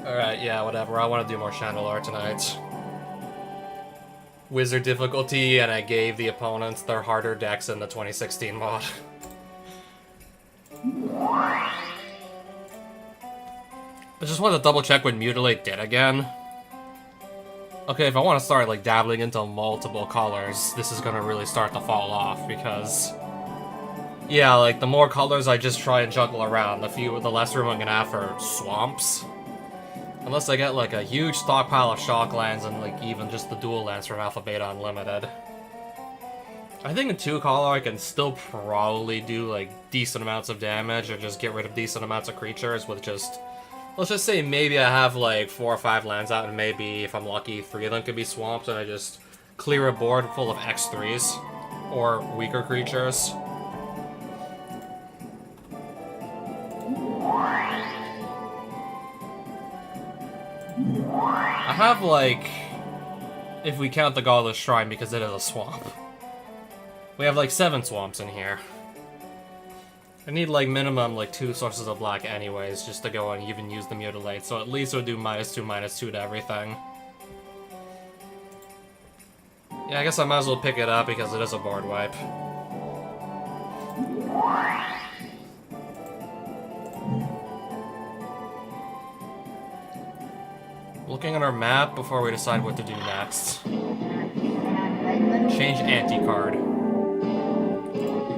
Alright, yeah, whatever. I want to do more Shandalar tonight. Wizard difficulty, and I gave the opponents their harder decks in the 2016 mod. I just want to double check what Mutilate did again. Okay, if I want to start like dabbling into multiple colors, this is gonna really start to fall off because, yeah, like the more colors I just try and juggle around, the less room I'm gonna have for swamps. Unless I get like a huge stockpile of shock lands and like even just the dual lands from Alpha Beta Unlimited. I think in 2-color I can still probably do like decent amounts of damage or just get rid of decent amounts of creatures with just, let's just say maybe I have like 4 or 5 lands out and maybe if I'm lucky 3 of them could be swamps and I just clear a board full of X3s or weaker creatures. I have like, if we count the Godless Shrine because it is a swamp. We have like 7 swamps in here. I need like minimum like 2 sources of black anyways, just to go and even use the Mutilate, so at least it would do -2/-2 to everything. Yeah, I guess I might as well pick it up because it is a board wipe. Looking at our map before we decide what to do next. Change anti-card.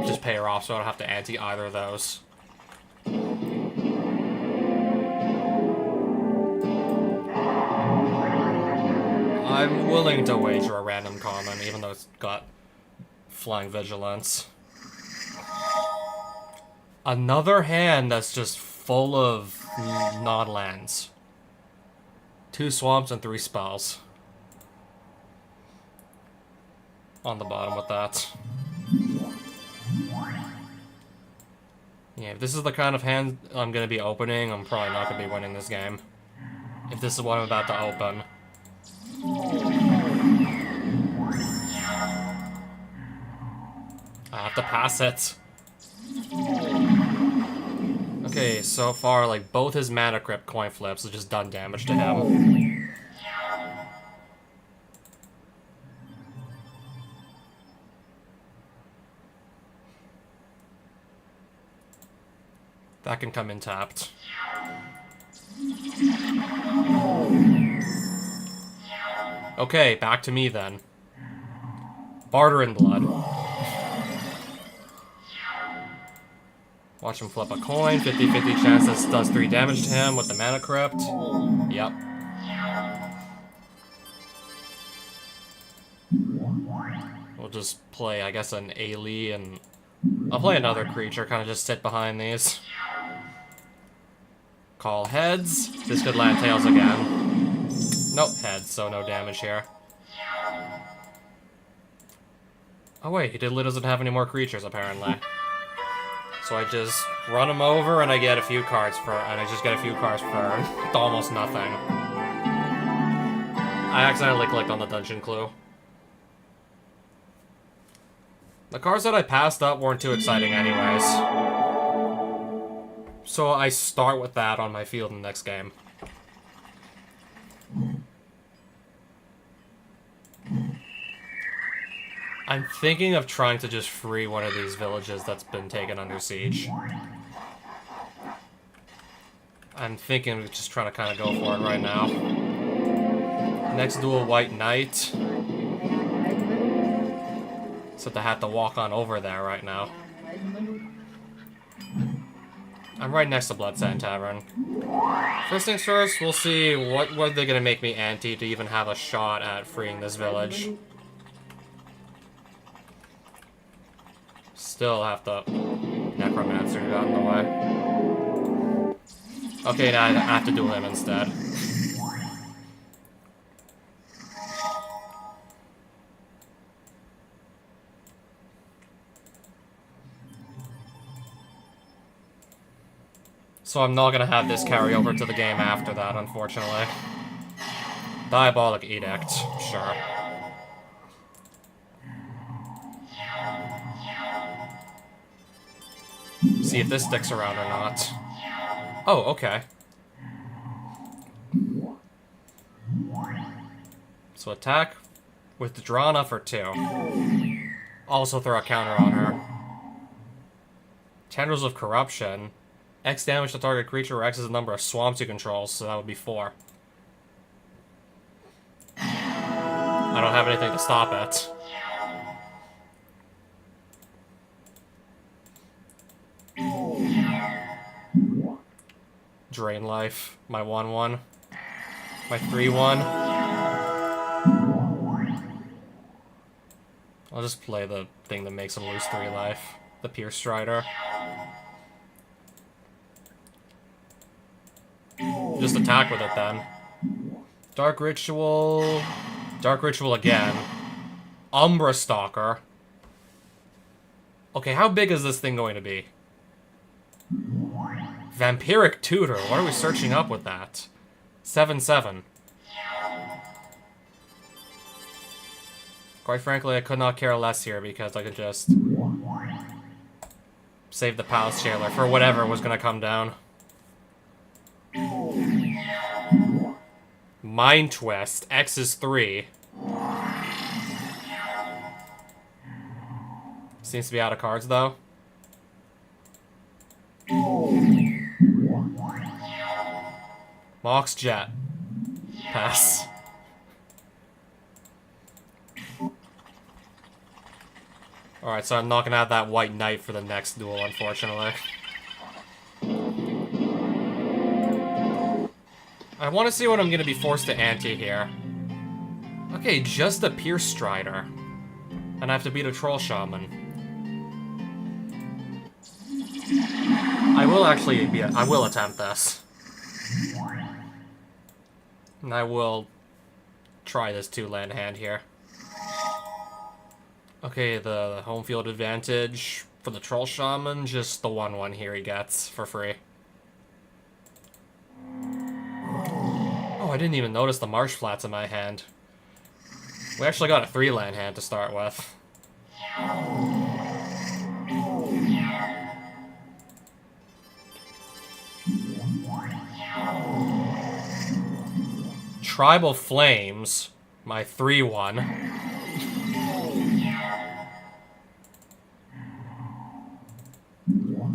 Just pay her off so I don't have to anti either of those. I'm willing to wager a random common, even though it's got Flying Vigilance. Another hand that's just full of non-lands. 2 swamps and 3 spells. On the bottom with that. Yeah, if this is the kind of hand I'm gonna be opening, I'm probably not gonna be winning this game. If this is what I'm about to open. I have to pass it. Okay, so far, like, both his Mana Crypt coin flips have just done damage to him. That can come in tapped. Okay, back to me then. Barter in Blood. Watch him flip a coin, 50-50 chance this does 3 damage to him with the Mana Crypt. Yep. We'll just play, I guess, an Ailey, and I'll play another creature, kind of just sit behind these. Call heads. This could land tails again. Nope, heads, so no damage here. Oh wait, he literally doesn't have any more creatures, apparently. So I just run him over and I get a few cards for, almost nothing. I accidentally clicked on the dungeon clue. The cards that I passed up weren't too exciting anyways. So I start with that on my field in the next game. I'm thinking of trying to just free one of these villages that's been taken under siege. I'm thinking of just trying to kind of go for it right now. Next duel, White Knight. Except I have to walk on over there right now. I'm right next to Bloodsand Tavern. First things first, we'll see what they're gonna make me anti to even have a shot at freeing this village. Still have to... Necromancer got in the way. Okay, now I have to duel him instead. So I'm not gonna have this carry over to the game after that, unfortunately. Diabolic Edict, sure. See if this sticks around or not. Oh, okay. So attack with Drana for 2. Also throw a counter on her. Tendrils of Corruption. X damage to target creature where X is the number of swamps you control, so that would be 4. I don't have anything to stop it. Drain life. My 1/1. My 3/1. I'll just play the thing that makes him lose 3 life. The Pierce Strider. Just attack with it then. Dark Ritual. Dark Ritual again. Umbra Stalker. Okay, how big is this thing going to be? Vampiric Tutor. What are we searching up with that? 7/7. Quite frankly, I could not care less here because I could just save the Palace Jailer for whatever was going to come down. Mind Twist. X is 3. Seems to be out of cards, though. Mox Jet. Pass. Alright, so I'm not gonna have that White Knight for the next duel, unfortunately. I want to see what I'm gonna be forced to ante here. Okay, just a Pierce Strider. And I have to beat a Troll Shaman. I will actually be... I will attempt this. And I will try this 2-land hand here. Okay, the home field advantage for the Troll Shaman, just the 1/1 here he gets for free. Oh, I didn't even notice the Marsh Flats in my hand. We actually got a 3-land hand to start with. Tribal Flames, my 3/1.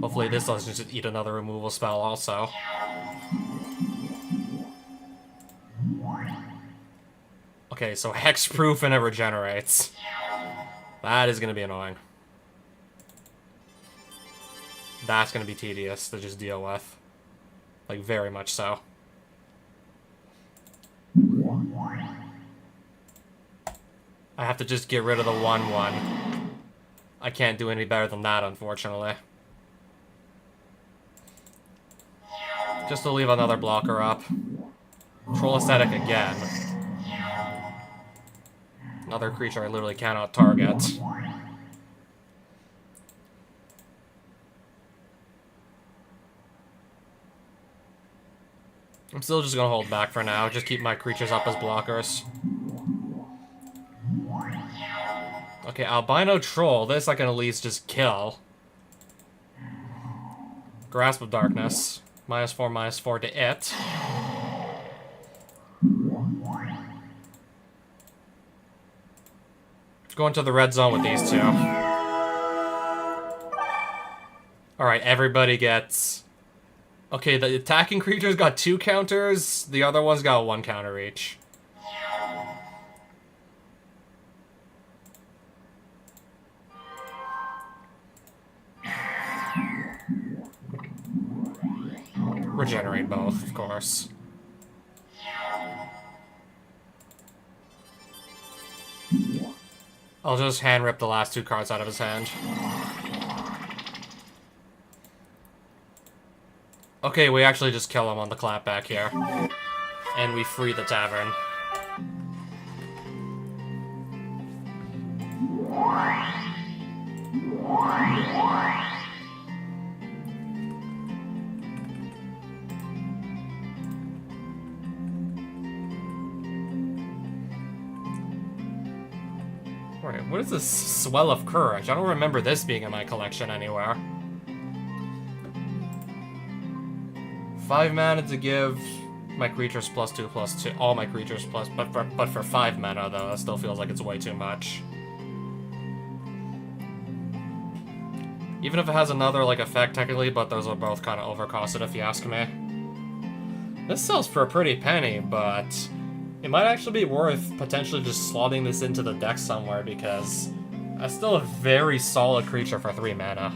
Hopefully this doesn't just eat another removal spell also. Okay, so hexproof and it regenerates. That is going to be annoying. That's going to be tedious to just deal with. Like, very much so. I have to just get rid of the 1/1. I can't do any better than that, unfortunately. Just to leave another blocker up. Troll Aesthetic again. Another creature I literally cannot target. I'm still just gonna hold back for now, just keep my creatures up as blockers. Okay, Albino Troll, this I can at least just kill. Grasp of Darkness. -4/-4 to it. Go into the red zone with these two. Alright, everybody gets... Okay, the attacking creatures got 2 counters, the other ones got 1 counter each. Regenerate both, of course. I'll just hand rip the last 2 cards out of his hand. Okay, we actually just kill him on the clapback here. And we free the tavern. Alright, what is this Swell of Courage? I don't remember this being in my collection anywhere. 5 mana to give My creatures +2/+2. All my creatures plus, but for 5 mana though, that still feels like it's way too much. Even if it has another like effect technically, but those are both kind of overcosted if you ask me. This sells for a pretty penny, but it might actually be worth potentially just slotting this into the deck somewhere because that's still a very solid creature for 3 mana.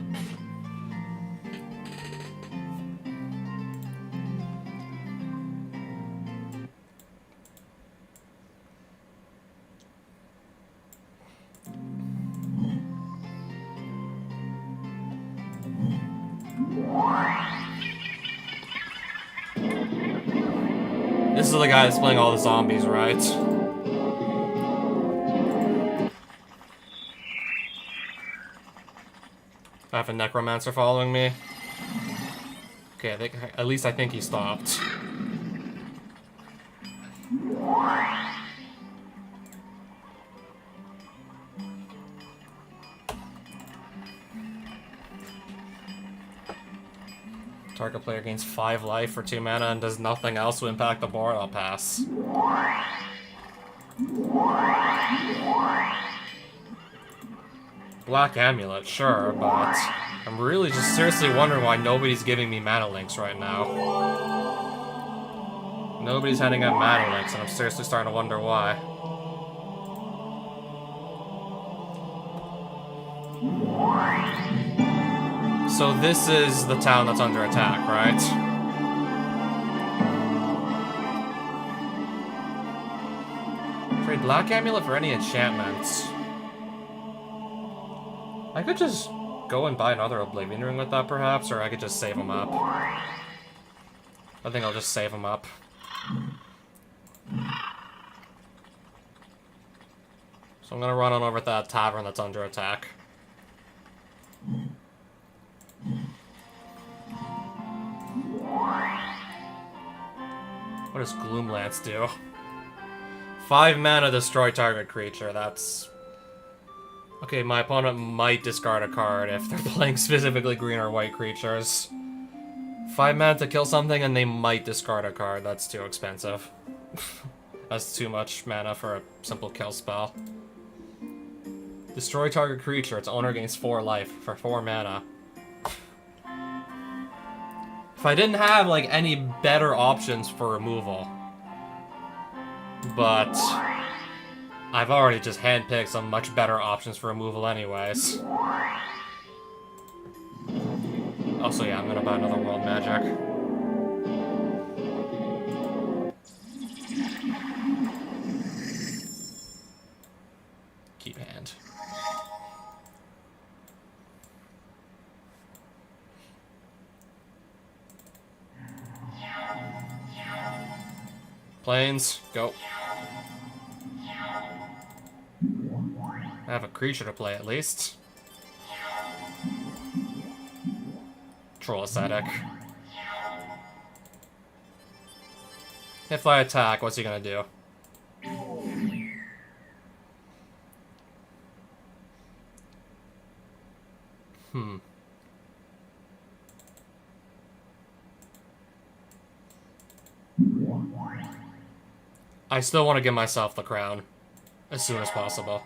This is the guy that's playing all the zombies, right? I have a necromancer following me. Okay, at least I think he stopped. Target player gains 5 life for 2 mana and does nothing else to impact the board. I'll pass. Black Amulet, sure, but I'm really just seriously wondering why nobody's giving me mana links right now. Nobody's handing out mana links, and I'm seriously starting to wonder why. So this is the town that's under attack, right? Trade Black Amulet for any enchantments. I could just go and buy another Oblivion Ring with that, perhaps, or I could just save them up. I think I'll just save them up. So I'm gonna run on over to that tavern that's under attack. What does Gloomlance do? 5 mana, destroy target creature. That's... Okay, my opponent might discard a card if they're playing specifically green or white creatures. 5 mana to kill something and they might discard a card. That's too expensive. That's too much mana for a simple kill spell. Destroy target creature. Its owner gains 4 life for 4 mana. If I didn't have, like, any better options for removal, but I've already just handpicked some much better options for removal anyways. Also, yeah, I'm gonna buy another World Magic. Keep hand. Planes, go. I have a creature to play at least. Troll Ascetic. If I attack, what's he gonna do? I still want to give myself the crown as soon as possible.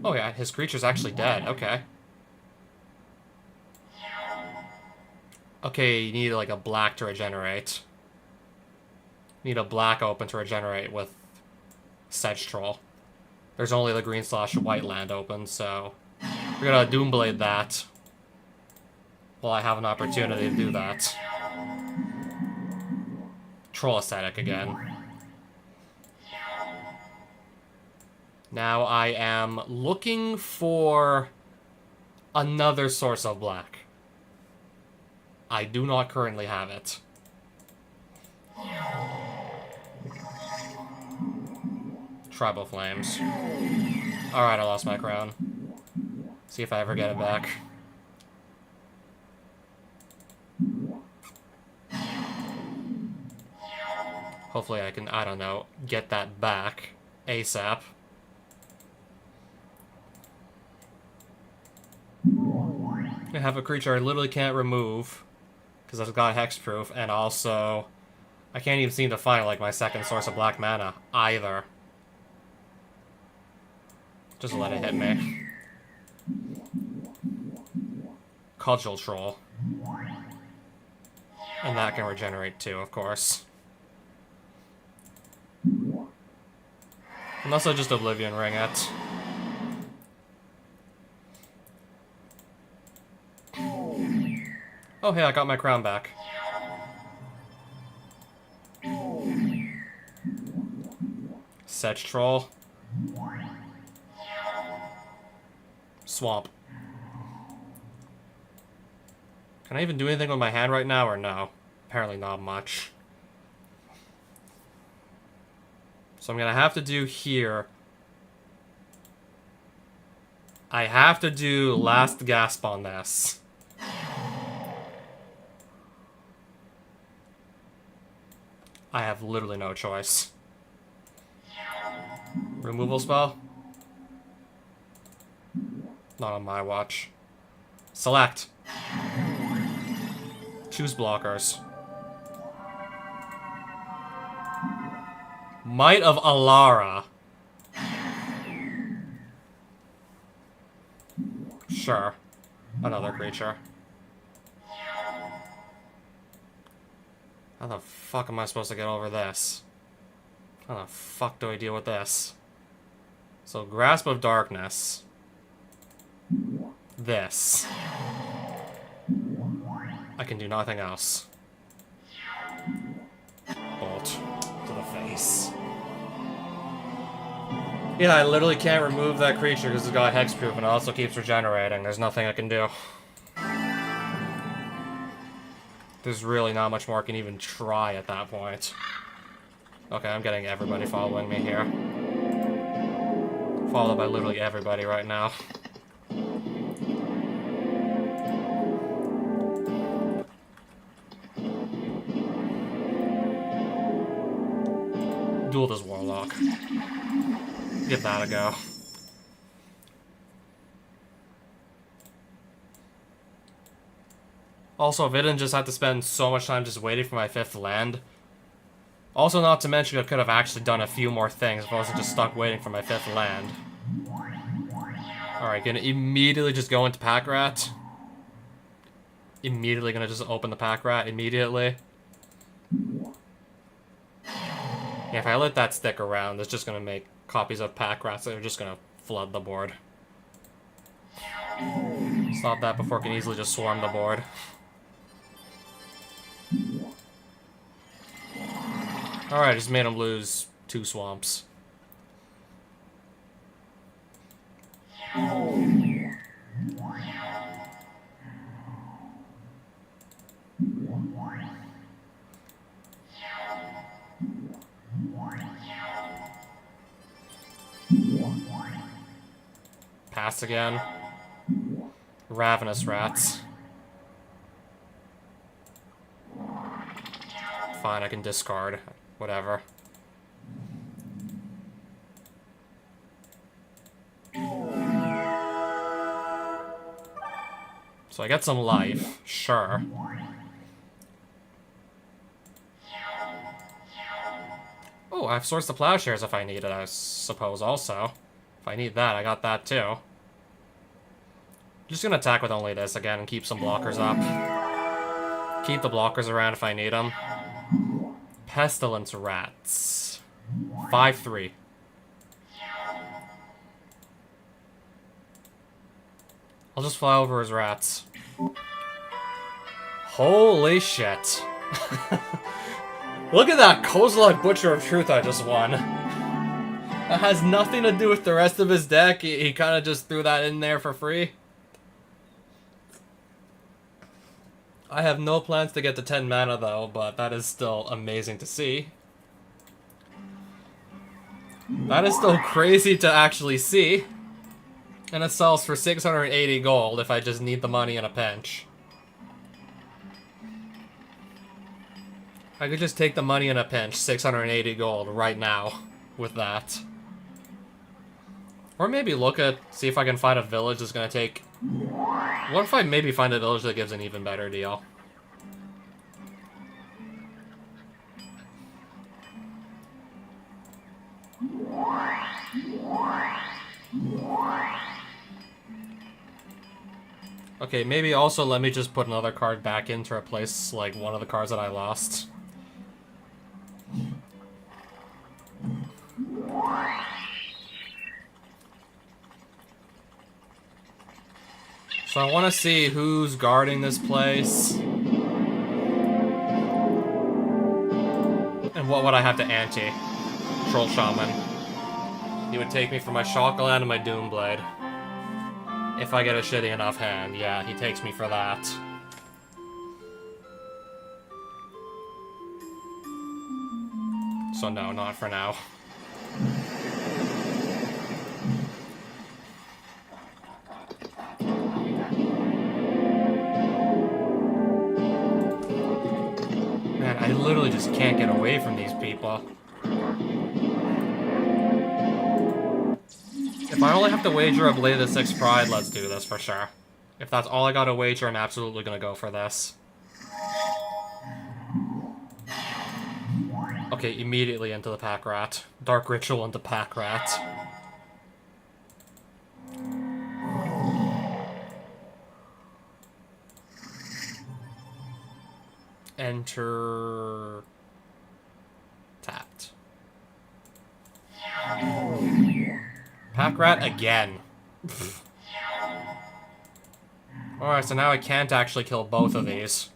Oh yeah, his creature's actually dead. Okay. Okay, you need like a black to regenerate. You need a black open to regenerate with Sedge Troll. There's only the green/white land open, so we're gonna Doomblade that. Well, I have an opportunity to do that. Troll Ascetic again. Now I am looking for another source of black. I do not currently have it. Tribal Flames. Alright, I lost my crown. See if I ever get it back. Hopefully I can, I don't know, get that back ASAP. I have a creature I literally can't remove because I've got hexproof, and also I can't even seem to find like my second source of black mana either. Just let it hit me. Cudgel Troll. And that can regenerate too, of course. Unless I just Oblivion Ring it. Oh hey, I got my crown back. Sedge Troll. Swamp. Can I even do anything with my hand right now, or no? Apparently not much. So I'm gonna have to do here. I have to do Last Gasp on this. I have literally no choice. Removal spell? Not on my watch. Select. Choose blockers. Might of Alara. Sure. Another creature. How the fuck am I supposed to get over this? How the fuck do I deal with this? So, Grasp of Darkness. This. I can do nothing else. Bolt to the face. Yeah, I literally can't remove that creature because it's got hexproof and it also keeps regenerating. There's nothing I can do. There's really not much more I can even try at that point. Okay, I'm getting everybody following me here. Followed by literally everybody right now. Duel this Warlock. Give that a go. Also, if I didn't just have to spend so much time just waiting for my 5th land. Also, not to mention, I could have actually done a few more things if I wasn't just stuck waiting for my 5th land. Alright, gonna immediately just go into Pack Rat. Immediately gonna just open the Pack Rat immediately. Yeah, if I let that stick around, it's just gonna make copies of Pack Rats that are just gonna flood the board. Stop that before it can easily just swarm the board. Alright, just made him lose 2 swamps. Pass again. Ravenous Rats. Fine, I can discard. Whatever. So I get some life, sure. Oh, I have Swords to Plowshares if I need it, I suppose, also. If I need that, I got that too. Just gonna attack with only this again and keep some blockers up. Keep the blockers around if I need them. Pestilence Rats. 5/3. I'll just fly over his rats. Holy shit. Look at that Kozilek Butcher of Truth I just won. That has nothing to do with the rest of his deck. He kind of just threw that in there for free. I have no plans to get to 10 mana though, but that is still amazing to see. That is still crazy to actually see. And it sells for 680 gold if I just need the money in a pinch. I could just take the money in a pinch, 680 gold right now with that. Or maybe look at, see if I can find a village that's gonna take What if I maybe find a village that gives an even better deal? Okay, maybe also let me just put another card back in to replace, like, one of the cards that I lost. So I want to see who's guarding this place. And what would I have to ante? Troll Shaman. He would take me for my Shakalan and my Doomblade. If I get a shitty enough hand, yeah, he takes me for that. So no, not for now. Man, I literally just can't get away from these people. If I only have to wager a Blade of the Sixth Pride, let's do this for sure. If that's all I gotta wager, I'm absolutely gonna go for this. Okay, immediately into the Pack Rat. Dark Ritual into Pack Rat. Enter... tapped. Pack Rat again. Alright, so now I can't actually kill both of these.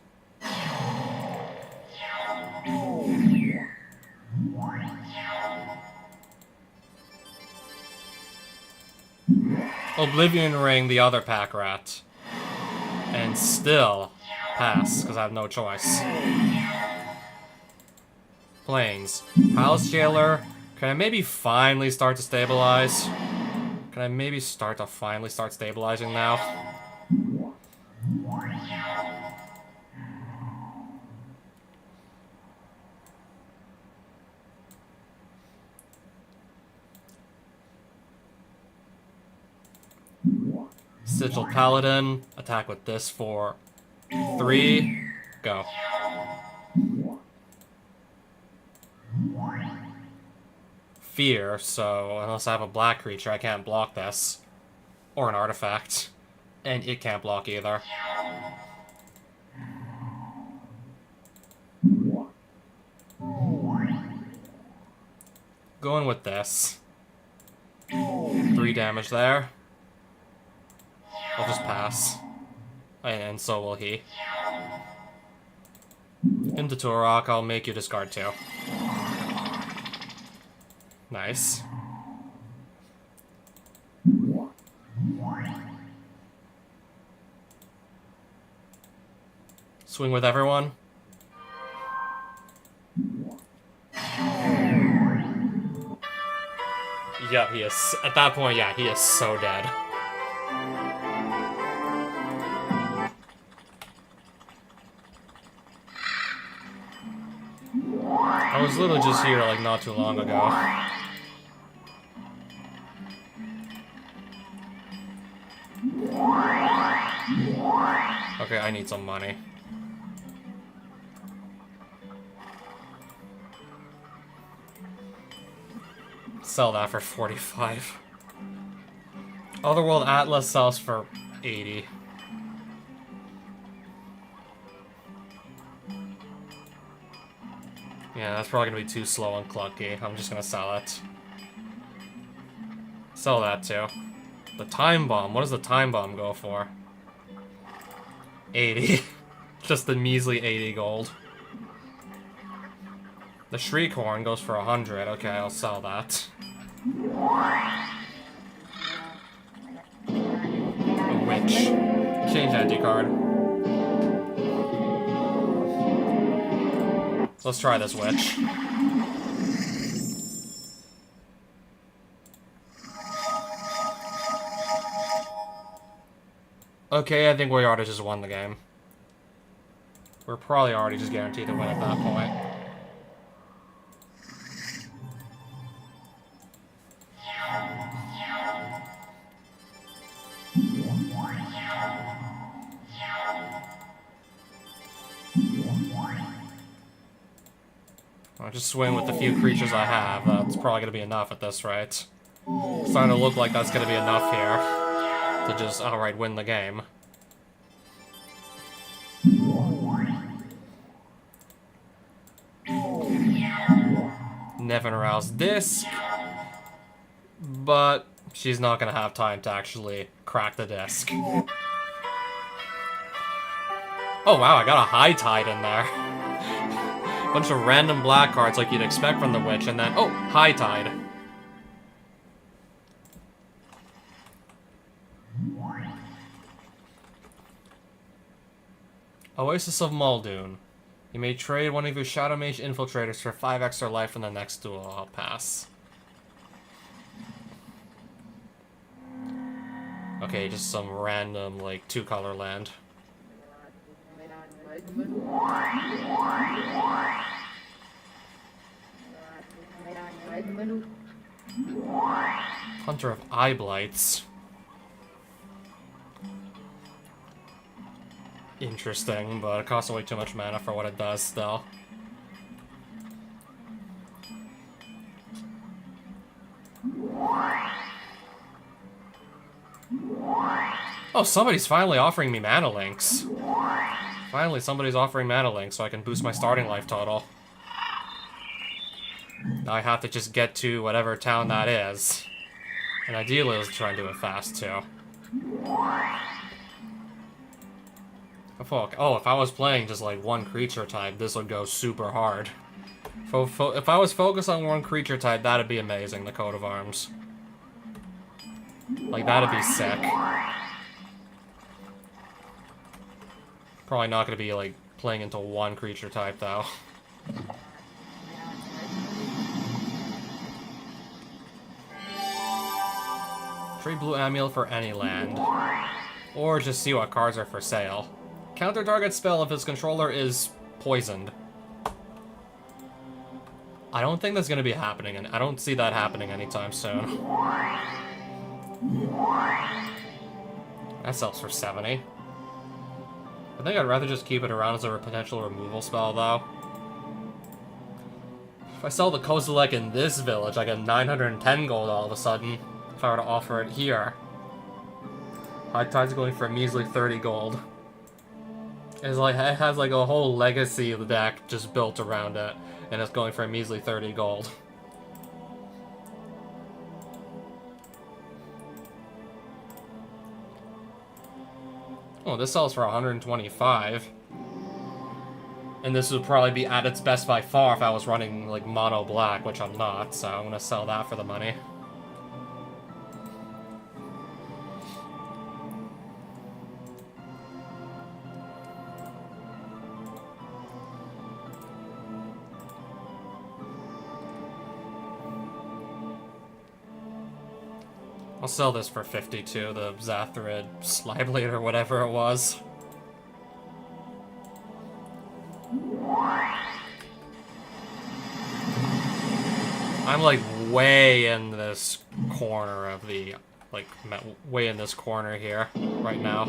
Oblivion Ring the other Pack Rat. And still pass, because I have no choice. Plains. House Jailer. Can I maybe finally start to stabilize? Can I maybe start stabilizing now? Sigil Paladin. Attack with this for 3. Go. Fear, so unless I have a black creature, I can't block this. Or an artifact. And it can't block either. Going with this. 3 damage there. I'll just pass. And so will he. Into Turok, I'll make you discard 2. Nice. Swing with everyone. Yep, he is. At that point, yeah, he is so dead. I was literally just here, like, not too long ago. Okay, I need some money. Sell that for 45. Otherworld Atlas sells for 80. Yeah, that's probably gonna be too slow and clunky. I'm just gonna sell it. Sell that too. The Time Bomb. What does the Time Bomb go for? 80. Just the measly 80 gold. The Shriek Horn goes for 100. Okay, I'll sell that. A Witch. Change anti-card. Let's try this Witch. Okay, I think we already just won the game. We're probably already just guaranteed to win at that point. I'll just swing with the few creatures I have. That's probably going to be enough at this rate. It's starting to look like that's going to be enough here to just outright win the game. Nevin Rouse disc, but she's not going to have time to actually crack the disc. Oh wow, I got a High Tide in there. Bunch of random black cards like you'd expect from the Witch, and then, oh, High Tide. Oasis of Muldoon. You may trade one of your Shadow Mage Infiltrators for 5 extra life in the next duel. I'll pass. Okay, just some random, like, 2-color land. Hunter of Eye Blights. Interesting, but it costs way too much mana for what it does, still. Oh, somebody's finally offering me mana links. Finally, somebody's offering mana links so I can boost my starting life total. Now I have to just get to whatever town that is. And ideally, let's try and do it fast, too. Oh, if I was playing just like one creature type, this would go super hard. If I was focused on one creature type, that'd be amazing, the coat of arms. Like, that'd be sick. Probably not gonna be, like, playing into one creature type, though. Trade blue amulet for any land. Or just see what cards are for sale. Counter target spell if its controller is poisoned. I don't think that's going to be happening, and I don't see that happening anytime soon. That sells for 70. I think I'd rather just keep it around as a potential removal spell, though. If I sell the Kozilek in this village, I get 910 gold all of a sudden, if I were to offer it here. High Tide's going for a measly 30 gold. It's like, it has like a whole legacy of the deck just built around it, and it's going for a measly 30 gold. Oh, this sells for 125. And this would probably be at its best by far if I was running like mono black, which I'm not, so I'm gonna sell that for the money. I'll sell this for 52, the Zathrid Slyblade or whatever it was. I'm like way in this corner of the, like, way in this corner here, right now.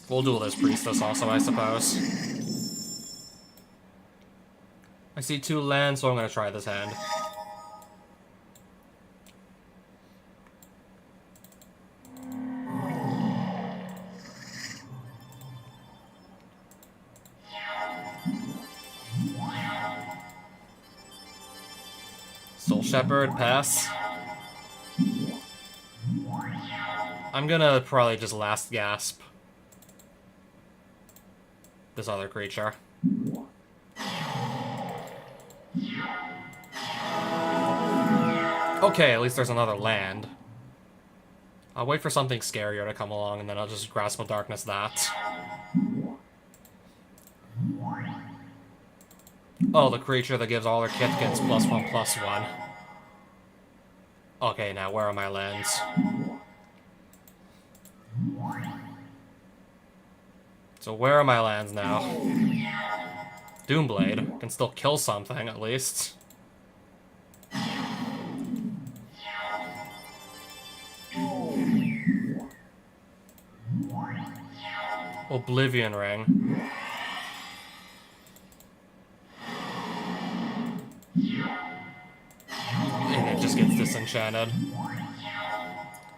We'll duel this Priestess also, I suppose. I see 2 lands, so I'm gonna try this hand. Soul Shepherd, pass. I'm gonna probably just last gasp this other creature. Okay, at least there's another land. I'll wait for something scarier to come along, and then I'll just Grasp of Darkness that. Oh, the creature that gives all their Kitkins +1/+1. Okay, now where are my lands? So where are my lands now? Doomblade can still kill something, at least. Oblivion Ring. And it just gets disenchanted.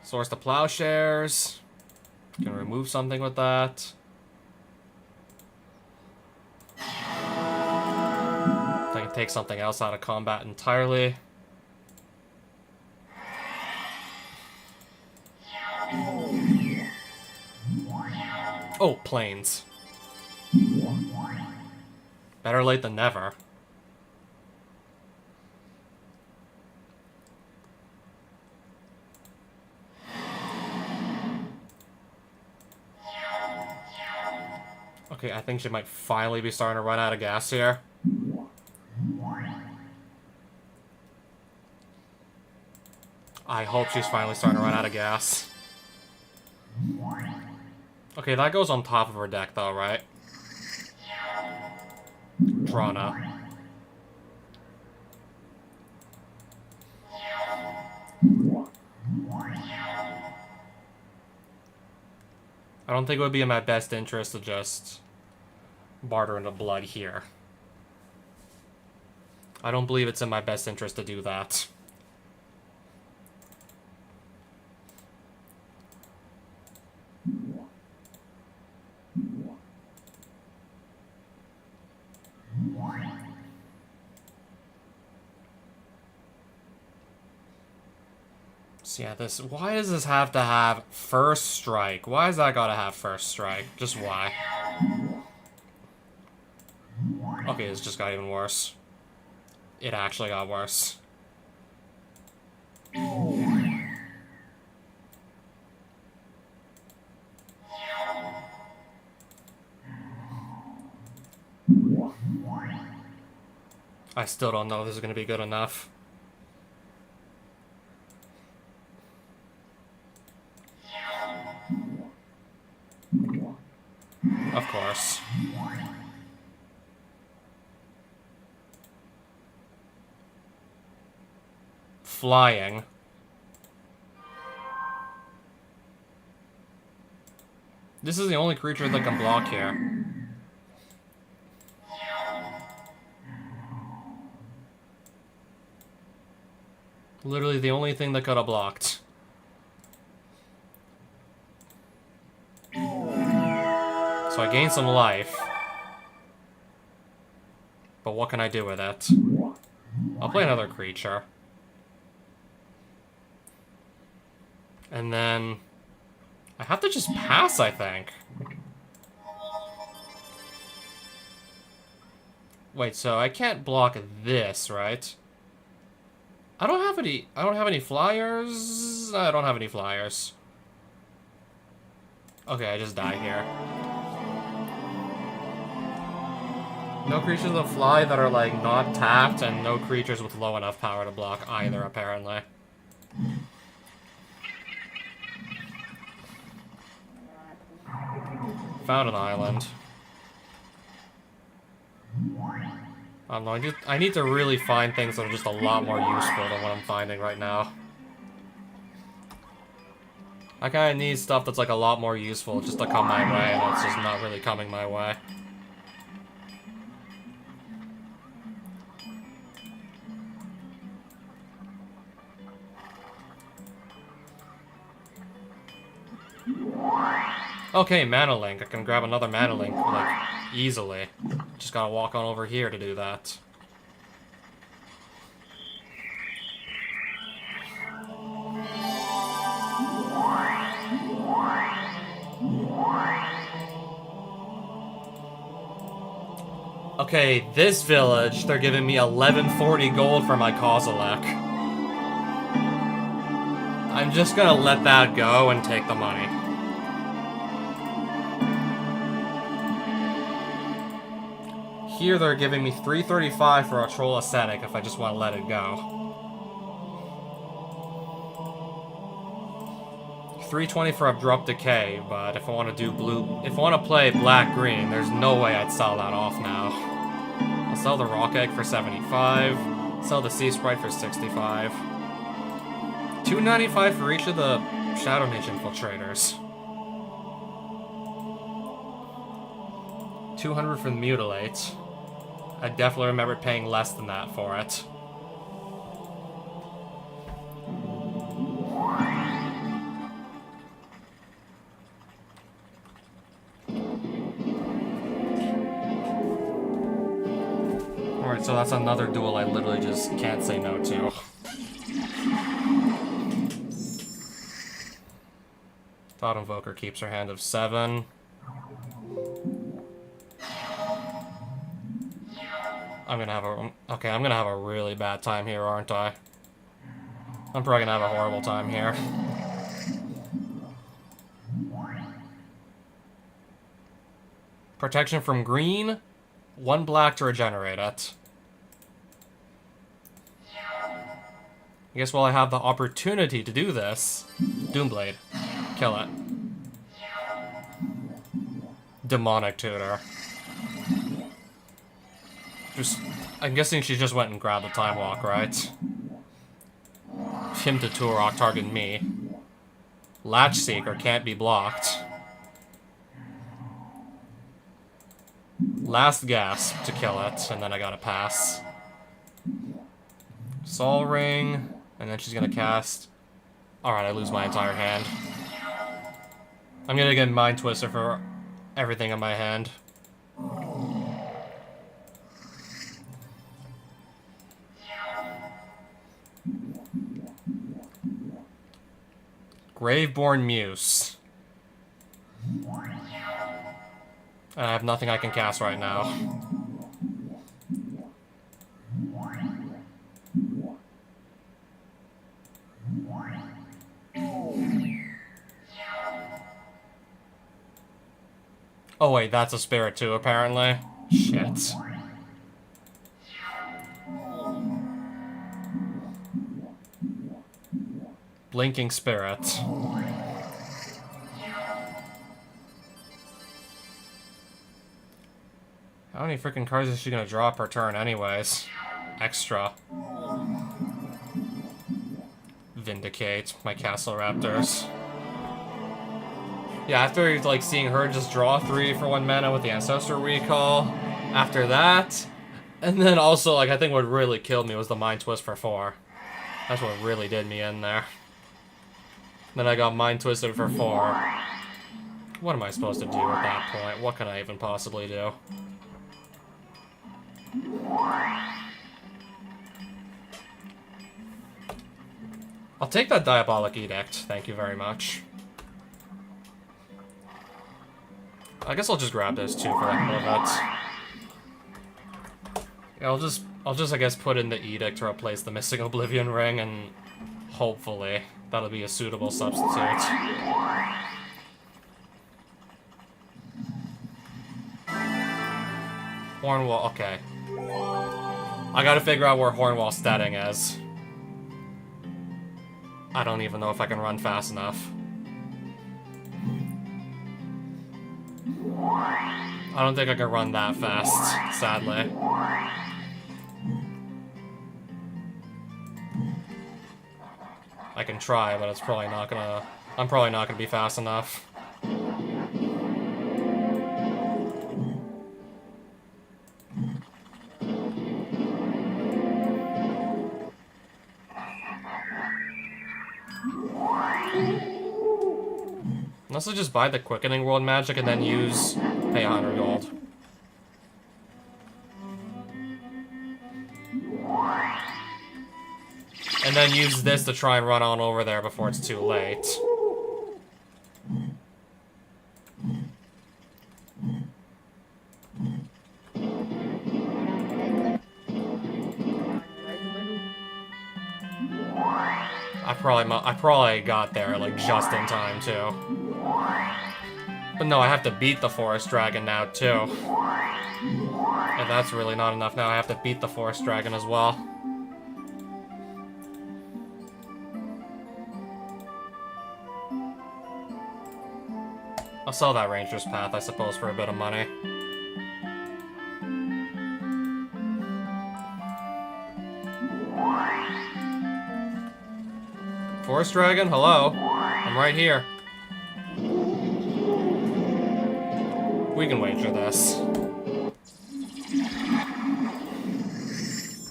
Source the Plowshares. Gonna remove something with that. I can take something else out of combat entirely. Oh, planes. Better late than never. Okay, I think she might finally be starting to run out of gas here. I hope she's finally starting to run out of gas. Okay, that goes on top of her deck though, right? Drana. I don't think it would be in my best interest to just barter into blood here. I don't believe it's in my best interest to do that. So yeah, this... Why does this have to have first strike? Why has that gotta have first strike? Just why? Okay, it's just got even worse. It actually got worse. I still don't know if this is gonna be good enough. Of course. Flying. This is the only creature that can block here. Literally the only thing that could have blocked. So I gained some life. But what can I do with it? I'll play another creature. And then... I have to just pass, I think. Wait, so I can't block this, right? I don't have any flyers. I don't have any flyers. Okay, I just die here. No creatures that fly that are, like, not tapped, and no creatures with low enough power to block either, apparently. Found an island. I don't know, I need to really find things that are just a lot more useful than what I'm finding right now. I kinda need stuff that's like a lot more useful just to come my way, and it's just not really coming my way. Okay, Mana Link. I can grab another Mana Link, like, easily. Just gotta walk on over here to do that. Okay, this village, they're giving me 1140 gold for my Kozilek. I'm just gonna let that go and take the money. Here they're giving me 335 for a Troll Ascetic if I just want to let it go. 320 for Abrupt Decay, but if I want to do if I want to play black-green, there's no way I'd sell that off now. I'll sell the Rock Egg for 75, sell the Sea Sprite for 65. 295 for each of the Shadow Mage Infiltrators. 200 for the Mutilate. I definitely remember paying less than that for it. Alright, so that's another duel I literally just can't say no to. Thought Invoker keeps her hand of 7. I'm gonna have a really bad time here, aren't I? I'm probably gonna have a horrible time here. Protection from green, 1 black to regenerate it. I guess while I have the opportunity to do this, Doomblade, kill it. Demonic Tutor. I'm guessing she just went and grabbed the Time Walk, right? Him to Turok target me. Latch Seeker can't be blocked. Last gasp to kill it, and then I gotta pass. Sol Ring, and then she's gonna cast. Alright, I lose my entire hand. I'm gonna get Mind Twister for everything in my hand. Graveborn Muse. I have nothing I can cast right now. Oh wait, that's a spirit too, apparently. Shit. Blinking Spirit. How many freaking cards is she gonna draw per turn anyways? Extra. Vindicate, my Castle Raptors. Yeah, after like seeing her just draw 3 for 1 mana with the Ancestor Recall, after that, and then also like I think what really killed me was the Mind Twist for 4. That's what really did me in there. Then I got Mind Twisted for 4. What am I supposed to do at that point? What can I even possibly do? I'll take that Diabolic Edict, thank you very much. I guess I'll just grab those 2 for the hell of it. Yeah, I'll just I guess put in the Edict to replace the missing Oblivion Ring, and hopefully that'll be a suitable substitute. Hornwall, okay. I gotta figure out where Hornwall's statting is. I don't even know if I can run fast enough. I don't think I can run that fast, sadly. I can try, but it's probably not gonna... I'm probably not gonna be fast enough. Unless I just buy the Quickening World Magic and then pay 100 gold. And then use this to try and run on over there before it's too late. I probably got there, like, just in time, too. But no, I have to beat the Forest Dragon now, too. If that's really not enough, now I have to beat the Forest Dragon as well. I'll sell that Ranger's Path, I suppose, for a bit of money. Forest Dragon, hello. I'm right here. We can wager this.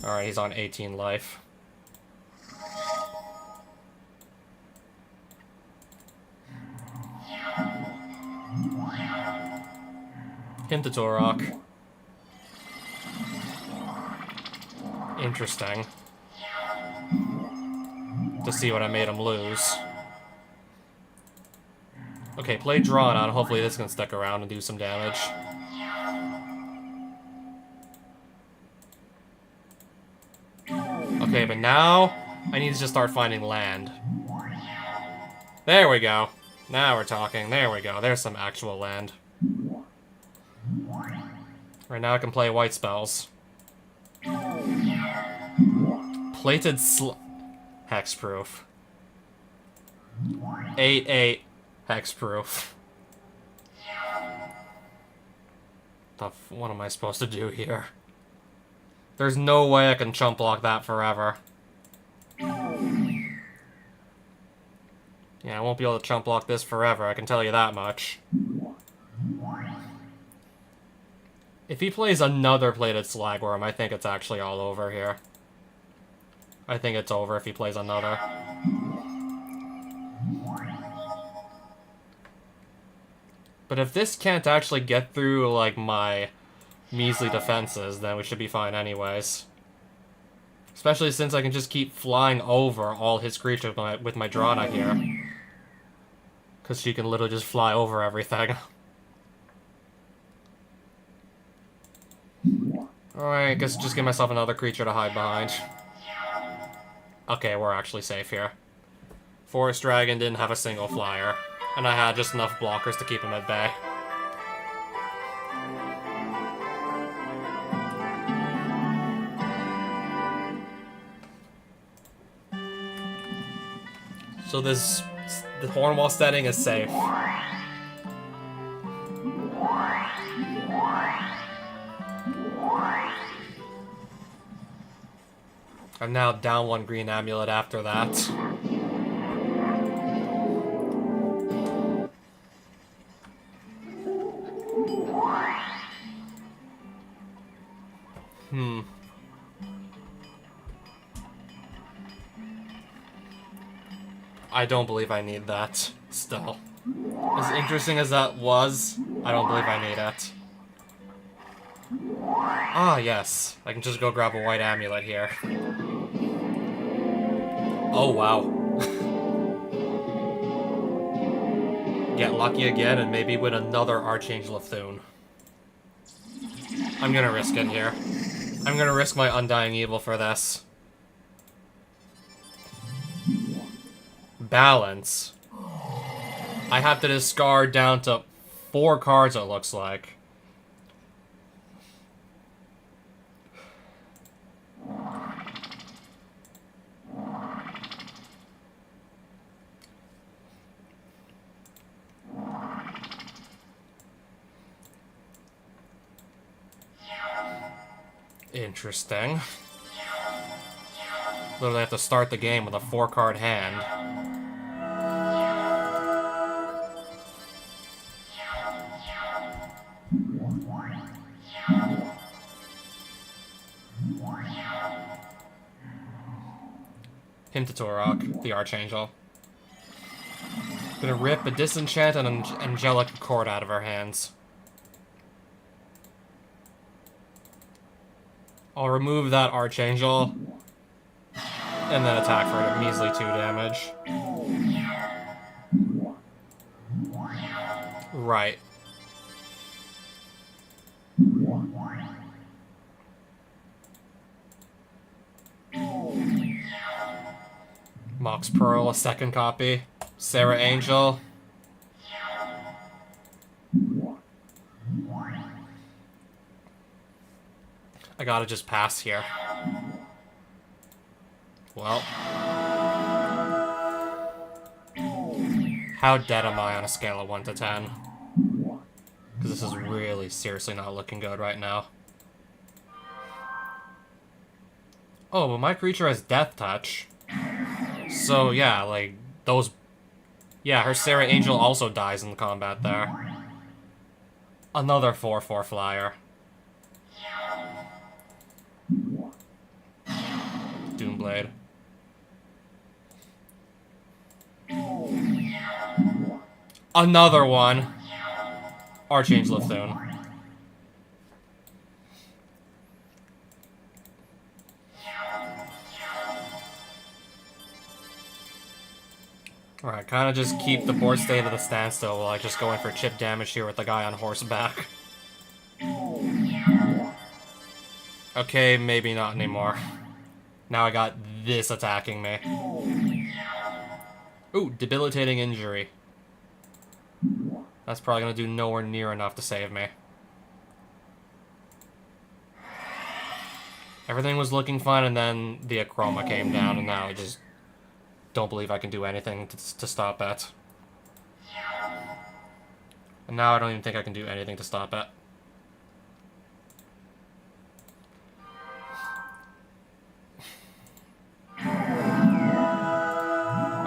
Alright, he's on 18 life. Hint to Torok. Interesting. To see what I made him lose. Okay, play Drawn on. Hopefully this can stick around and do some damage. Okay, but now I need to just start finding land. There we go. Now we're talking. There we go. There's some actual land. Right now I can play white spells. Plated Hexproof. 8/8 Hexproof. What am I supposed to do here? There's no way I can chump block that forever. Yeah, I won't be able to chump block this forever, I can tell you that much. If he plays another Plated Slagworm, I think it's actually all over here. I think it's over if he plays another. But if this can't actually get through, like, my measly defenses, then we should be fine anyways. Especially since I can just keep flying over all his creatures with my Drana here. Because she can literally just fly over everything. Alright, I guess just give myself another creature to hide behind. Okay, we're actually safe here. Forest Dragon didn't have a single flyer, and I had just enough blockers to keep him at bay. So the Hornwall setting is safe. I'm now down one green amulet after that. I don't believe I need that, still. As interesting as that was, I don't believe I need it. Ah, yes. I can just go grab a white amulet here. Oh, wow. Get lucky again and maybe win another Archangel of Thune. I'm gonna risk it here. I'm gonna risk my Undying Evil for this. Balance. I have to discard down to 4 cards, it looks like. Interesting. Literally have to start the game with a 4-card hand. Hint to Torok, the Archangel. Gonna rip a Disenchant and an Angelic Accord out of our hands. I'll remove that Archangel, and then attack for a measly 2 damage. Right. Mox Pearl, a 2nd copy. Sarah Angel. I gotta just pass here. Well. How dead am I on a scale of 1 to 10? Because this is really seriously not looking good right now. Oh, but my creature has Death Touch. So, yeah, like, those... Yeah, her Sarah Angel also dies in the combat there. Another 4/4 flyer. Doomblade. Another one. Archangel Lithune. Alright, kind of just keep the board staying at a standstill while I just go in for chip damage here with the guy on horseback. Okay, maybe not anymore. Now I got this attacking me. Ooh, debilitating injury. That's probably going to do nowhere near enough to save me. Everything was looking fine, and then the Acroma came down, and now I just don't believe I can do anything to stop it. And now I don't even think I can do anything to stop it.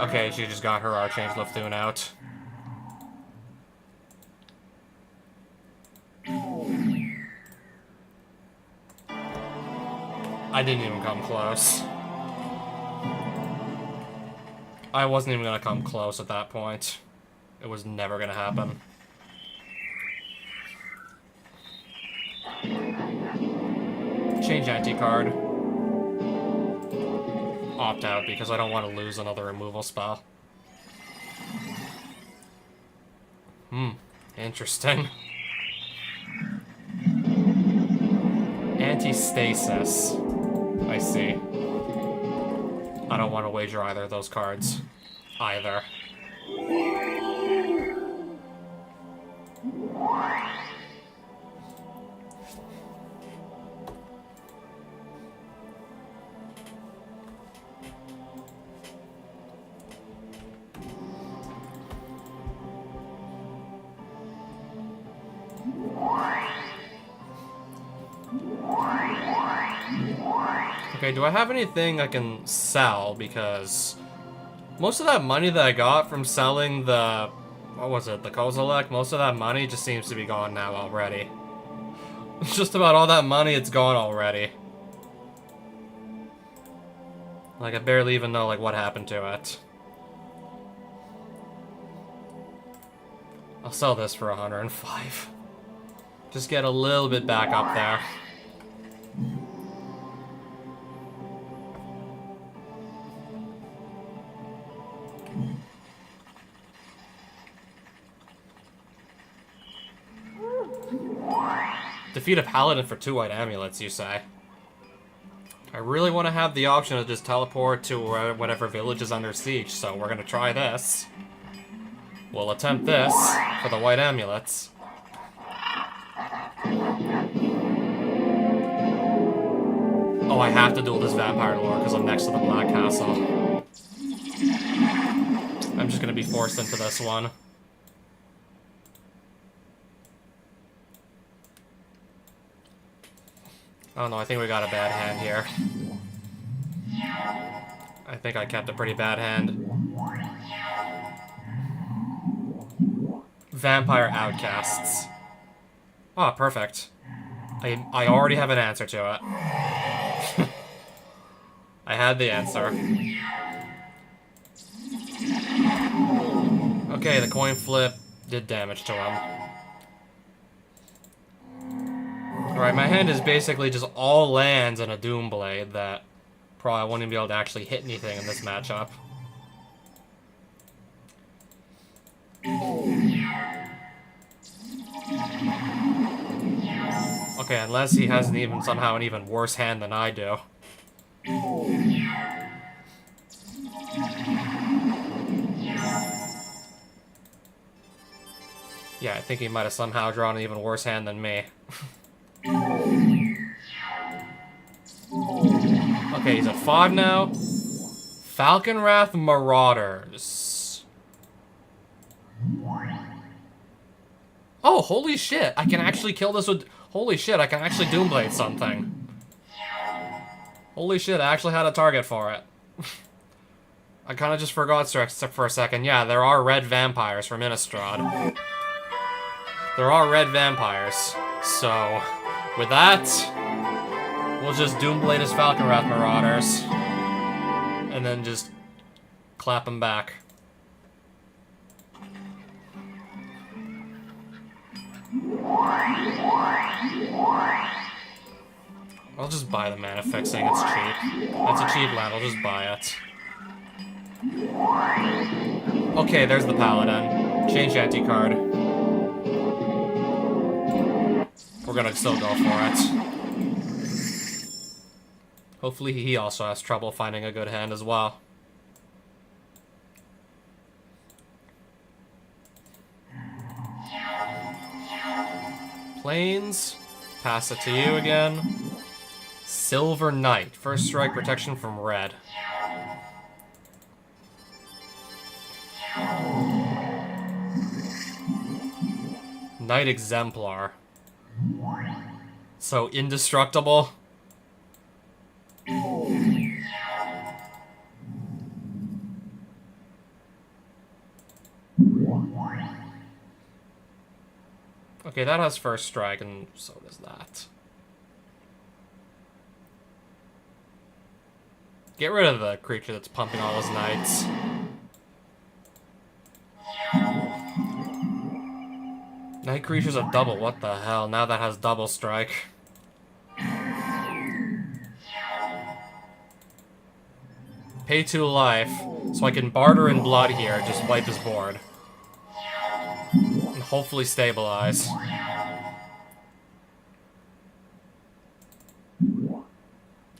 Okay, she just got her Archangel Lithune out. I didn't even come close. I wasn't even gonna come close at that point. It was never gonna happen. Change anti-card. Opt out because I don't want to lose another removal spell. Interesting. Anti-stasis. I see. I don't want to wager either of those cards. Either. Okay, do I have anything I can sell? Because most of that money that I got from selling the... what was it? The Kozilek? Most of that money just seems to be gone now already. Just about all that money, it's gone already. Like, I barely even know, like, what happened to it. I'll sell this for 105. Just get a little bit back up there. Defeat a paladin for 2 white amulets, you say? I really want to have the option to just teleport to whatever village is under siege, so we're gonna try this. We'll attempt this for the white amulets. Oh, I have to duel this vampire lord because I'm next to the Black Castle. I'm just gonna be forced into this one. Oh no, I think we got a bad hand here. I think I kept a pretty bad hand. Vampire outcasts. Oh, perfect. I already have an answer to it. I had the answer. Okay, the coin flip did damage to him. Alright, my hand is basically just all lands and a Doomblade that probably won't even be able to actually hit anything in this matchup. Okay, unless he has somehow an even worse hand than I do. Yeah, I think he might have somehow drawn an even worse hand than me. Okay, he's at 5 now. Falconwrath Marauders. Oh, holy shit! I can actually kill this with... Holy shit, I can actually Doomblade something. Holy shit, I actually had a target for it. I kind of just forgot for a second. Yeah, there are red vampires from Innistrad. There are red vampires. So, with that, we'll just Doomblade his Falconwrath Marauders. and then just clap him back. I'll just buy the mana fixing, it's cheap. That's a cheap land, I'll just buy it. Okay, there's the Paladin. Change anti-card. We're gonna still go for it. Hopefully he also has trouble finding a good hand as well. Plains. Pass it to you again. Silver Knight. First strike protection from red. Knight Exemplar. So indestructible. Okay, that has first strike, and so does that. Get rid of the creature that's pumping all his knights. Night creatures have double, what the hell? Now that has double strike. Pay 2 life, so I can barter in blood here and just wipe his board. And hopefully stabilize.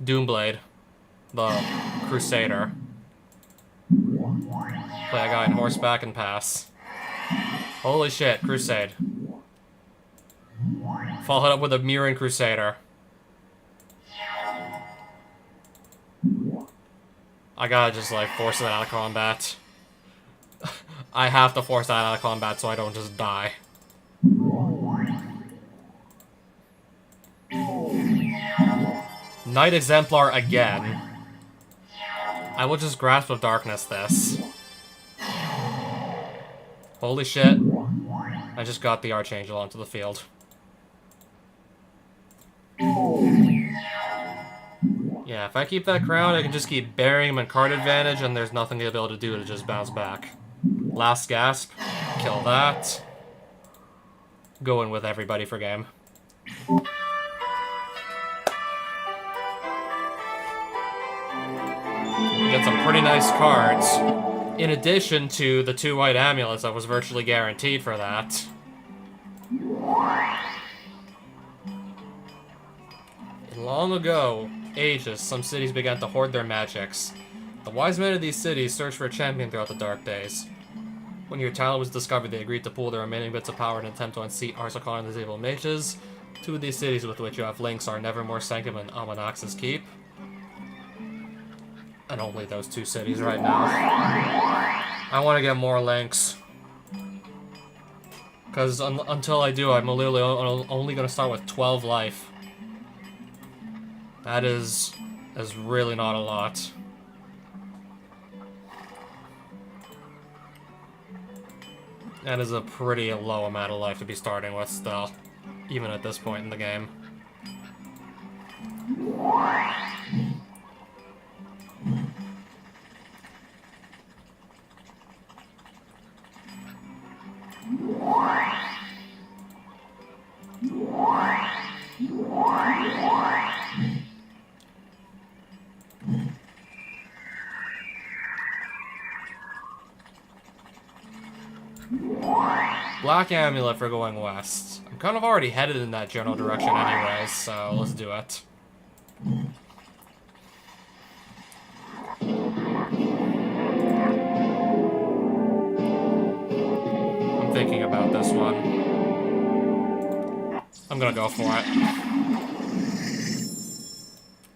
Doomblade. The Crusader. Play a guy on horseback and pass. Holy shit, Crusade. Follow it up with a Mirren Crusader. I gotta just, like, force that out of combat. I have to force that out of combat so I don't just die. Knight Exemplar again. I will just Grasp of Darkness this. Holy shit. I just got the Archangel onto the field. Yeah, if I keep that crown, I can just keep burying him in card advantage, and there's nothing they'll be able to do to just bounce back. Last gasp. Kill that. Go in with everybody for game. Get some pretty nice cards. In addition to the 2 white amulets that was virtually guaranteed for that. Long ago, ages, some cities began to hoard their magics. The wise men of these cities searched for a champion throughout the dark days. When your talent was discovered, they agreed to pool their remaining bits of power in an attempt to unseat Arzakon and the evil mages. 2 of these cities with which you have links are Nevermore Sanctum and Amanax's Keep. And only those 2 cities right now. I want to get more links. Because until I do, I'm literally only going to start with 12 life. That is really not a lot. That is a pretty low amount of life to be starting with still, even at this point in the game. Black Amulet for going west. I'm kind of already headed in that general direction anyways, so let's do it. I'm thinking about this one. I'm gonna go for it.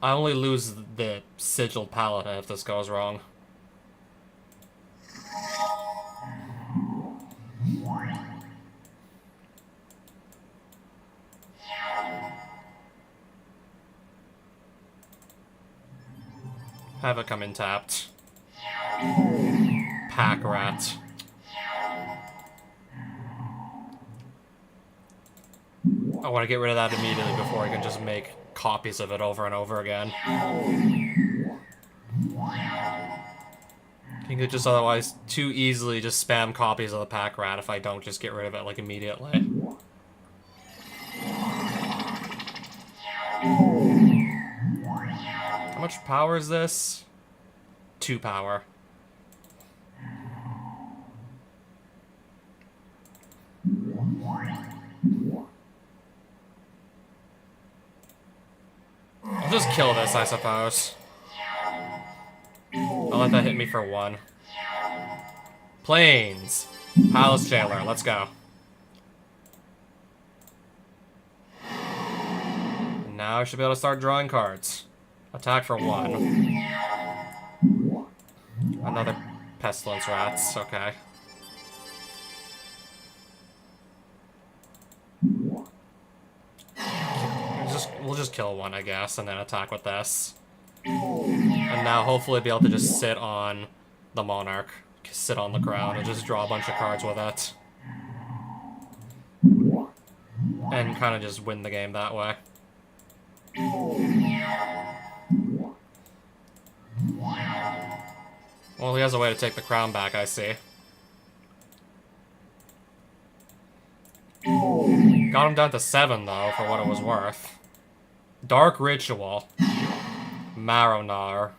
I only lose the Sigiled Paladin if this goes wrong. Have it come in tapped. Pack Rat. I want to get rid of that immediately before I can just make copies of it over and over again. You could just otherwise too easily just spam copies of the pack rat if I don't just get rid of it, like, immediately. How much power is this? 2 power. I'll just kill this, I suppose. I'll let that hit me for 1. Planes. Palace Jailer, let's go. And now I should be able to start drawing cards. Attack for 1. Another Pestilence Rats, okay. We'll just kill 1, I guess, and then attack with this. And now hopefully be able to just sit on the Monarch. Sit on the ground and just draw a bunch of cards with it. And kind of just win the game that way. Well, he has a way to take the crown back, I see. Got him down to 7, though, for what it was worth. Dark Ritual. Maronar.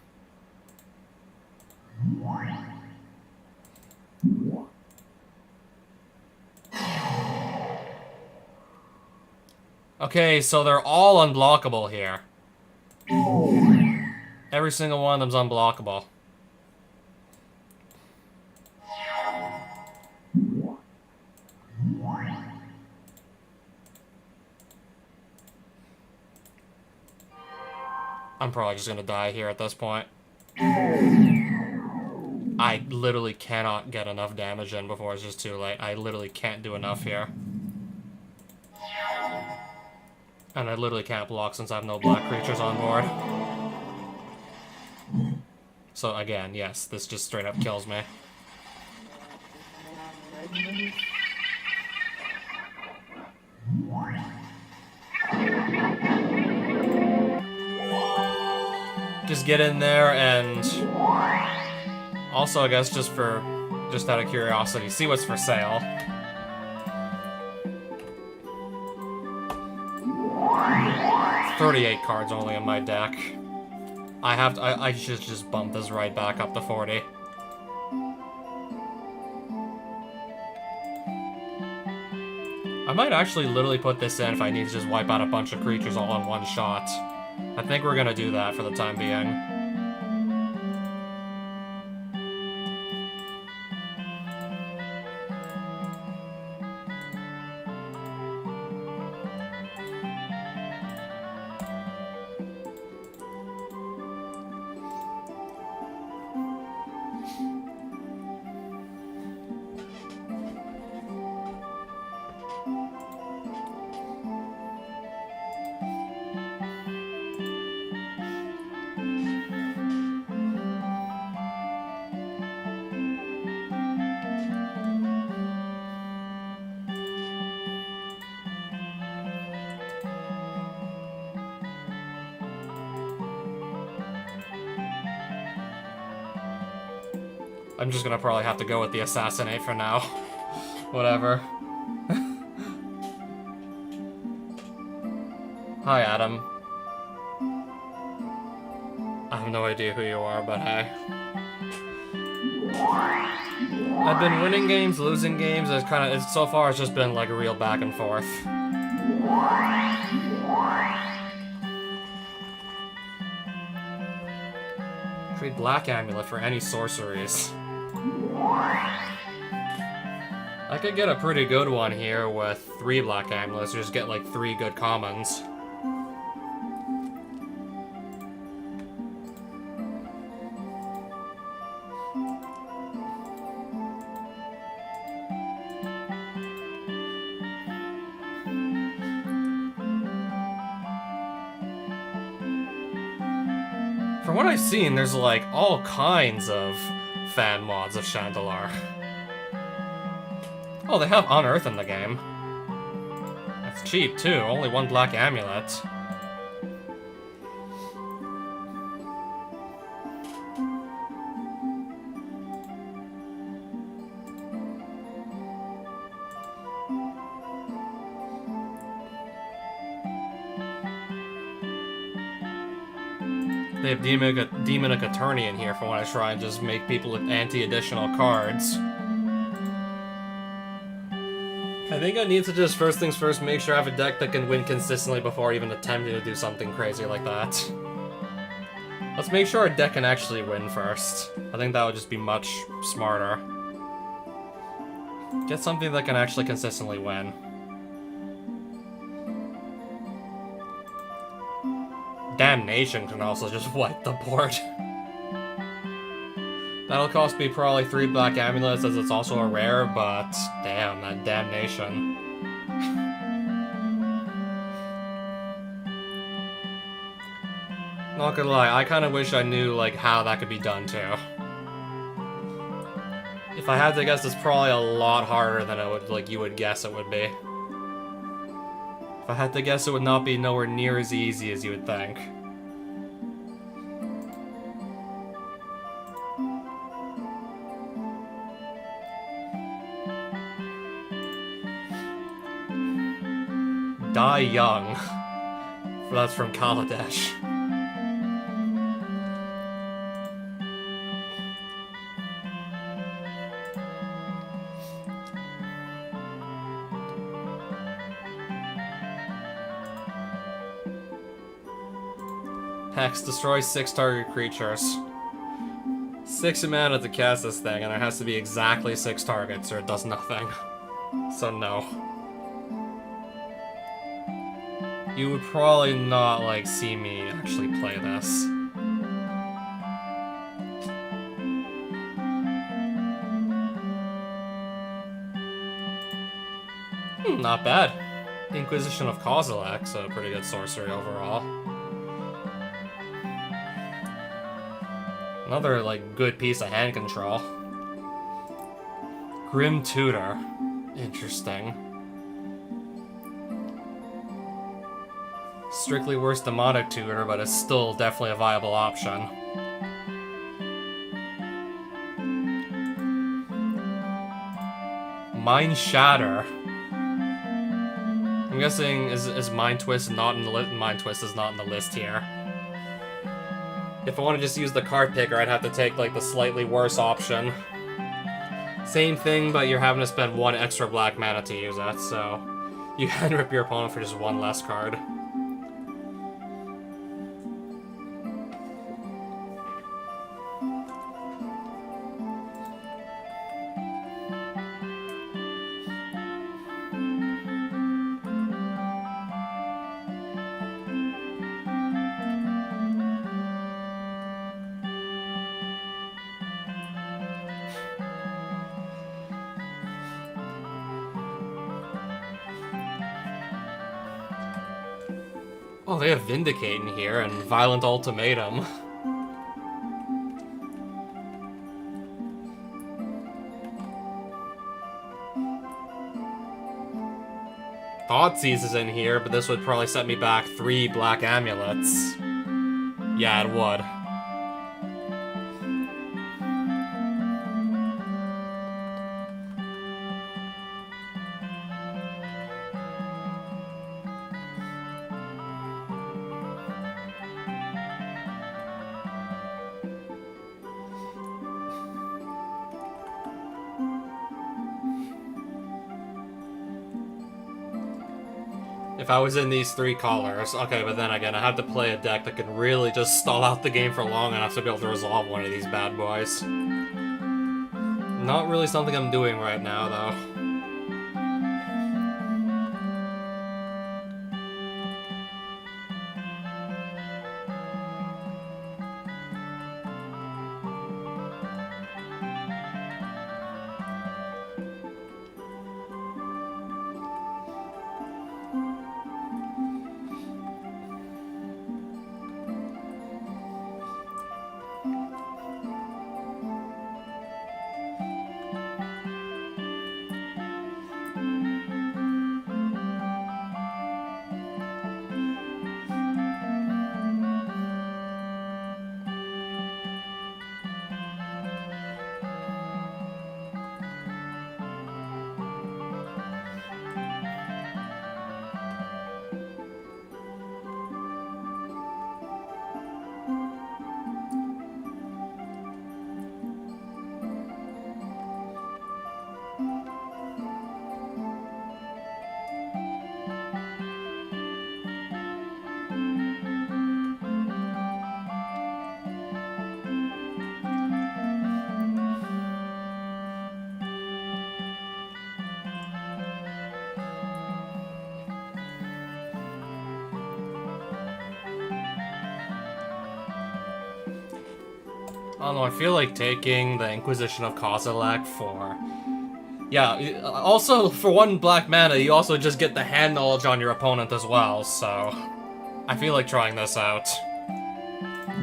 Okay, so they're all unblockable here. Every single one of them's unblockable. I'm probably just gonna die here at this point. I literally cannot get enough damage in before it's just too late. I literally can't do enough here. And I literally can't block since I have no black creatures on board. So again, yes, this just straight up kills me. Just get in there and also, I guess, just out of curiosity, see what's for sale. $38 cards only in my deck. I should just bump this right back up to 40. I might actually literally put this in if I need to just wipe out a bunch of creatures all in one shot. I think we're gonna do that for the time being. I'm just gonna probably have to go with the Assassinate for now. Whatever. Hi, Adam. I have no idea who you are, but hey. I've been winning games, losing games. So far it's just been like a real back and forth. Trade Black Amulet for any sorceries. I could get a pretty good one here with 3 Black Amulets, just get like 3 good commons. From what I've seen, there's like all kinds of fan mods of Shandalar. Oh, they have Unearth in the game. That's cheap too, only 1 Black Amulet. They have Demonic Attorney in here for when I try and just make people with anti-additional cards. I think I need to just, first things first, make sure I have a deck that can win consistently before even attempting to do something crazy like that. Let's make sure our deck can actually win first. I think that would just be much smarter. Get something that can actually consistently win. Damnation can also just wipe the board. That'll cost me probably 3 black amulets as it's also a rare, but damn, that Damnation. Not gonna lie, I kind of wish I knew like how that could be done too. If I had to guess, it's probably a lot harder than it would, like, you would guess it would be. If I had to guess, it would not be nowhere near as easy as you would think. Die Young. That's from Kaladesh. Hex, destroy 6 target creatures. 6 mana to cast this thing, and it has to be exactly 6 targets or it does nothing. So no. You would probably not, like, see me actually play this. Not bad. Inquisition of Kozilek, so pretty good sorcery overall. Another, like, good piece of hand control. Grim Tutor. Interesting. Strictly worse Demonic Tutor, but it's still definitely a viable option. Mind Shatter. I'm guessing is Mind Twist not in the list? Mind Twist is not in the list here. If I want to just use the card picker, I'd have to take like the slightly worse option. Same thing, but you're having to spend 1 extra black mana to use it, so you can rip your opponent for just 1 less card. Oh, they have Vindicate in here and Violent Ultimatum. Thoughtseize is in here, but this would probably set me back 3 black amulets. Yeah, it would. If I was in these 3 colors, okay, but then again, I have to play a deck that can really just stall out the game for long enough to be able to resolve one of these bad boys. Not really something I'm doing right now, though. I don't know, I feel like taking the Inquisition of Kozilek for... Yeah, also, for 1 black mana, you also just get the hand knowledge on your opponent as well, so... I feel like trying this out.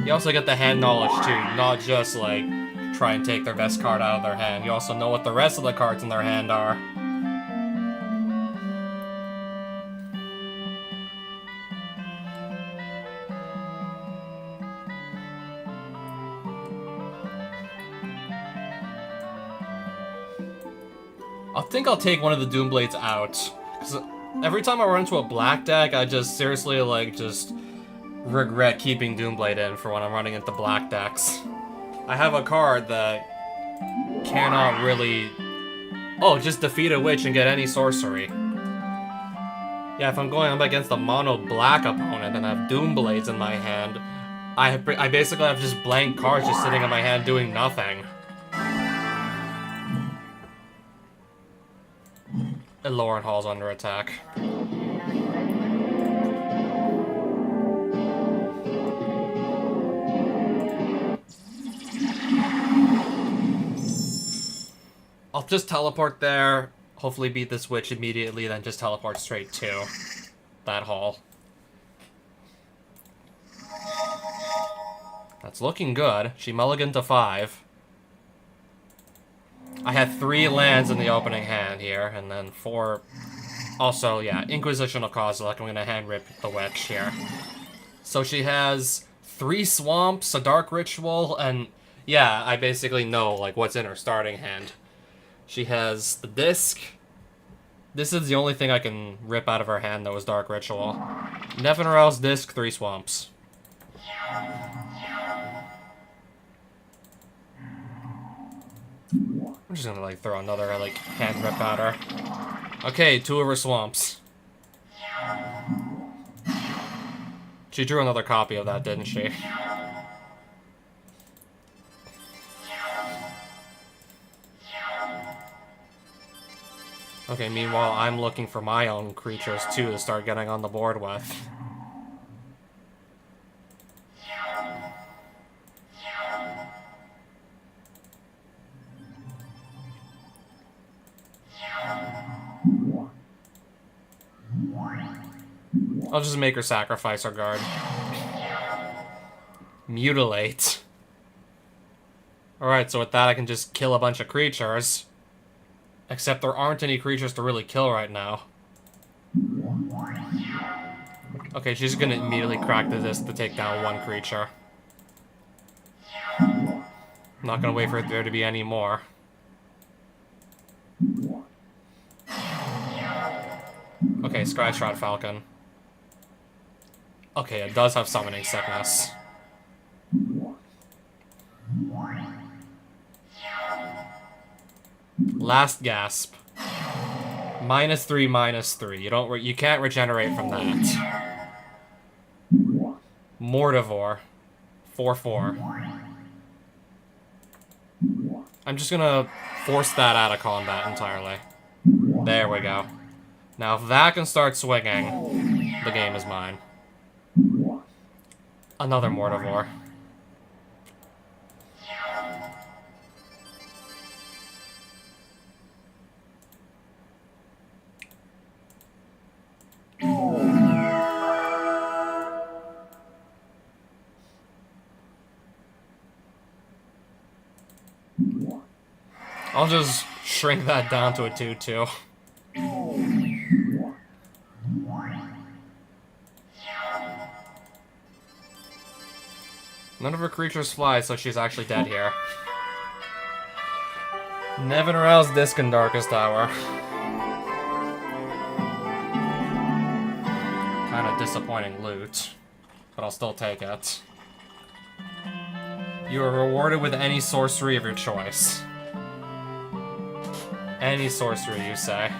You also get the hand knowledge too, not just, like, try and take their best card out of their hand. You also know what the rest of the cards in their hand are. I think I'll take one of the Doomblades out. Because every time I run into a black deck, I just seriously, like, just regret keeping Doomblade in for when I'm running into black decks. I have a card that cannot really... Oh, just defeat a witch and get any sorcery. Yeah, if I'm going up against a mono-black opponent and I have Doomblades in my hand, I basically have just blank cards just sitting in my hand doing nothing. And Lauren Hall's under attack. I'll just teleport there, hopefully beat this witch immediately, then just teleport straight to that hall. That's looking good. She mulliganed to 5. I had 3 lands in the opening hand here, and then 4... Also, yeah, Inquisition of Kozilek. I'm gonna hand rip the witch here. So she has 3 swamps, a dark ritual, and... Yeah, I basically know, like, what's in her starting hand. She has the disc. This is the only thing I can rip out of her hand that was Dark Ritual. Nevin'Rel's disc, 3 swamps. I'm just gonna, like, throw another, like, hand rip at her. Okay, 2 of her swamps. She drew another copy of that, didn't she? Okay, meanwhile, I'm looking for my own creatures, too, to start getting on the board with. I'll just make her sacrifice her guard. Mutilate. Alright, so with that I can just kill a bunch of creatures. Except there aren't any creatures to really kill right now. Okay, she's gonna immediately crack the disc to take down 1 creature. I'm not gonna wait for there to be any more. Okay, Skyshroud Falcon. Okay, it does have Summoning Sickness. Last Gasp. -3, -3. You can't regenerate from that. Mortivore. 4/4. I'm just gonna force that out of combat entirely. There we go. Now if that can start swinging, the game is mine. Another Mortivore. I'll just shrink that down to a 2/2. None of her creatures fly, so she's actually dead here. Nevin'Rel's Disc and Darkest Hour. Kinda disappointing loot, but I'll still take it. You are rewarded with any sorcery of your choice. Any sorcery, you say.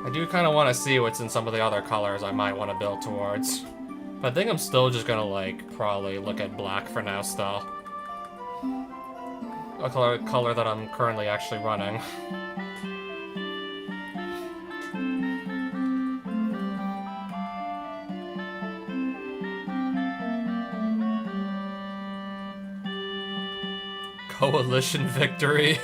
I do kind of want to see what's in some of the other colors I might want to build towards. But I think I'm still just gonna, like, probably look at black for now still. A color that I'm currently actually running. Coalition victory.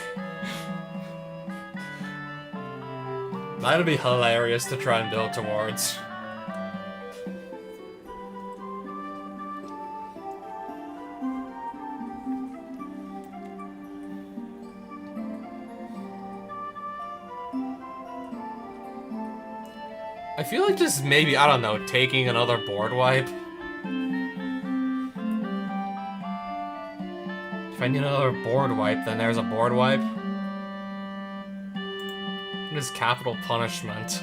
That'd be hilarious to try and build towards. I feel like just maybe, I don't know, taking another board wipe. If I need another board wipe, then there's a board wipe. What is capital punishment?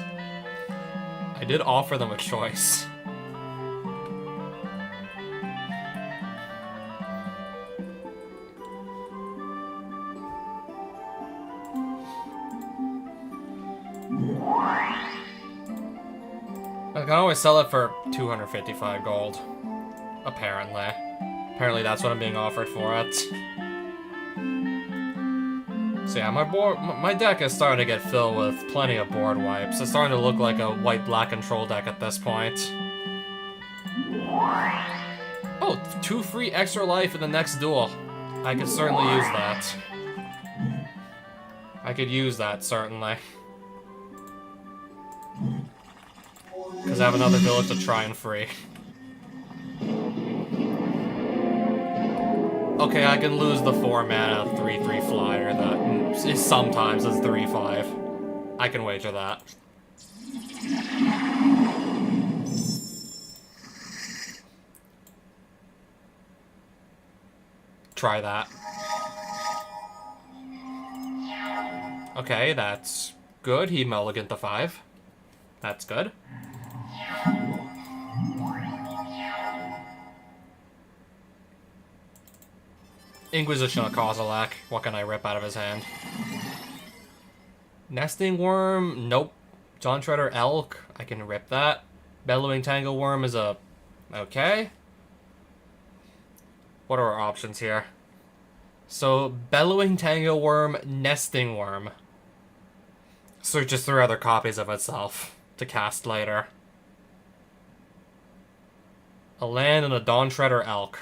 I did offer them a choice. I can always sell it for 255 gold. Apparently. Apparently that's what I'm being offered for it. So yeah, my deck is starting to get filled with plenty of board wipes. It's starting to look like a white-black control deck at this point. Oh, 2 free extra life in the next duel. I could certainly use that. I could use that, certainly. Because I have another village to try and free. Okay, I can lose the 4-mana 3/3 flyer that is sometimes is 3/5. I can wager that. Try that. Okay, that's good. He mulliganed the 5. That's good. Inquisition of Kozilek. What can I rip out of his hand? Nesting Worm? Nope. John Shredder Elk? I can rip that. Bellowing Tangleworm is a... okay. What are our options here? So, Bellowing Tangleworm, Nesting Worm. Searches through other copies of itself to cast later. A land and a Dawn Shredder Elk.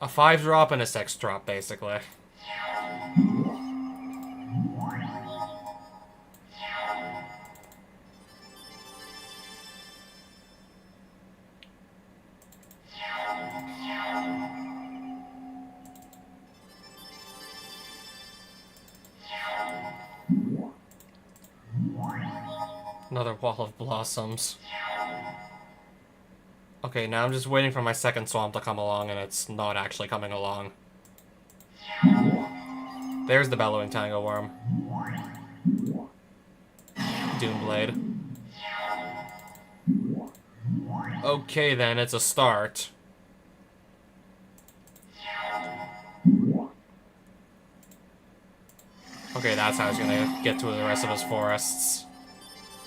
A 5-drop and a 6-drop, basically. Another Wall of Blossoms. Okay, now I'm just waiting for my second swamp to come along, and it's not actually coming along. There's the Bellowing Tangleworm. Doomblade. Okay then, it's a start. Okay, that's how he's gonna get to the rest of his forests.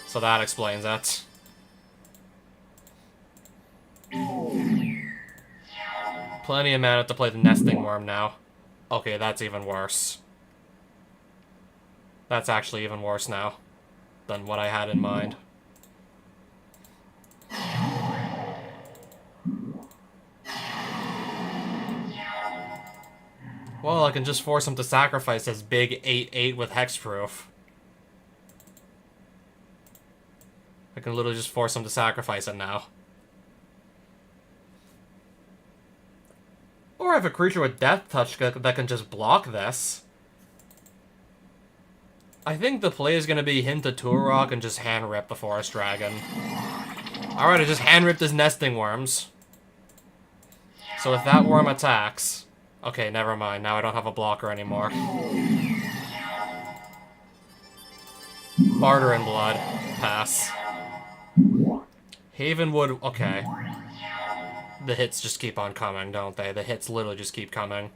So that explains it. Plenty of mana to play the Nesting Worm now. Okay, that's even worse. That's actually even worse now than what I had in mind. Well, I can just force him to sacrifice his big 8/8 with hexproof. I can literally just force him to sacrifice it now. Or I have a creature with Death Touch that can just block this. I think the play is going to be hint to Turok and just hand rip the Forest Dragon. Alright, I just hand ripped his Nesting Worms. So if that worm attacks... Okay, never mind. Now I don't have a blocker anymore. Barter and Blood. Pass. Havenwood... Okay. The hits just keep on coming, don't they? The hits literally just keep coming.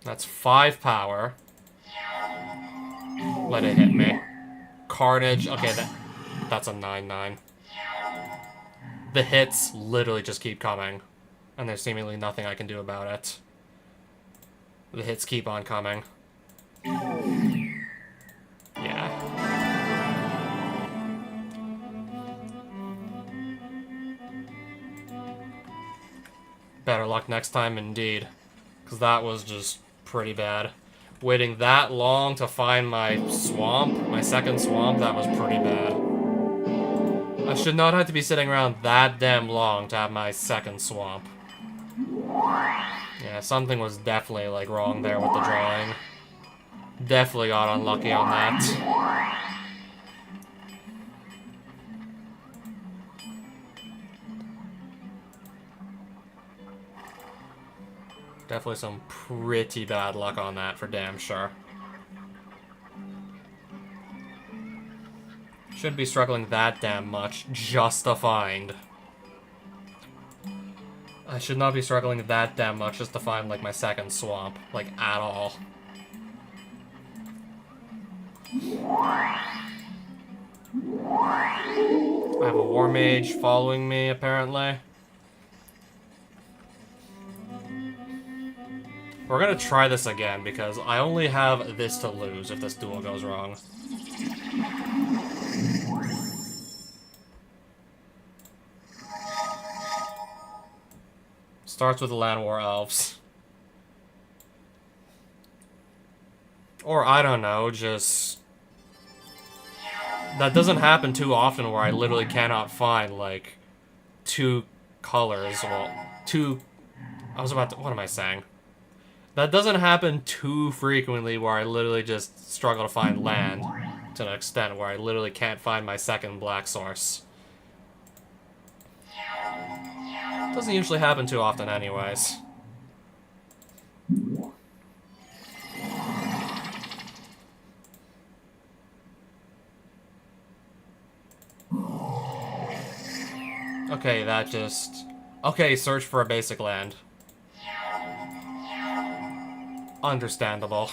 That's 5 power. Let it hit me. Carnage. Okay, that's a 9/9. The hits literally just keep coming. And there's seemingly nothing I can do about it. The hits keep on coming. Yeah. Better luck next time, indeed. Because that was just pretty bad. Waiting that long to find my swamp, my second swamp, that was pretty bad. I should not have to be sitting around that damn long to have my second swamp. Yeah, something was definitely, like, wrong there with the drawing. Definitely got unlucky on that. Definitely some pretty bad luck on that, for damn sure. Shouldn't be struggling that damn much just to find. I should not be struggling that damn much just to find, like, my second swamp. Like, at all. I have a war mage following me, apparently. We're gonna try this again, because I only have this to lose if this duel goes wrong. Starts with the Land War Elves. Or, I don't know, just... That doesn't happen too often where I literally cannot find, like, two colors. Well, two... I was about to... What am I saying? That doesn't happen too frequently where I literally just struggle to find land to an extent where I literally can't find my second black source. Doesn't usually happen too often anyways. Okay, that just... Okay, search for a basic land. Understandable.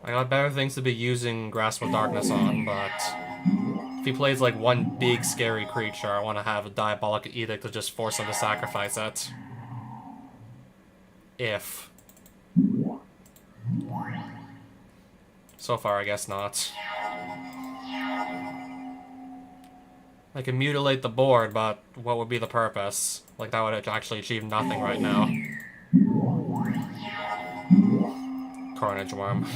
I got better things to be using Grasp of Darkness on, but... If he plays like one big scary creature, I want to have a Diabolic Edict to just force him to sacrifice it. If. So far, I guess not. I can mutilate the board, but what would be the purpose? Like, that would actually achieve nothing right now. Carnage Worm.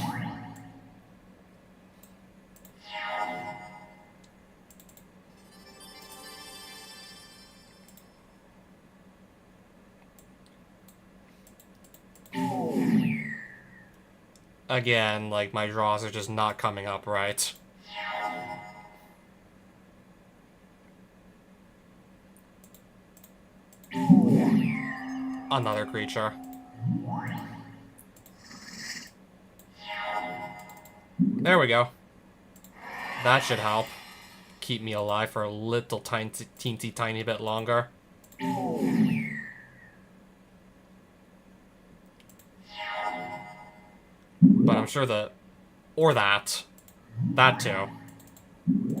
Again, like, my draws are just not coming up right. Another creature. There we go. That should help. Keep me alive for a little teensy tiny bit longer. But I'm sure that... Or that. That too.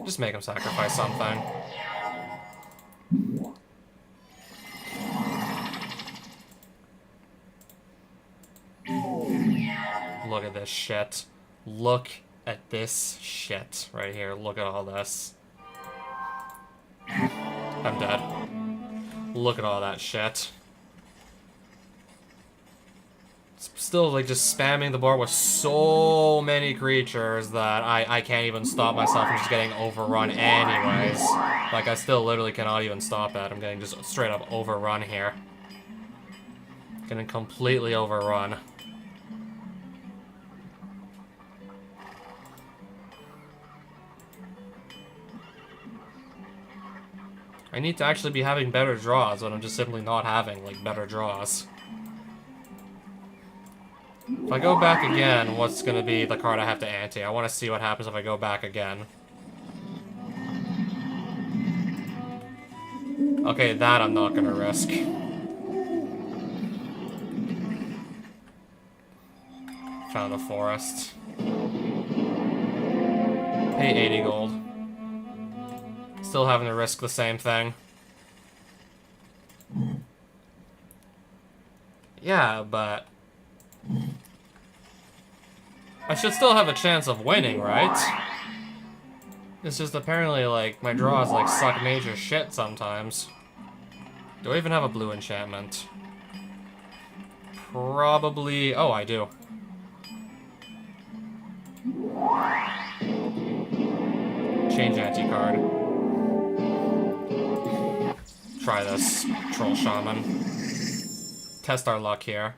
Just make him sacrifice something. Look at this shit. Look at this shit right here. Look at all this. I'm dead. Look at all that shit. Still, like, just spamming the board with so many creatures that I can't even stop myself from just getting overrun anyways. Like, I still literally cannot even stop it. I'm getting just straight up overrun here. Getting completely overrun. I need to actually be having better draws, but I'm just simply not having, like, better draws. If I go back again, what's gonna be the card I have to ante? I want to see what happens if I go back again. Okay, that I'm not gonna risk. Found a forest. Pay 80 gold. Still having to risk the same thing. Yeah, but... I should still have a chance of winning, right? It's just apparently, like, my draws, like, suck major shit sometimes. Do I even have a blue enchantment? Probably... Oh, I do. Change anti-card. Try this, Troll Shaman. Test our luck here.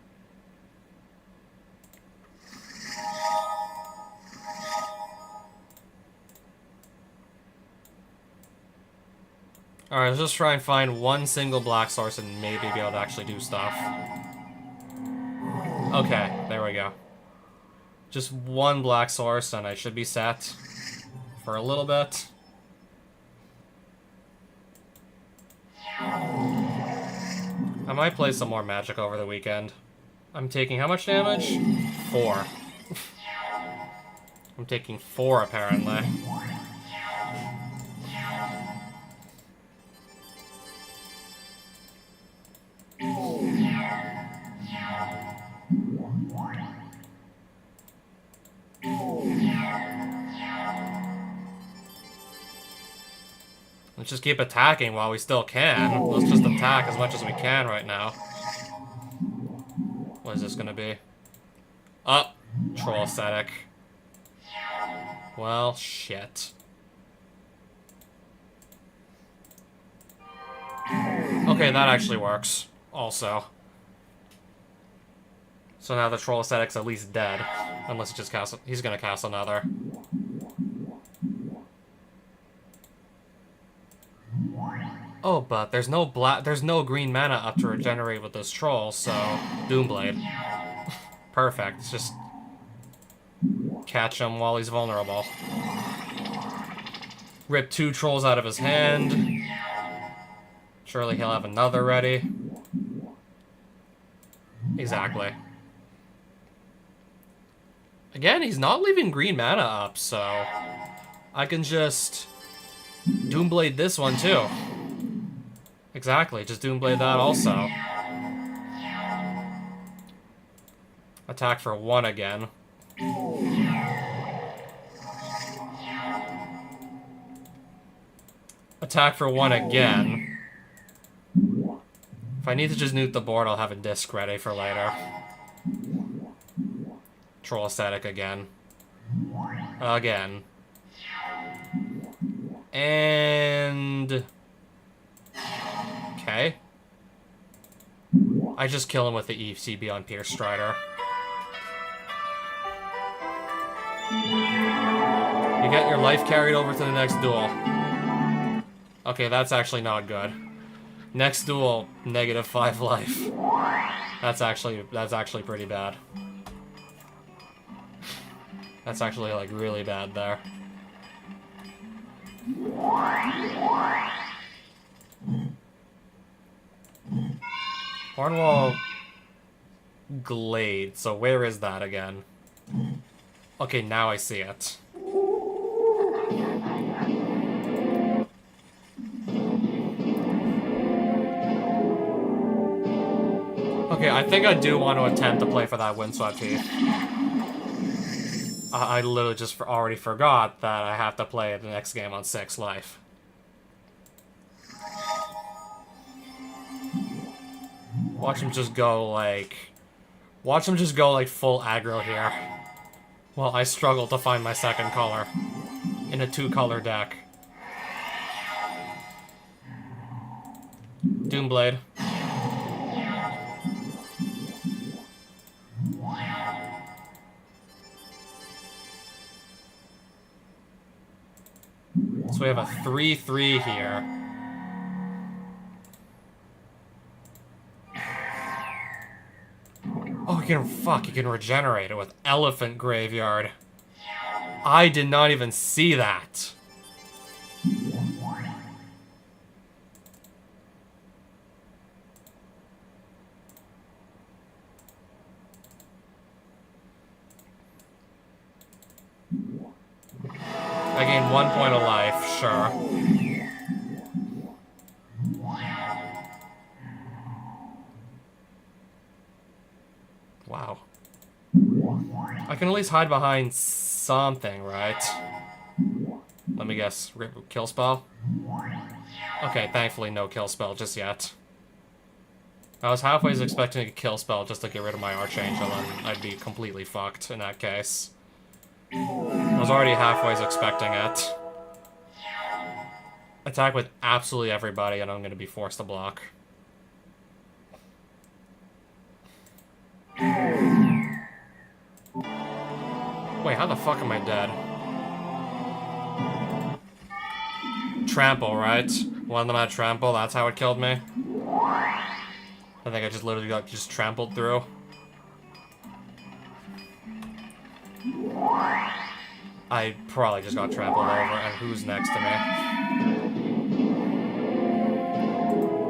Alright, let's just try and find one single black source and maybe be able to actually do stuff. Okay, there we go. Just one black source and I should be set for a little bit. I might play some more Magic over the weekend. I'm taking how much damage? 4. I'm taking 4 apparently. Let's just keep attacking while we still can. Let's just attack as much as we can right now. What is this gonna be? Oh, Troll Ascetic. Well, shit. Okay, that actually works. Also. So now the Troll Ascetic's at least dead. Unless he just casts... He's gonna cast another. Oh, but there's no green mana up to regenerate with this troll, so Doomblade. Perfect. It's just catch him while he's vulnerable. Rip 2 trolls out of his hand. Surely he'll have another ready. Exactly. Again, he's not leaving green mana up, so I can just Doomblade this one too. Exactly, just Doomblade that also. Attack for 1 again. Attack for 1 again. If I need to just nuke the board, I'll have a disc ready for later. Troll Ascetic again. Again. And... Okay. I just kill him with the ECB on Pierce Strider. You get your life carried over to the next duel. Okay, that's actually not good. Next duel, -5 life. That's actually pretty bad. That's actually, like, really bad there. Hornwall Glade, so where is that again? Okay, now I see it. Okay, I think I do want to attempt to play for that Windswept Heath. I literally just already forgot that I have to play the next game on 6 life. Watch him just go, like... Watch him just go, like, full aggro here. While I struggle to find my second color. In a 2-color deck. Doomblade. So we have a 3/3 here. Oh, he can regenerate it with Elephant Graveyard. I did not even see that. I gained 1 point of life, sure. Wow. I can at least hide behind something, right? Let me guess. Kill spell? Okay, thankfully no kill spell just yet. I was halfway expecting a kill spell just to get rid of my Archangel, and I'd be completely fucked in that case. I was already halfway expecting it. Attack with absolutely everybody, and I'm going to be forced to block. Wait, how the fuck am I dead? Trample, right? One of them had trample, that's how it killed me? I think I just literally got just trampled through. I probably just got trampled over, and who's next to me?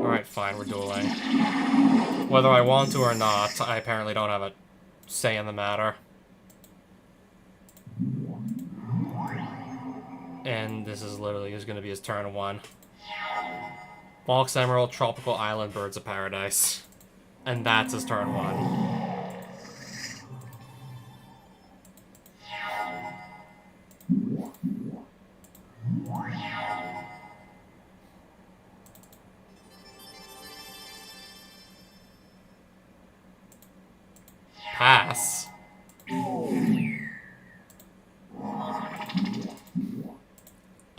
Alright, fine, we're dueling. Whether I want to or not, I apparently don't have a say in the matter. And this is literally just gonna be his turn 1. Box Emerald, Tropical Island, Birds of Paradise. And that's his turn 1. Pass.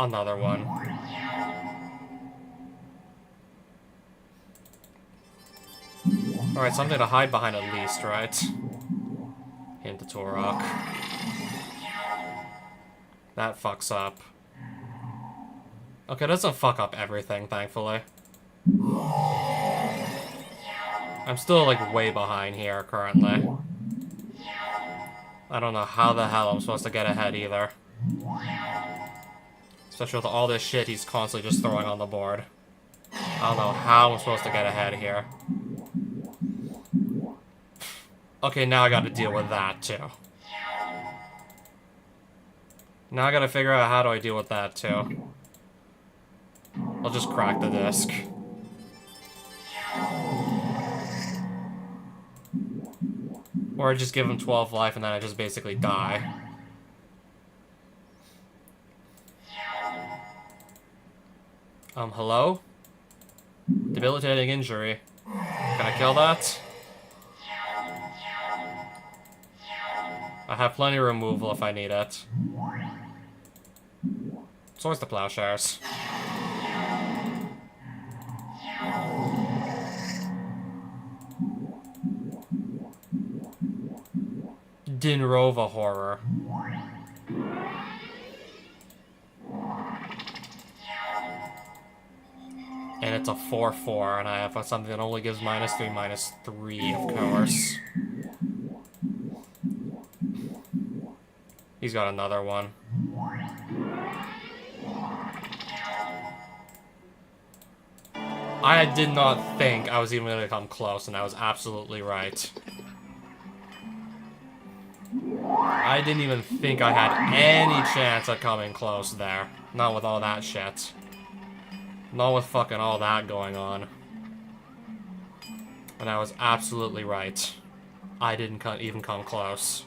Another one. Alright, something to hide behind at least, right? Hint to Turok. That fucks up. Okay, it doesn't fuck up everything, thankfully. I'm still, like, way behind here, currently. I don't know how the hell I'm supposed to get ahead, either. Especially with all this shit he's constantly just throwing on the board. I don't know how I'm supposed to get ahead here. Okay, now I gotta deal with that, too. Now I gotta figure out how do I deal with that, too. I'll just crack the disc. Or I just give him 12 life and then I just basically die. Hello? Debilitating injury. Can I kill that? I have plenty of removal if I need it. Source the Plowshares. Dinrova Horror. And it's a 4/4, and I have something that only gives -3/-3, of course. He's got another one. I did not think I was even going to come close, and I was absolutely right. I didn't even think I had any chance of coming close there. Not with all that shit. Not with fucking all that going on. And I was absolutely right. I didn't even come close.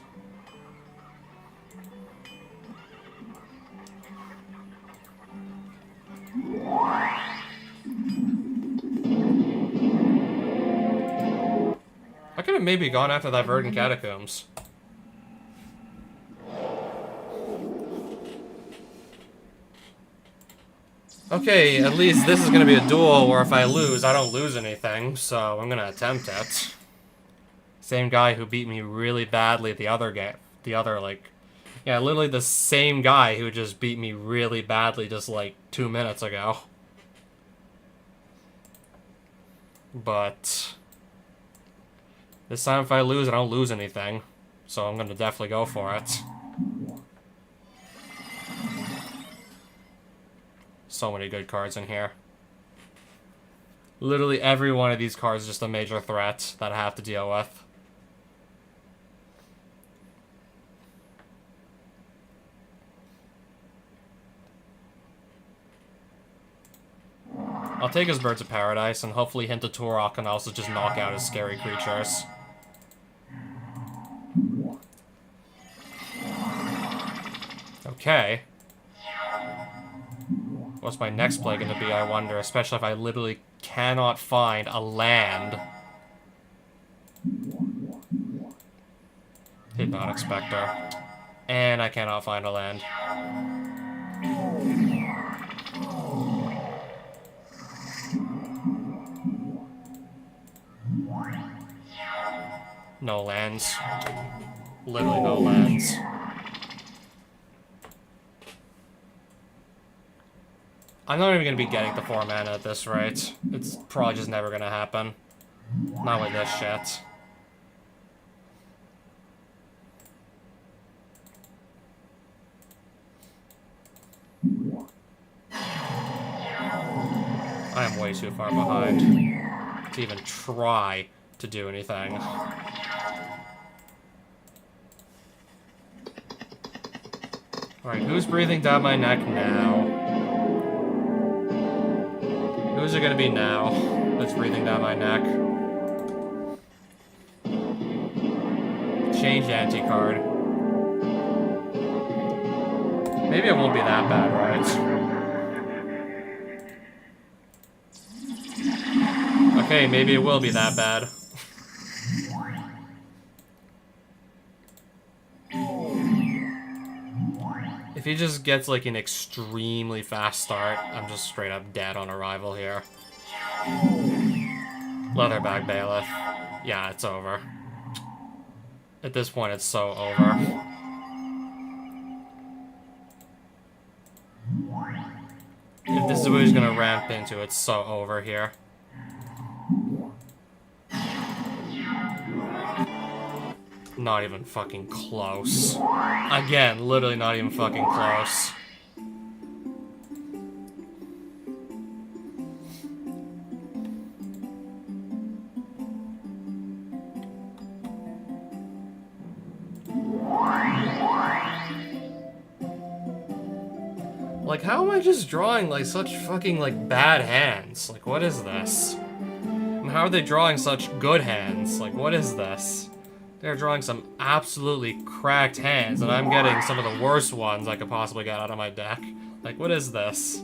I could have maybe gone after that Verdant Catacombs. Okay, at least this is gonna be a duel where if I lose, I don't lose anything, so I'm gonna attempt it. Same guy who beat me really badly at the other game. Yeah, literally the same guy who just beat me really badly just like 2 minutes ago. But this time if I lose, I don't lose anything. So I'm gonna definitely go for it. So many good cards in here. Literally every one of these cards is just a major threat that I have to deal with. I'll take his Birds of Paradise and hopefully hint to Turok and also just knock out his scary creatures. Okay. What's my next play gonna be, I wonder, especially if I literally cannot find a land. Did not expect her. And I cannot find a land. No lands. Literally no lands. I'm not even gonna be getting the 4 mana at this rate. It's probably just never gonna happen. Not with this shit. I am way too far behind to even try to do anything. Alright, who's breathing down my neck now? Who's it gonna be now that's breathing down my neck? Change anti-card. Maybe it won't be that bad, right? Okay, maybe it will be that bad. If he just gets like an extremely fast start, I'm just straight up dead on arrival here. Leatherback Bailiff. Yeah, it's over. At this point, it's so over. If this is what he's gonna ramp into, it's so over here. Not even fucking close. Again, literally not even fucking close. Like, how am I just drawing, like, such fucking, like, bad hands? Like, what is this? And how are they drawing such good hands? Like, what is this? They're drawing some absolutely cracked hands, and I'm getting some of the worst ones I could possibly get out of my deck. Like, what is this?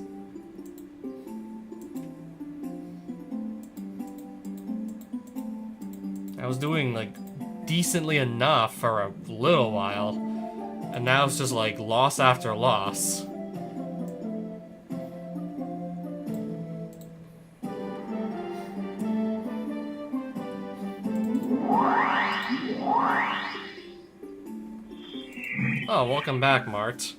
I was doing, like, decently enough for a little while, and now it's just, like, loss after loss. Oh, welcome back, Mart.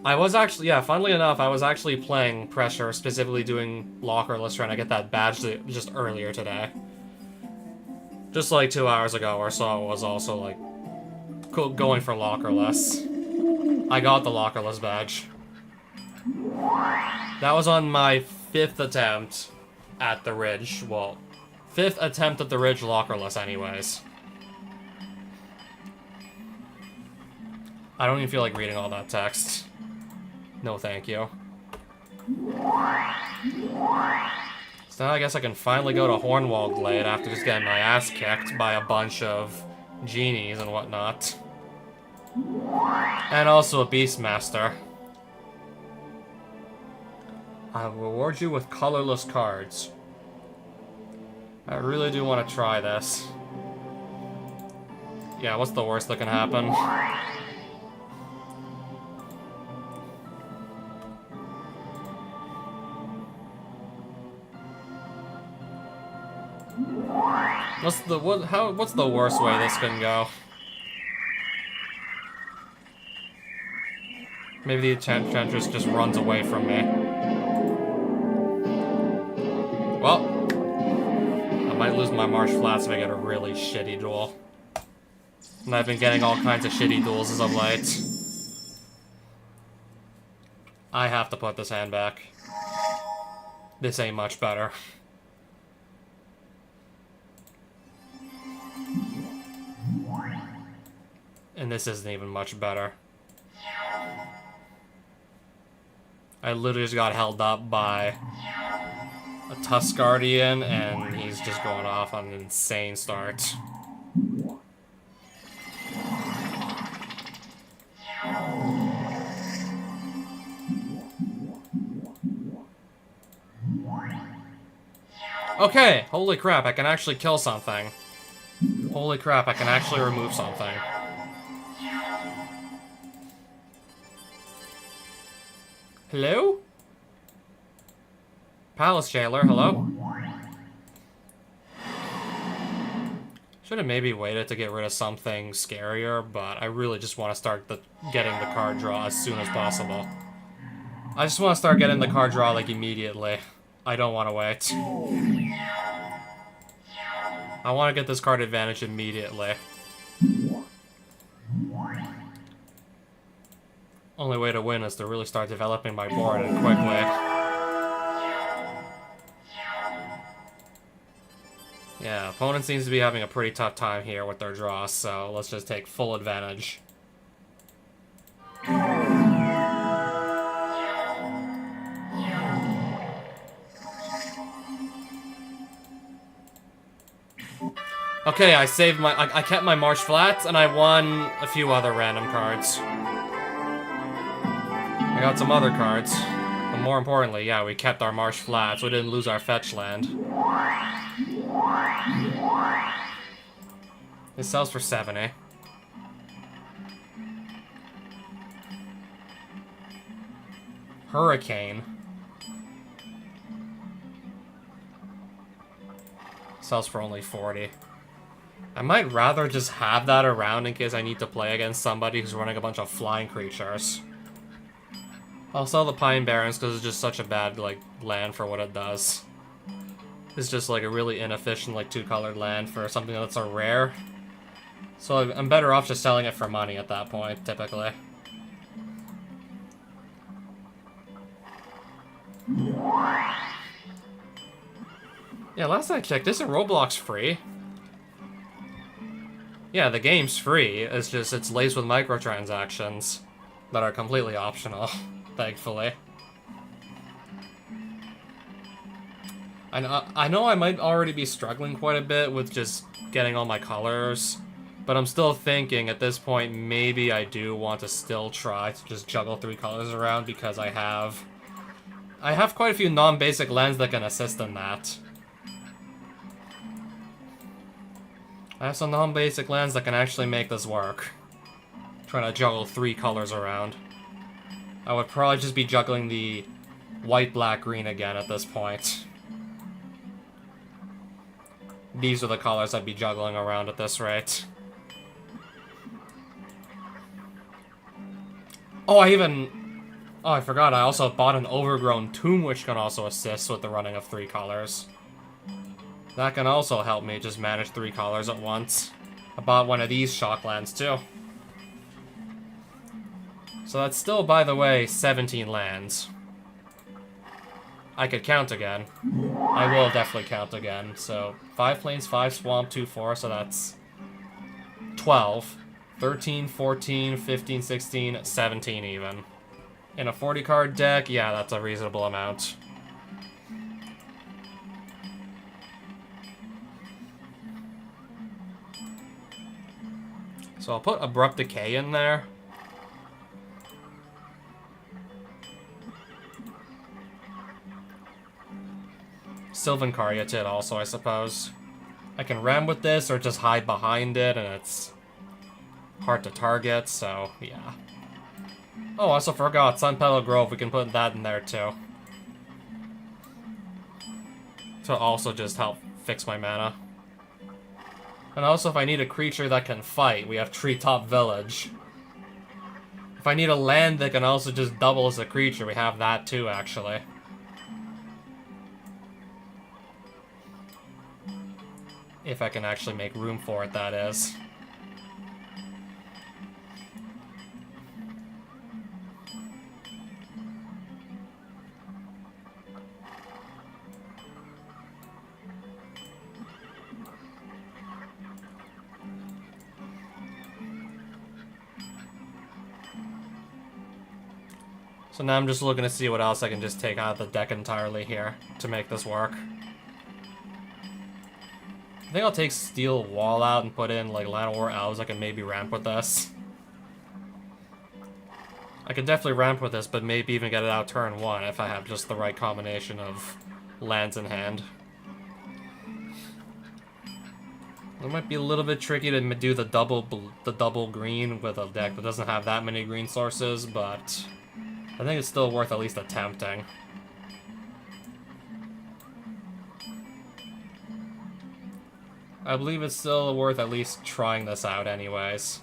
I was actually, yeah, funnily enough, I was actually playing Pressure, specifically doing Lockerless, trying to get that badge just earlier today. Just like 2 hours ago or so, I was also, like, going for Lockerless. I got the Lockerless badge. That was on my 5th attempt at the Ridge. Well, 5th attempt at the Ridge Lockerless anyways. I don't even feel like reading all that text. No, thank you. So now I guess I can finally go to Hornwall Glade after just getting my ass kicked by a bunch of genies and whatnot. And also a Beastmaster. I'll reward you with colorless cards. I really do want to try this. Yeah, what's the worst that can happen? What's the worst way this can go? Maybe the Enchantress just runs away from me. Well, I might lose my Marsh Flats if I get a really shitty duel. And I've been getting all kinds of shitty duels as of late. I have to put this hand back. This ain't much better. And this isn't even much better. I literally just got held up by a Tusk Guardian, and he's just going off on an insane start. Okay, holy crap, I can actually kill something. Holy crap, I can actually remove something. Hello? Palace Jailer, hello? Should have maybe waited to get rid of something scarier, but I really just want to start getting the card draw as soon as possible. I just want to start getting the card draw, like, immediately. I don't want to wait. I want to get this card advantage immediately. Only way to win is to really start developing my board and quickly. Yeah, opponent seems to be having a pretty tough time here with their draw, so let's just take full advantage. Okay, I saved my... I kept my Marsh Flats, and I won a few other random cards. I got some other cards. But more importantly, yeah, we kept our Marsh Flats. We didn't lose our fetch land. It sells for 70. Hurricane. Sells for only 40. I might rather just have that around in case I need to play against somebody who's running a bunch of flying creatures. I'll sell the Pine Barrens because it's just such a bad, like, land for what it does. It's just, like, a really inefficient, like, two-colored land for something that's a rare. So I'm better off just selling it for money at that point, typically. Yeah, last I checked, isn't Roblox free? Yeah, the game's free, it's just, it's laced with microtransactions that are completely optional, thankfully. I know I might already be struggling quite a bit with just getting all my colors, but I'm still thinking at this point maybe I do want to still try to just juggle 3 colors around because I have quite a few non-basic lands that can assist in that. I have some non-basic lands that can actually make this work. Trying to juggle 3 colors around. I would probably just be juggling the white, black, green again at this point. These are the colors I'd be juggling around at this rate. Oh, I forgot, I also bought an Overgrown Tomb, which can also assist with the running of 3 colors. That can also help me just manage 3 colors at once. I bought one of these Shocklands, too. So that's still, by the way, 17 lands. I could count again. I will definitely count again. So, 5 plains, 5 swamp, 2 forest, so that's 12. 13, 14, 15, 16, 17 even. In a 40-card deck, yeah, that's a reasonable amount. So I'll put Abrupt Decay in there. Sylvan Caryatid also, I suppose. I can ram with this or just hide behind it, and it's hard to target, so yeah. Oh, I also forgot, Sunpetal Grove, we can put that in there too. To also just help fix my mana. And also, if I need a creature that can fight, we have Treetop Village. If I need a land that can also just double as a creature, we have that too, actually. If I can actually make room for it, that is. So now I'm just looking to see what else I can just take out of the deck entirely here to make this work. I think I'll take Steel Wall out and put in like Llanowar Elves. I can maybe ramp with this. I could definitely ramp with this, but maybe even get it out turn 1 if I have just the right combination of lands in hand. It might be a little bit tricky to do the double green with a deck that doesn't have that many green sources, but I think it's still worth at least attempting. I believe it's still worth at least trying this out anyways.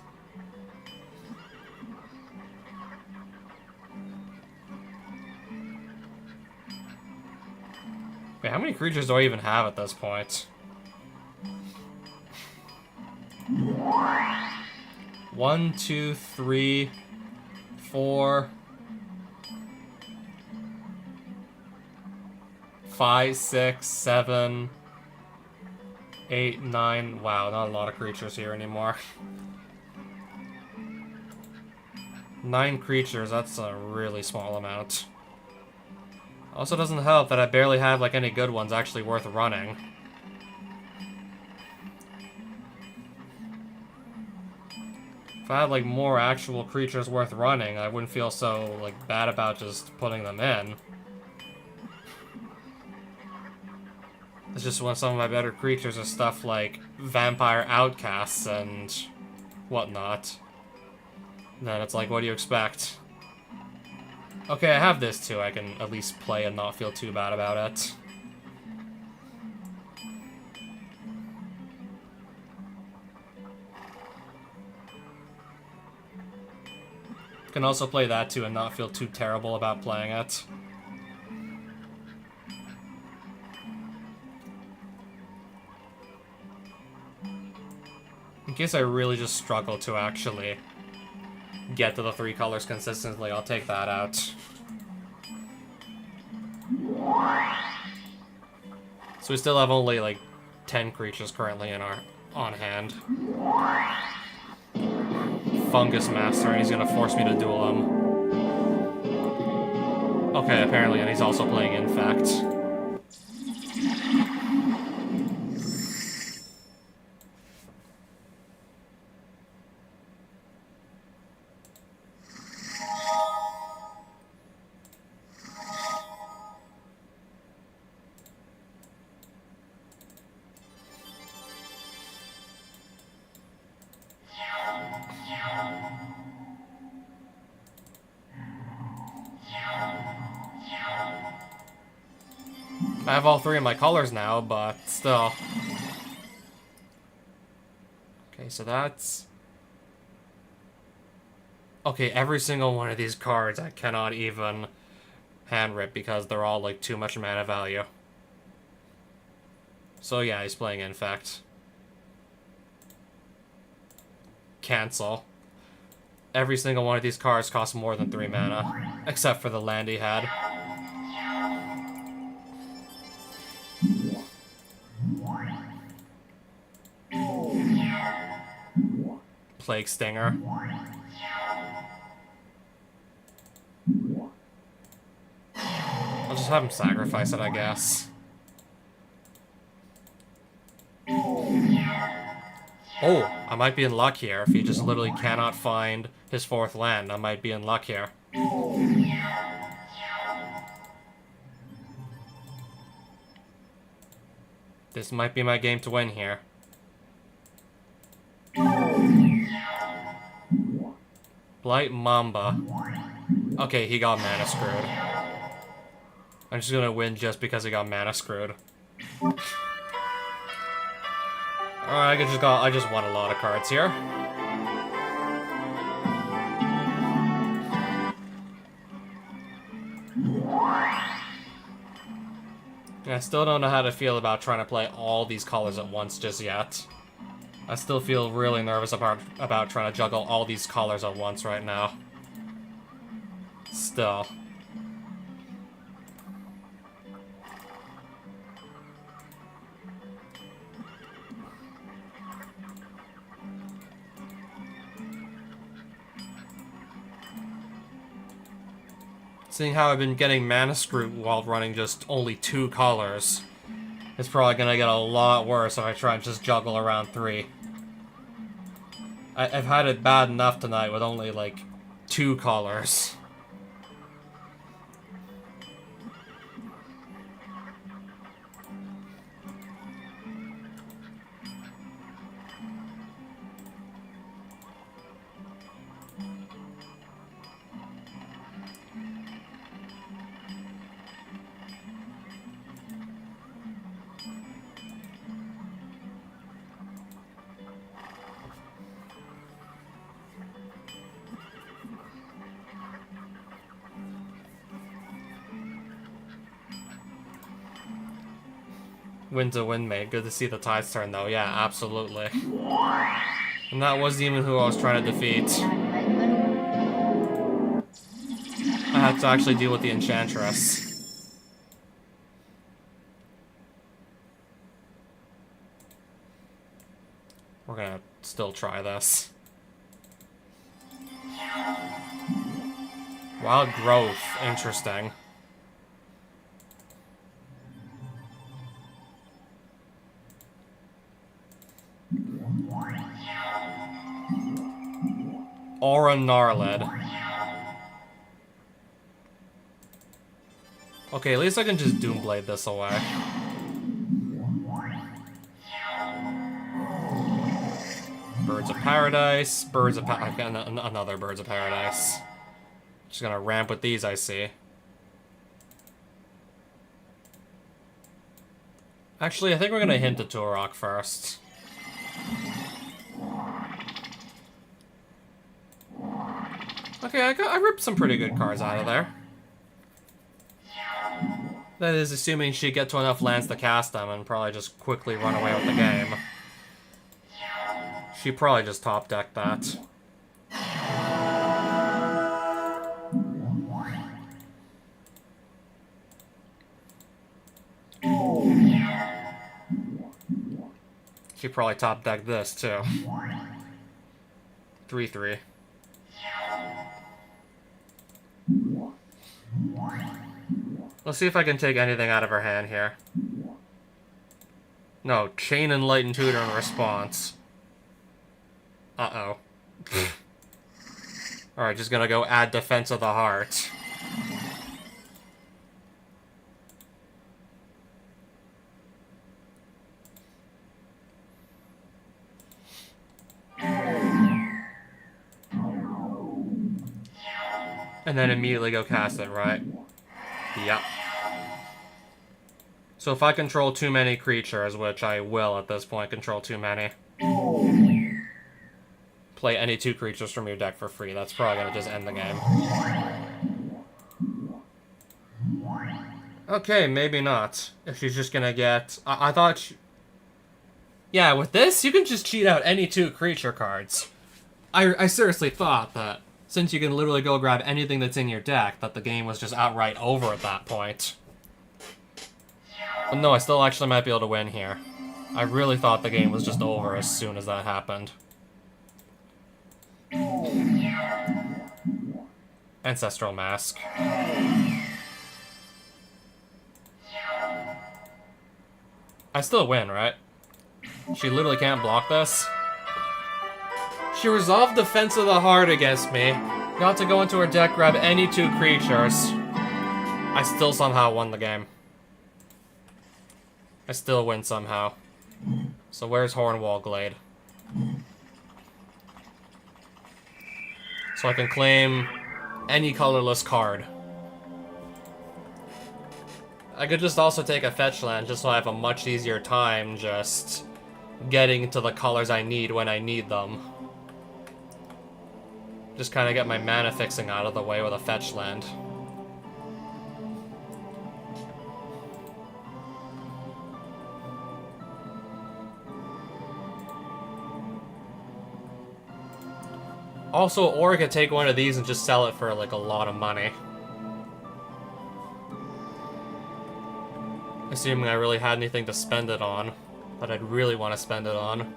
Wait, how many creatures do I even have at this point? 1, 2, 3, 4, 5, 6, 7, 8, 9. Wow, not a lot of creatures here anymore. 9 creatures, that's a really small amount. Also doesn't help that I barely have like any good ones actually worth running. If I had like more actual creatures worth running, I wouldn't feel so like bad about just putting them in. It's just when some of my better creatures are stuff like vampire outcasts and whatnot. Then it's like, what do you expect? Okay, I have this too. I can at least play and not feel too bad about it. Can also play that too and not feel too terrible about playing it. In case I really just struggle to actually get to the 3 colors consistently, I'll take that out. So we still have only like 10 creatures currently in our on hand. Fungus Master, and he's gonna force me to duel him. Okay, apparently, and he's also playing Infect. I have all 3 of my colors now, but still. Okay, so that's... Okay, every single one of these cards I cannot even hand rip because they're all like too much mana value. So yeah, he's playing Infect. Cancel. Every single one of these cards costs more than 3 mana, except for the land he had. Plague Stinger. I'll just have him sacrifice it, I guess. Oh, I might be in luck here. If he just literally cannot find his 4th land, I might be in luck here. This might be my game to win here. Blight Mamba. Okay, he got mana screwed. I'm just gonna win just because he got mana screwed. Alright, I just won a lot of cards here. I still don't know how to feel about trying to play all these colors at once just yet. I still feel really nervous about trying to juggle all these colors at once right now. Still. Seeing how I've been getting mana screwed while running just only 2 colors, it's probably gonna get a lot worse if I try and just juggle around 3. I've had it bad enough tonight with only, like, 2 colors. Win to win, mate. Good to see the tides turn, though. Yeah, absolutely. And that wasn't even who I was trying to defeat. I had to actually deal with the Enchantress. We're gonna still try this. Wild growth. Interesting. Aura Gnarlid. Okay, at least I can just Doomblade this away. Birds of Paradise. Birds of another Birds of Paradise. Just gonna ramp with these, I see. Actually, I think we're gonna hint to Turok first. Okay, I ripped some pretty good cards out of there. That is, assuming she get to enough lands to cast them and probably just quickly run away with the game. She probably just top decked that. She probably top decked this too. 3/3. Let's see if I can take anything out of her hand here. No, Chain Enlightened Tutor in response. Uh-oh. Alright, just gonna go add Defense of the Heart. And then immediately go cast it, right? Yep. So if I control too many creatures, which I will at this point control too many, play any 2 creatures from your deck for free. That's probably gonna just end the game. Okay, maybe not. If she's just gonna get... I thought yeah, with this, you can just cheat out any 2 creature cards. I seriously thought that since you can literally go grab anything that's in your deck, that the game was just outright over at that point. But no, I still actually might be able to win here. I really thought the game was just over as soon as that happened. Ancestral Mask. I still win, right? She literally can't block this. She resolved Defense of the Heart against me. Got to go into her deck, grab any 2 creatures. I still somehow won the game. I still win somehow. So where's Hornwall Glade? So I can claim any colorless card. I could just also take a fetch land just so I have a much easier time just getting to the colors I need when I need them. Just kind of get my mana fixing out of the way with a fetch land. Also, or I could take one of these and just sell it for like a lot of money. Assuming I really had anything to spend it on, that I'd really want to spend it on.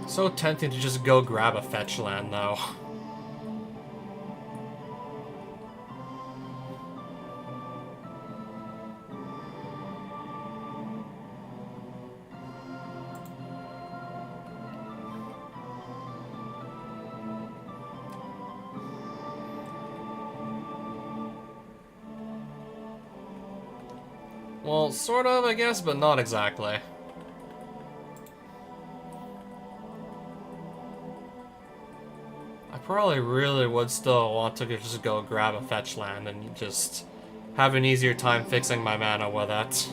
So tempting to just go grab a fetch land, though. Well, sort of, I guess, but not exactly. I probably really would still want to just go grab a fetch land and just have an easier time fixing my mana with it.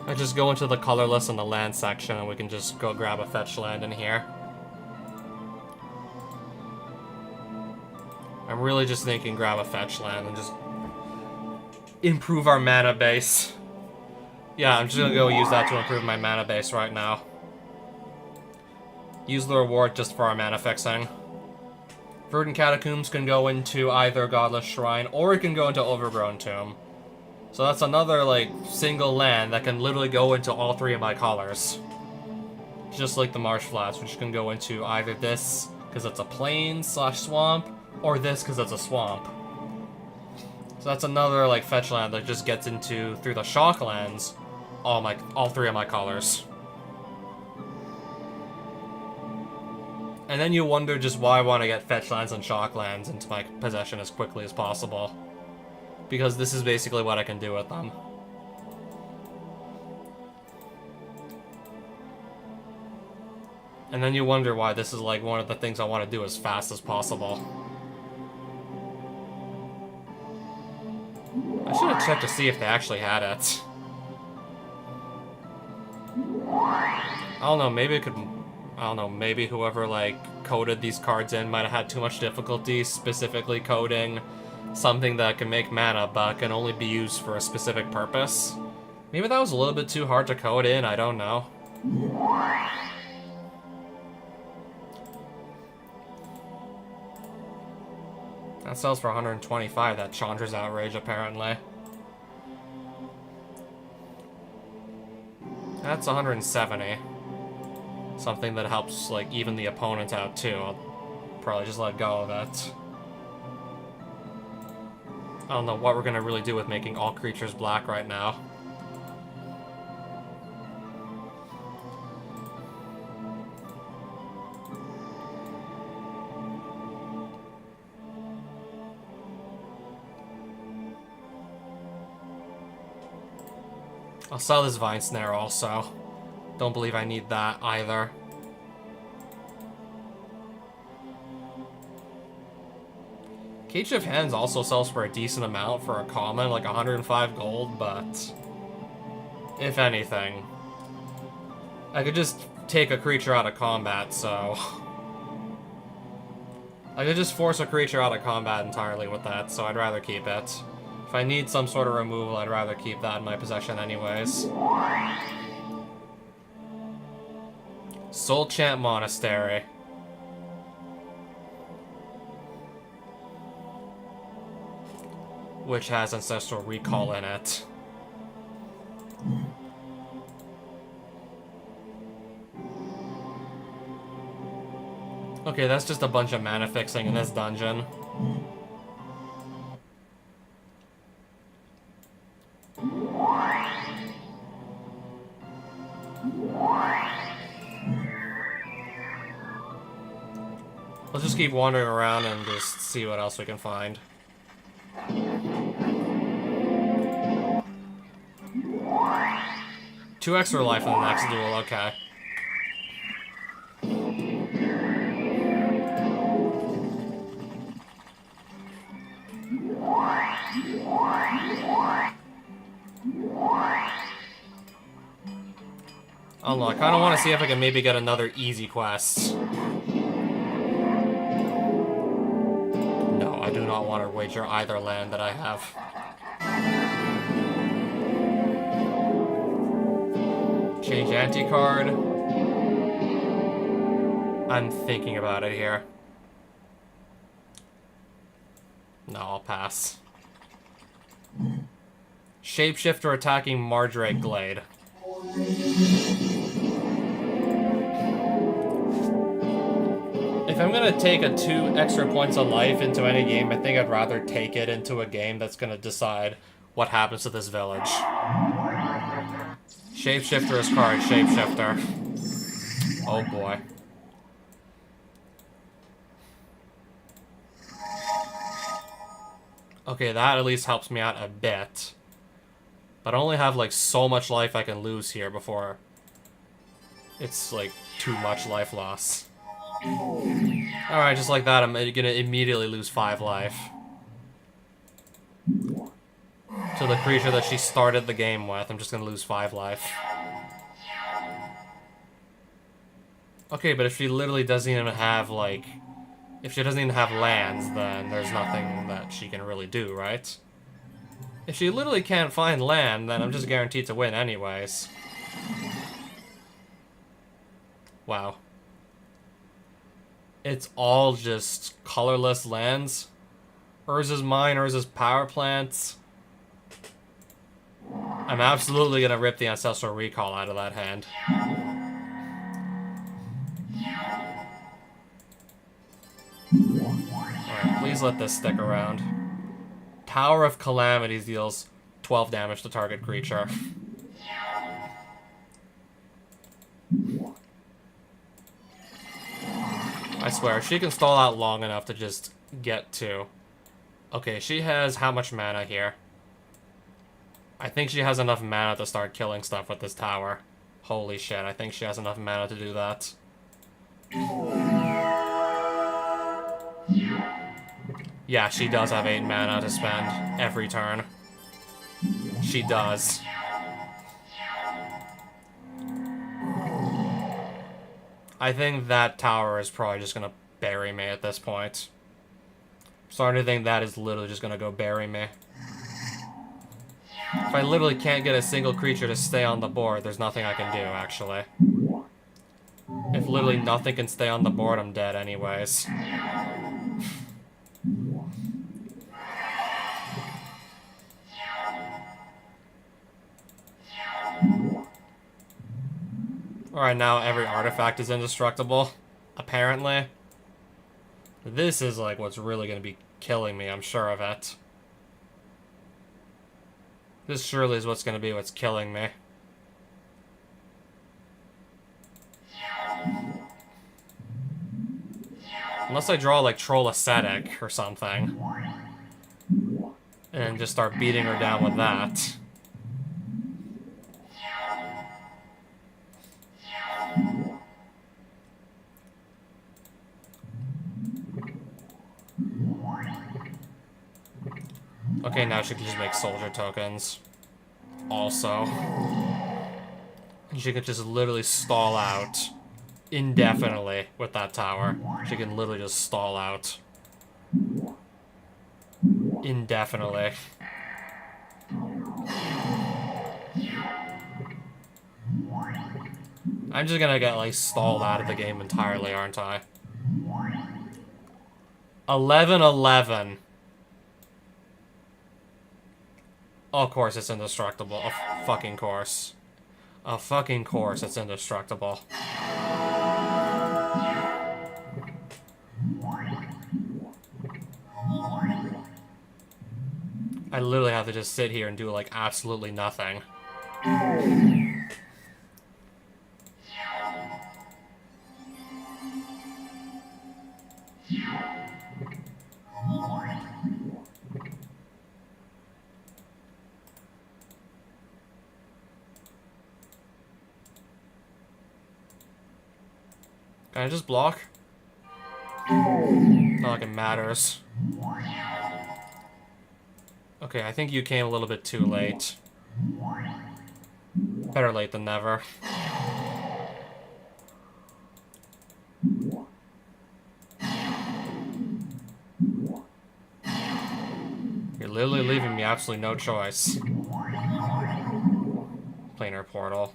I just go into the colorless in the land section and we can just go grab a fetch land in here. I'm really just thinking grab a fetch land and just improve our mana base. Yeah, I'm just gonna go use that to improve my mana base right now. Use the reward just for our mana fixing. Verdant Catacombs can go into either Godless Shrine or it can go into Overgrown Tomb. So that's another, like, single land that can literally go into all three of my colors. Just like the Marsh Flats, which can go into either this, because it's a plain/swamp, or this, because it's a swamp. So that's another, like, fetch land that just gets into, through the Shocklands, all three of my colors. And then you wonder just why I want to get fetch lands and Shocklands into my possession as quickly as possible. Because this is basically what I can do with them. And then you wonder why this is like one of the things I want to do as fast as possible. I should have checked to see if they actually had it. I don't know, maybe it could... I don't know, maybe whoever, like, coded these cards in might have had too much difficulty specifically coding something that can make mana but can only be used for a specific purpose. Maybe that was a little bit too hard to code in, I don't know. That sells for 125, that Chandra's Outrage, apparently. That's 170. Something that helps, like, even the opponent out, too. I'll probably just let go of it. I don't know what we're gonna really do with making all creatures black right now. I'll sell this Vine Snare also. Don't believe I need that either. Cage of Hands also sells for a decent amount for a common, like 105 gold, but if anything, I could just take a creature out of combat, so I could just force a creature out of combat entirely with that, so I'd rather keep it. If I need some sort of removal, I'd rather keep that in my possession anyways. Soul Chant Monastery. Which has Ancestral Recall in it. Okay, that's just a bunch of mana fixing in this dungeon. Let's just keep wandering around and just see what else we can find. Two extra life in the next duel, okay. I don't know, I kind of want to see if I can maybe get another easy quest. No, I do not want to wager either land that I have. Change anti-card. I'm thinking about it here. No, I'll pass. Shapeshifter attacking Mardrake Glade. If I'm gonna take a 2 extra points of life into any game, I think I'd rather take it into a game that's gonna decide what happens to this village. Shapeshifter is card, Shapeshifter. Oh boy. Okay, that at least helps me out a bit. But I only have, like, so much life I can lose here before it's, like, too much life loss. Alright, just like that, I'm gonna immediately lose 5 life. To to the creature that she started the game with. I'm just gonna lose 5 life. Okay, but if she literally doesn't even have, like... If she doesn't even have lands, then there's nothing that she can really do, right? If she literally can't find land, then I'm just guaranteed to win anyways. Wow. It's all just colorless lands. Urza's mine, Urza's power plants. I'm absolutely gonna rip the Ancestral Recall out of that hand. Alright, please let this stick around. Tower of Calamities deals 12 damage to target creature. I swear, she can stall out long enough to just get to. Okay, she has how much mana here? I think she has enough mana to start killing stuff with this tower. Holy shit, I think she has enough mana to do that. Yeah, she does have 8 mana to spend every turn. She does. I think that tower is probably just gonna bury me at this point. I'm starting to think that is literally just gonna go bury me. If I literally can't get a single creature to stay on the board, there's nothing I can do, actually. If literally nothing can stay on the board, I'm dead anyways. Alright, now every artifact is indestructible, apparently. This is like what's really going to be killing me, I'm sure of it. This surely is what's going to be what's killing me. Unless I draw like Troll Ascetic or something. And just start beating her down with that. Okay, now she can just make soldier tokens. Also. And she can just literally stall out indefinitely with that tower. She can literally just stall out indefinitely. I'm just gonna get, like, stalled out of the game entirely, aren't I? 11-11. Oh, of course it's indestructible. Of fucking course. Of fucking course it's indestructible. I literally have to just sit here and do, like, absolutely nothing. Can I just block? Not like it matters. Okay, I think you came a little bit too late. Better late than never. You're literally leaving me absolutely no choice. Planar portal.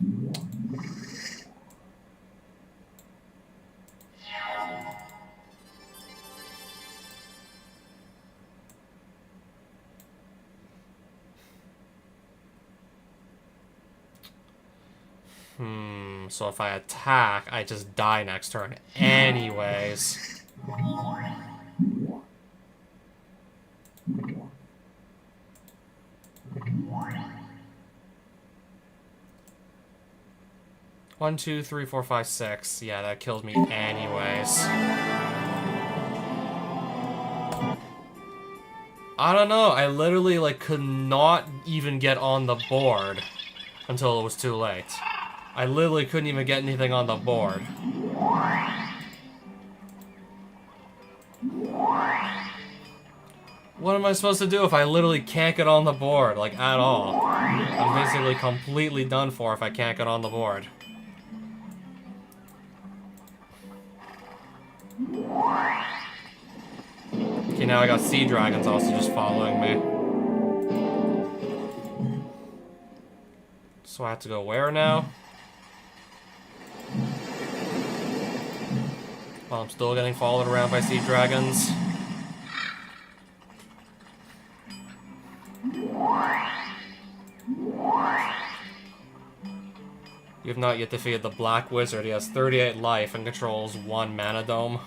So if I attack, I just die next turn anyways. One, two, three, four, five, six. Yeah, that kills me anyways. I don't know, I literally, like, could not even get on the board until it was too late. I literally couldn't even get anything on the board. What am I supposed to do if I literally can't get on the board, like, at all? I'm basically completely done for if I can't get on the board. Okay, now I got sea dragons also just following me. So I have to go where now? Well, I'm still getting followed around by sea dragons. You have not yet defeated the Black Wizard. He has 38 life and controls 1 mana dome.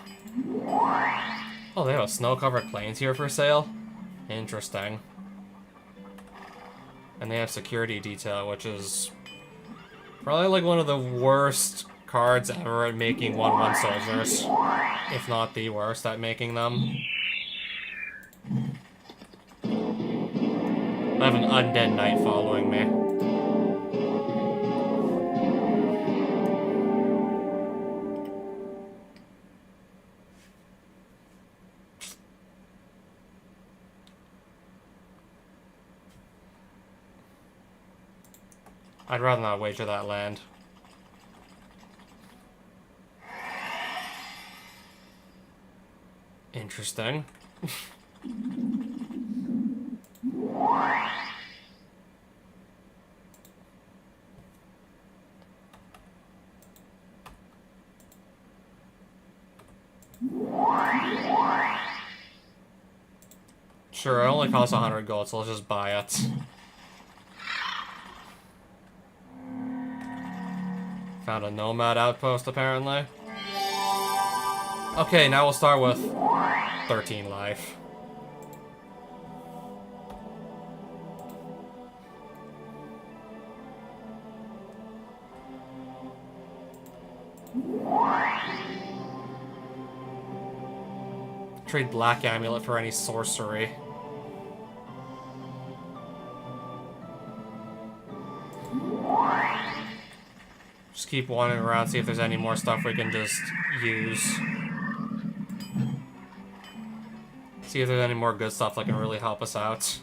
Oh, they have snow-covered plains here for sale? Interesting. And they have security detail, which is probably like one of the worst cards ever at making 1/1 soldiers. If not the worst at making them. I have an undead knight following me. I'd rather not wager that land. Interesting. Sure, it only costs 100 gold, so let's just buy it. Found a nomad outpost, apparently. Okay, now we'll start with 13 life. Trade Black Amulet for any sorcery. Just keep wandering around, see if there's any more stuff we can just use. See if there's any more good stuff that can really help us out.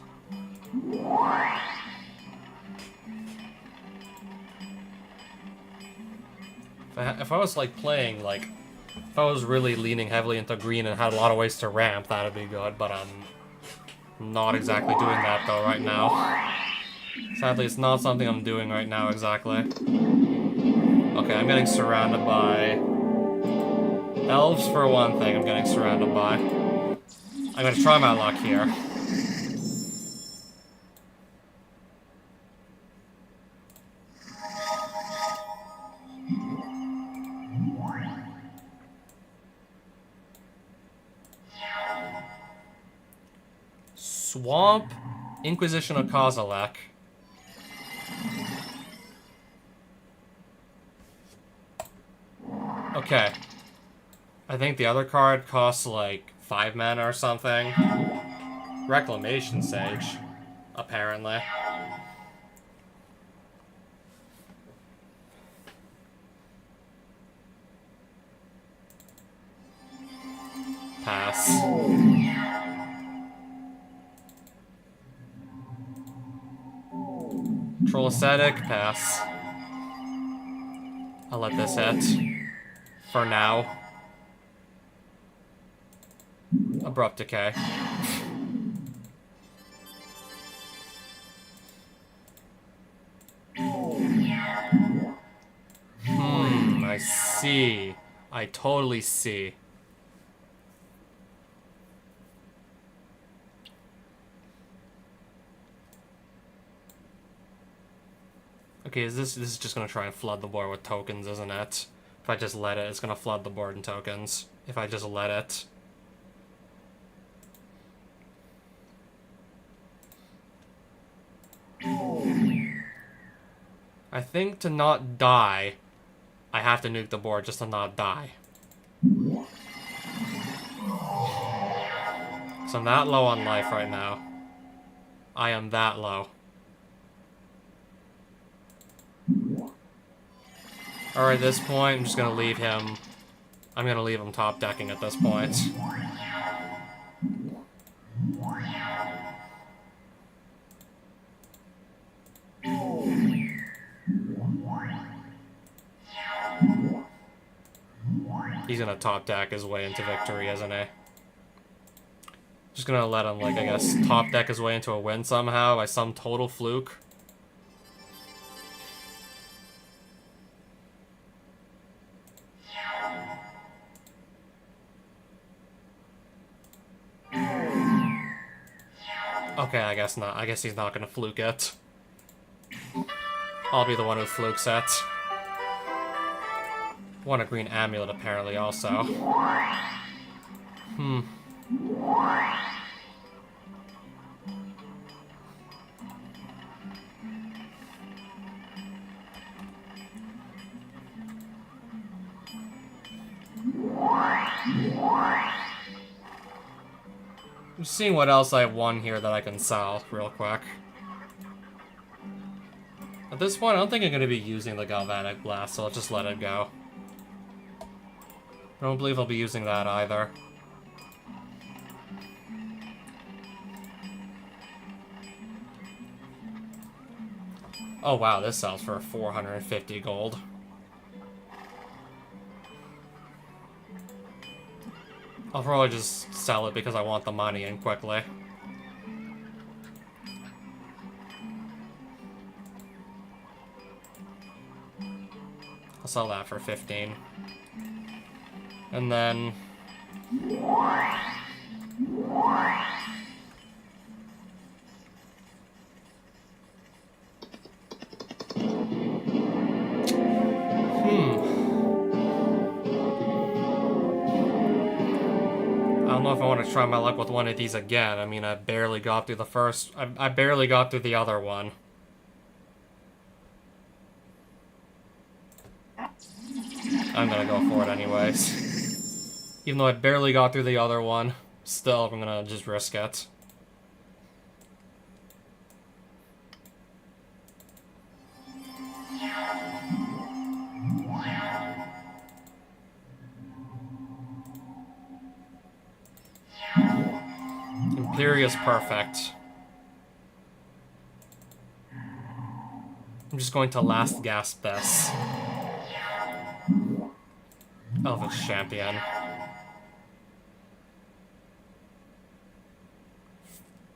If I was like playing, like, if I was really leaning heavily into green and had a lot of ways to ramp, that'd be good, but I'm not exactly doing that though right now. Sadly, it's not something I'm doing right now exactly. Okay, I'm getting surrounded by elves for one thing. I'm getting surrounded by. I'm gonna try my luck here. Swamp, Inquisition of Kozilek. Okay. I think the other card costs like 5 mana or something. Reclamation Sage, apparently. Pass. Troll Ascetic, pass. I'll let this hit. For now. Abrupt Decay. I see. I totally see. Okay, this is just gonna try and flood the board with tokens, isn't it? If I just let it, it's gonna flood the board in tokens. If I just let it. I think to not die, I have to nuke the board just to not die. So I'm that low on life right now. I am that low. Alright, at this point, I'm just gonna leave him. I'm gonna leave him top decking at this point. He's gonna top deck his way into victory, isn't he? Just gonna let him, like, I guess, top deck his way into a win somehow by some total fluke. Okay, I guess not. I guess he's not gonna fluke it. I'll be the one who flukes it. Want a green amulet, apparently, also. I'm seeing what else I have won here that I can sell real quick. At this point, I don't think I'm going to be using the Galvanic Blast, so I'll just let it go. I don't believe I'll be using that either. Oh wow, this sells for 450 gold. I'll probably just sell it because I want the money in quickly. I'll sell that for 15. And then... I don't know if I want to try my luck with one of these again. I mean, I barely got through the first... I barely got through the other one. I'm gonna go for it anyways. Even though I barely got through the other one, still, I'm gonna just risk it. Imperious perfect. I'm just going to last gasp this. Elvish champion.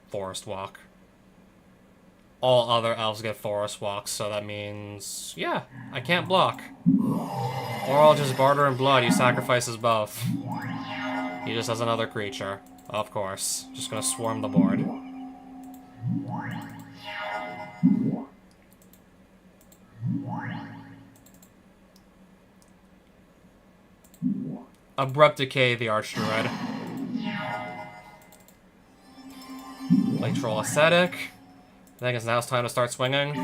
Forest walk. All other elves get forest walks, so that means... yeah, I can't block. Or I'll just barter in blood, he sacrifices both. He just has another creature. Of course. Just gonna swarm the board. Abrupt Decay, the Archdruid. Play Troll Ascetic. I think it's now it's time to start swinging.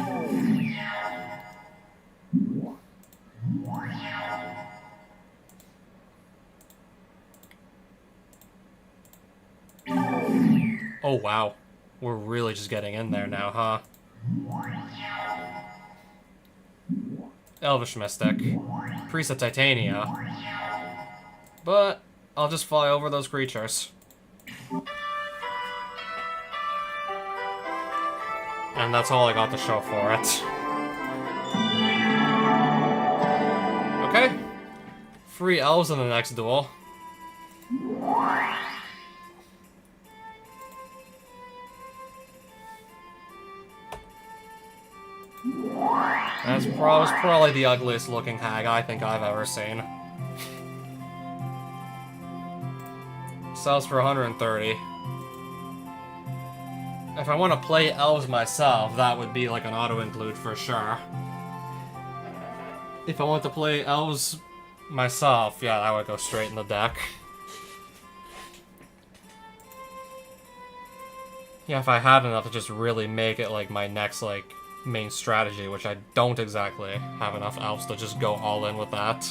Oh wow. We're really just getting in there now, huh? Elvish Mystic. Priest of Titania. But I'll just fly over those creatures. And that's all I got to show for it. Okay. Free elves in the next duel. That's probably the ugliest looking hag I think I've ever seen. Sells for 130. If I want to play elves myself, that would be like an auto-include for sure. If I want to play elves myself, yeah, that would go straight in the deck. Yeah, if I had enough to just really make it like my next like main strategy, which I don't exactly have enough elves to just go all in with that.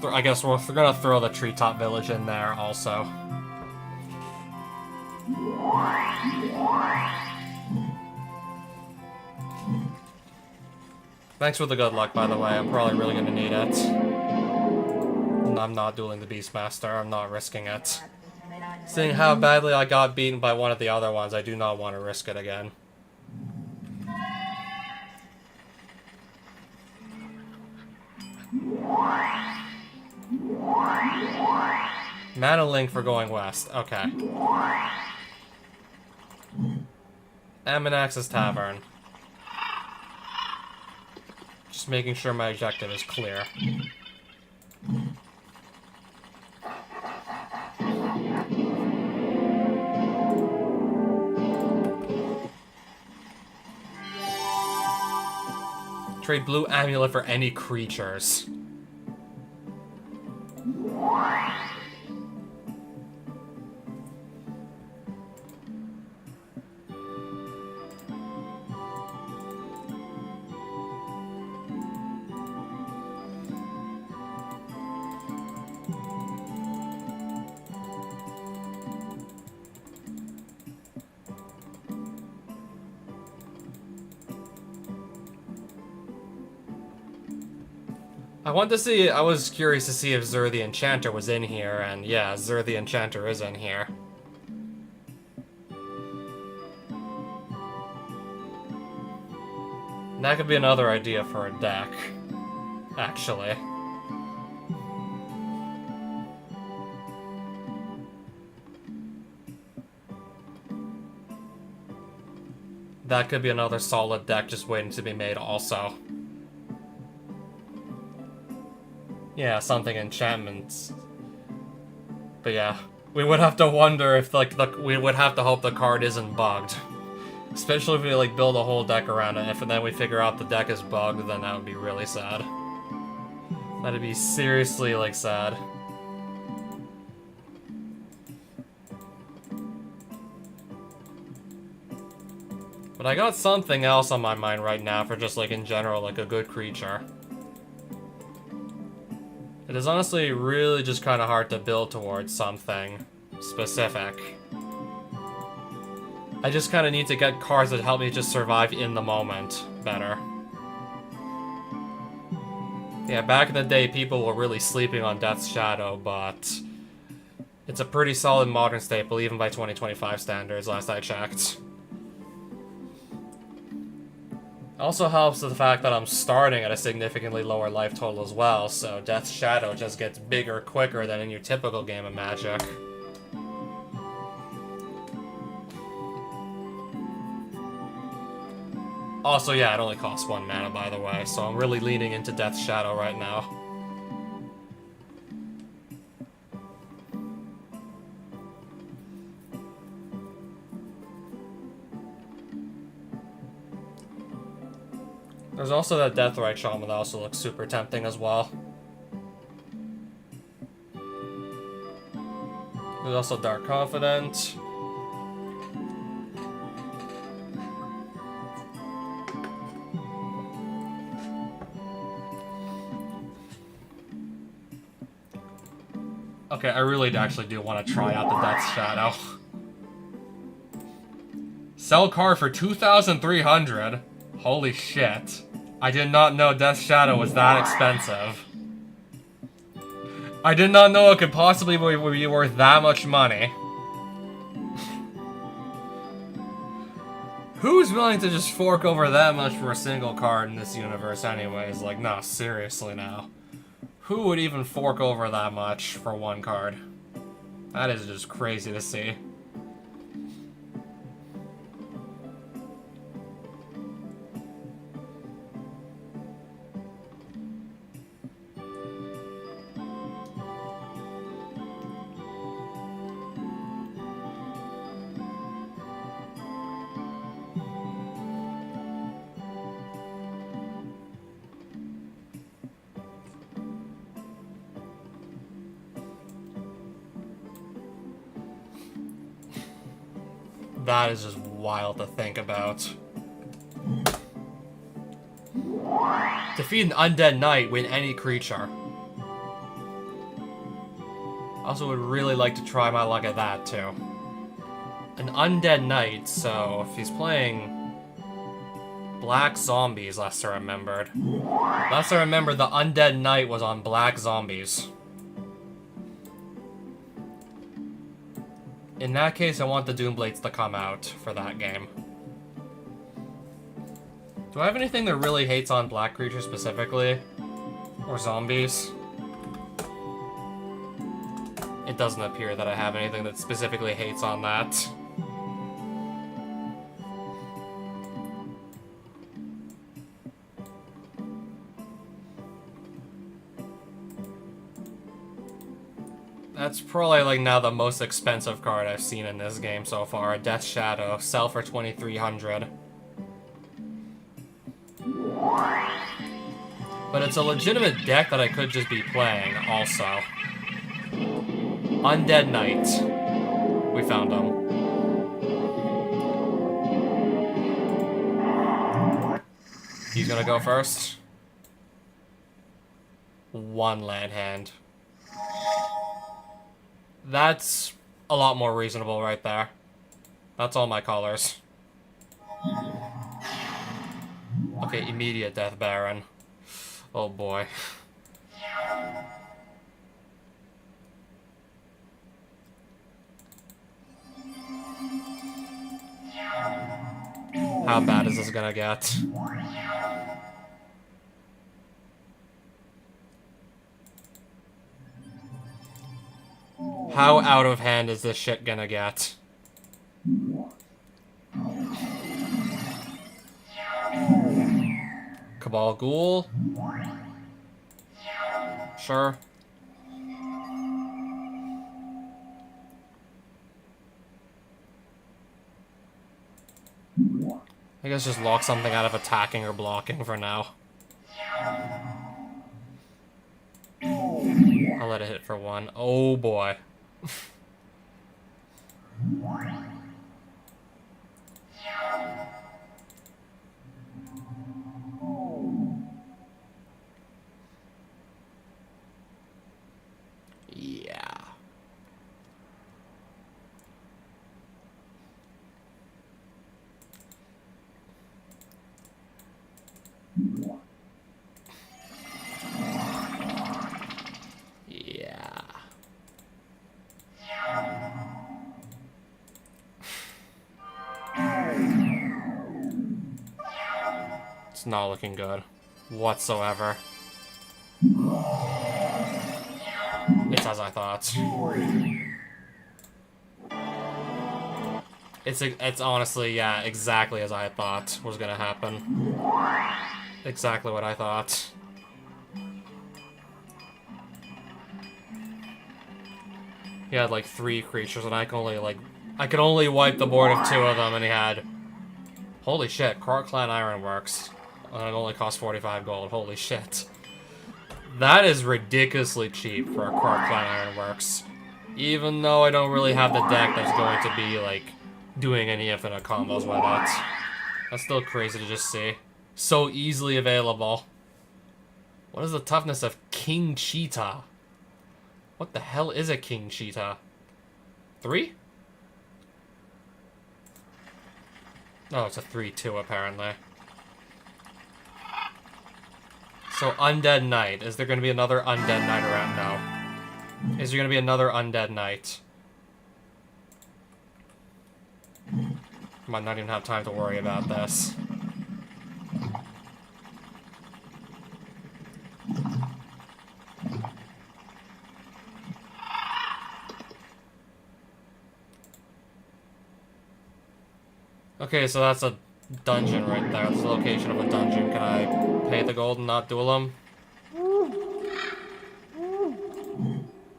I guess we're gonna throw the Treetop Village in there also. Thanks for the good luck, by the way. I'm probably really gonna need it. I'm not dueling the Beastmaster. I'm not risking it. Seeing how badly I got beaten by one of the other ones, I do not want to risk it again. Mana Link for going west. Okay. Aminax's Tavern. Just making sure my objective is clear. Trade blue amulet for any creatures. I was curious to see if Zur the Enchanter was in here, and yeah, Zur the Enchanter is in here. That could be another idea for a deck, actually. That could be another solid deck just waiting to be made also. Yeah, something enchantments. But yeah, we would have to wonder if we would have to hope the card isn't bugged. Especially if we like build a whole deck around it. If and then we figure out the deck is bugged, then that would be really sad. That'd be seriously like sad. But I got something else on my mind right now for just like in general, like a good creature. It is honestly really just kind of hard to build towards something specific. I just kind of need to get cards that help me just survive in the moment better. Yeah, back in the day, people were really sleeping on Death's Shadow, but it's a pretty solid modern staple, even by 2025 standards, last I checked. Also helps the fact that I'm starting at a significantly lower life total as well, so Death's Shadow just gets bigger quicker than in your typical game of Magic. Also, yeah, it only costs 1 mana, by the way, so I'm really leaning into Death's Shadow right now. There's also that Deathrite Shaman that also looks super tempting as well. There's also Dark Confident. Okay, I really actually do want to try out the Death's Shadow. Sell card for 2,300. Holy shit. I did not know Death's Shadow was that expensive. I did not know it could possibly be worth that much money. Who's willing to just fork over that much for a single card in this universe anyways? Like, nah, seriously now. Who would even fork over that much for one card? That is just crazy to see. That is just wild to think about. Defeat an undead knight, win any creature. Also would really like to try my luck at that too. An undead knight, so if he's playing black zombies, last I remembered. Last I remember, the Undead Knight was on black zombies. In that case, I want the Doomblades to come out for that game. Do I have anything that really hates on black creatures specifically? Or zombies? It doesn't appear that I have anything that specifically hates on that. That's probably, like, now the most expensive card I've seen in this game so far. Death Shadow. Sell for 2,300. But it's a legitimate deck that I could just be playing, also. Undead Knight. We found him. He's gonna go first. One land hand. That's a lot more reasonable right there. That's all my colors. Okay, immediate Death Baron. Oh boy. How bad is this gonna get? How out of hand is this shit gonna get? Cabal Ghoul? Sure. I guess just lock something out of attacking or blocking for now. I'll let it hit for one. Oh boy. Yeah. Yeah. It's not looking good whatsoever. It's as I thought. It's honestly, yeah, exactly as I thought was gonna happen. Exactly what I thought. He had like 3 creatures and I could only wipe the board of 2 of them, and he had, holy shit, Krark Clan Ironworks. And it only cost 45 gold, holy shit. That is ridiculously cheap for a Krark Clan Ironworks. Even though I don't really have the deck that's going to be, like, doing any infinite combos with it. That's still crazy to just see. So easily available. What is the toughness of King Cheetah? What the hell is a King Cheetah? 3? Oh, it's a 3-2 apparently. So, Undead Knight. Is there going to be another Undead Knight around now? Is there going to be another Undead Knight? Might not even have time to worry about this. Okay, so that's a dungeon right there. That's the location of a dungeon. Can I pay the gold and not duel him?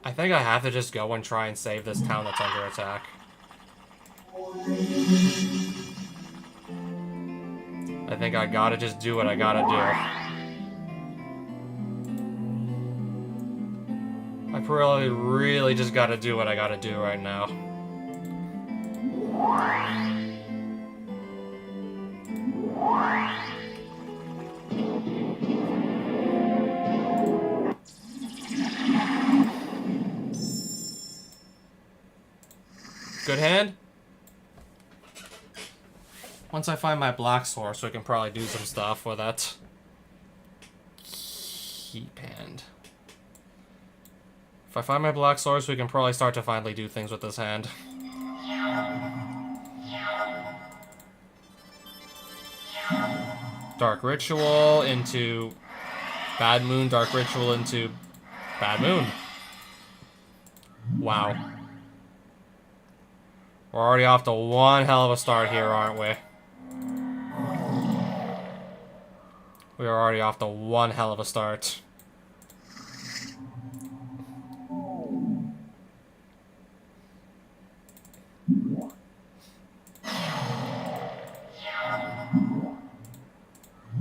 I think I have to just go and try and save this town that's under attack. I think I gotta just do what I gotta do. I probably really just gotta do what I gotta do right now. Good hand? Once I find my black source, we can probably do some stuff with it. Keep hand. If I find my black source, we can probably start to finally do things with this hand. Dark Ritual into Bad Moon, Dark Ritual into Bad Moon. Wow. We're already off to one hell of a start here, aren't we? We are already off to one hell of a start.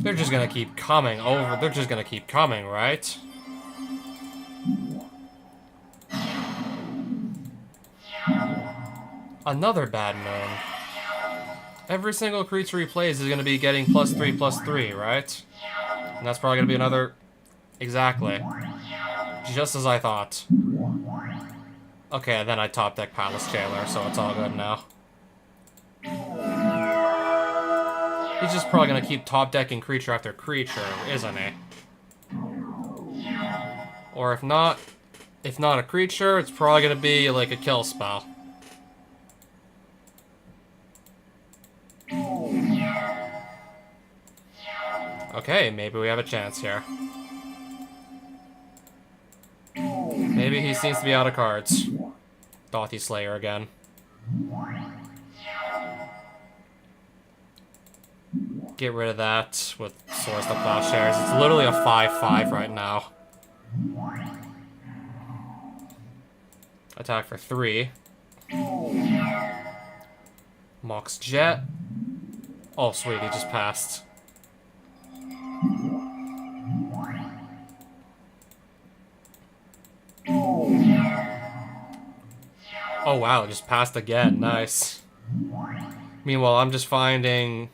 They're just gonna keep coming over. They're just gonna keep coming, right? Another Bad Moon. Every single creature he plays is gonna be getting +3/+3, right? And that's probably gonna be another... Exactly. Just as I thought. Okay, then I top deck Palace Jailer, so it's all good now. He's just probably gonna keep top decking creature after creature, isn't he? Or if not a creature, it's probably gonna be like a kill spell. Okay, maybe we have a chance here. Maybe he seems to be out of cards. Dauthi Slayer again. Get rid of that with Swords to Plowshares. It's literally a 5/5 right now. Attack for 3. Mox Jet. Oh, sweet, he just passed. Oh wow, just passed again. Nice. Meanwhile, I'm just finding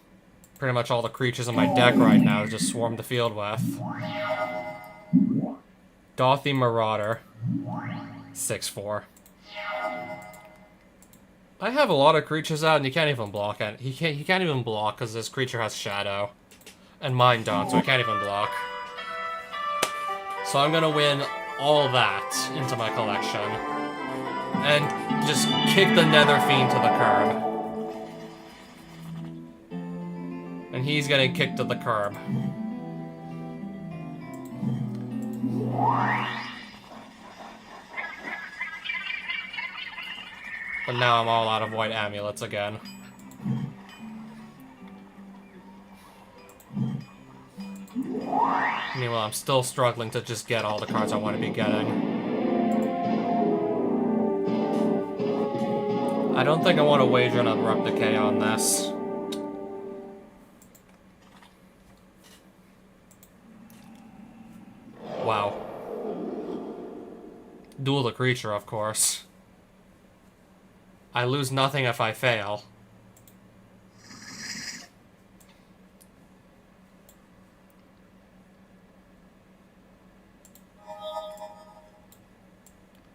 pretty much all the creatures in my deck right now to just swarm the field with. Dauthi Marauder. 6/4. I have a lot of creatures out, and you can't even block it. He can't even block because this creature has Shadow, and mine don't, so he can't even block. So I'm gonna win all that into my collection, and just kick the Nether Fiend to the curb. And he's getting kicked to the curb. But now I'm all out of white amulets again. Meanwhile, I'm still struggling to just get all the cards I want to be getting. I don't think I want to wager an Abrupt Decay on this. Wow. Duel the creature, of course. I lose nothing if I fail.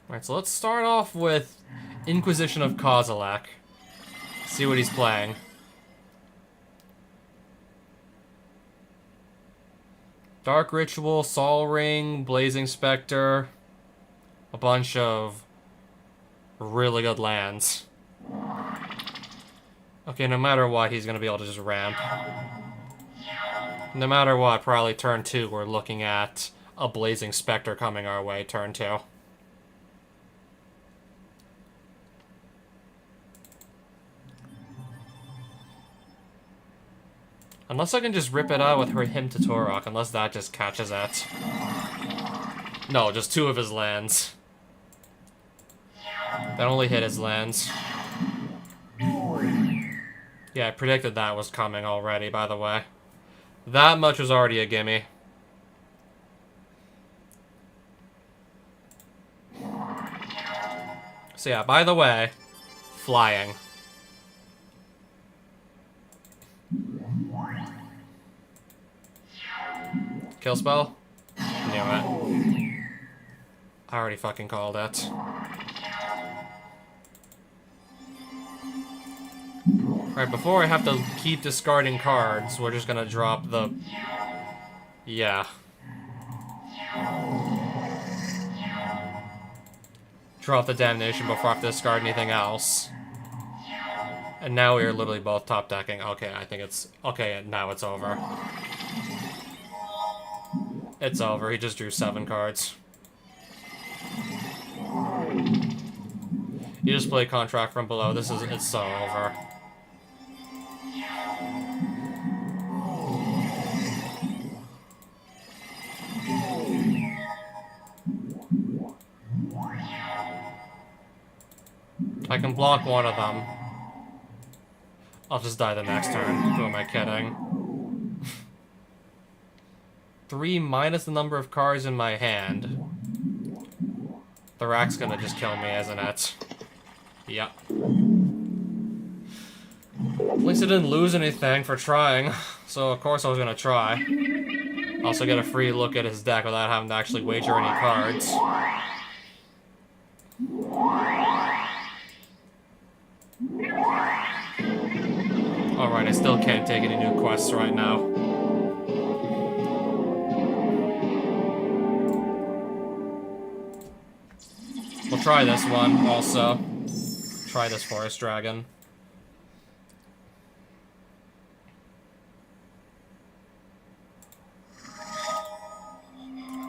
Alright, so let's start off with Inquisition of Kozilek. See what he's playing. Dark Ritual, Sol Ring, Blazing Spectre. A bunch of really good lands. Okay, no matter what, he's gonna be able to just ramp. No matter what, probably turn 2, we're looking at a Blazing Spectre coming our way, turn 2. Unless I can just rip it out with her Hymn to Torok, unless that just catches it. No, just 2 of his lands. That only hit his lands. Yeah, I predicted that was coming already, by the way. That much was already a gimme. So yeah, by the way, flying. Kill spell? Knew it. I already fucking called it. Right, Alright, before I have to keep discarding cards, we're just gonna drop the... Yeah. Drop the Damnation before I have to discard anything else. And now we are literally both top decking. Okay, I think it's... Okay, now it's over. It's over. He just drew 7 cards. You just play Contract from below. This is... It's so over. I can block one of them. I'll just die the next turn. Who am I kidding? 3 minus the number of cards in my hand. The rack's gonna just kill me, isn't it? Yep. At least I didn't lose anything for trying, so of course I was gonna try. Also get a free look at his deck without having to actually wager any cards. Alright, I still can't take any new quests right now. We'll try this one, also. Try this Forest Dragon.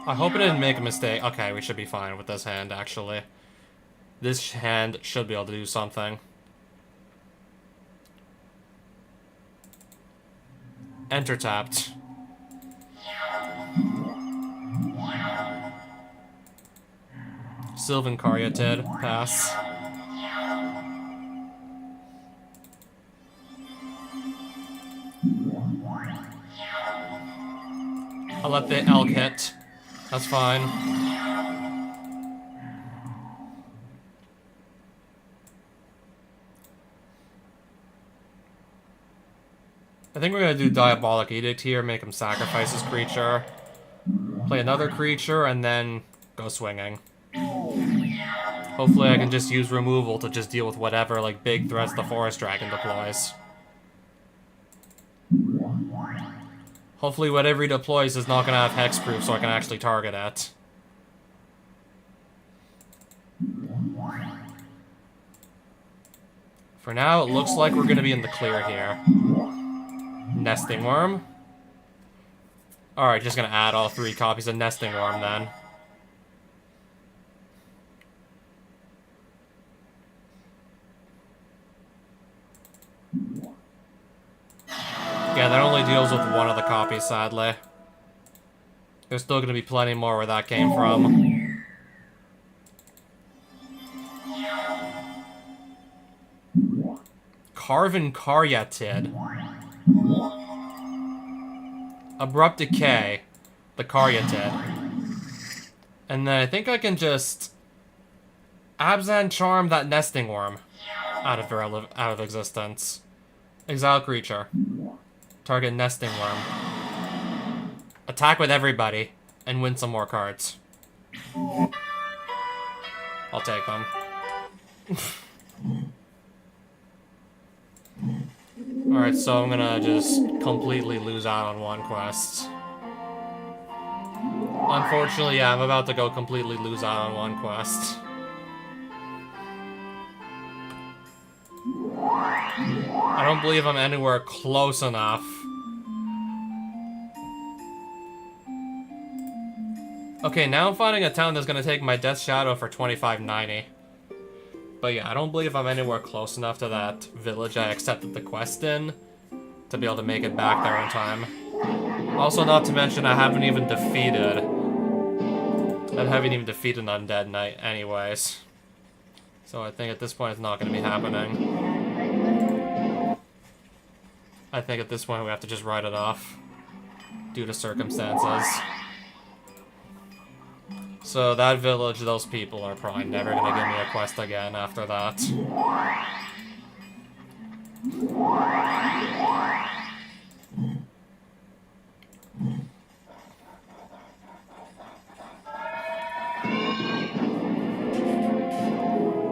I hope I didn't make a mistake. Okay, we should be fine with this hand, actually. This hand should be able to do something. Enter tapped. Sylvan Caryatid. Pass. I'll let the elk hit. That's fine. I think we're gonna do Diabolic Edict here, make him sacrifice his creature, play another creature, and then go swinging. Hopefully I can just use removal to just deal with whatever, like, big threats the Forest Dragon deploys. Hopefully whatever he deploys is not gonna have hexproof so I can actually target it. For now, it looks like we're gonna be in the clear here. Nesting Worm. Alright, just gonna add all 3 copies of Nesting Worm then. Yeah, that only deals with one of the copies, sadly. There's still gonna be plenty more where that came from. Carven Caryatid. Abrupt Decay. The Caryatid. And then I think I can just... Abzan Charm that Nesting Worm out of existence. Exile creature. Target Nesting Worm. Attack with everybody, and win some more cards. I'll take them. Alright, so I'm gonna just completely lose out on one quest. Unfortunately, yeah, I'm about to go completely lose out on one quest. I don't believe I'm anywhere close enough. Okay, now I'm finding a town that's gonna take my Death Shadow for $25.90. But yeah, I don't believe I'm anywhere close enough to that village I accepted the quest in to be able to make it back there in time. Also, not to mention, I haven't even defeated Undead Knight anyways. So I think at this point it's not going to be happening. I think at this point we have to just write it off due to circumstances. So that village, those people are probably never going to give me a quest again after that.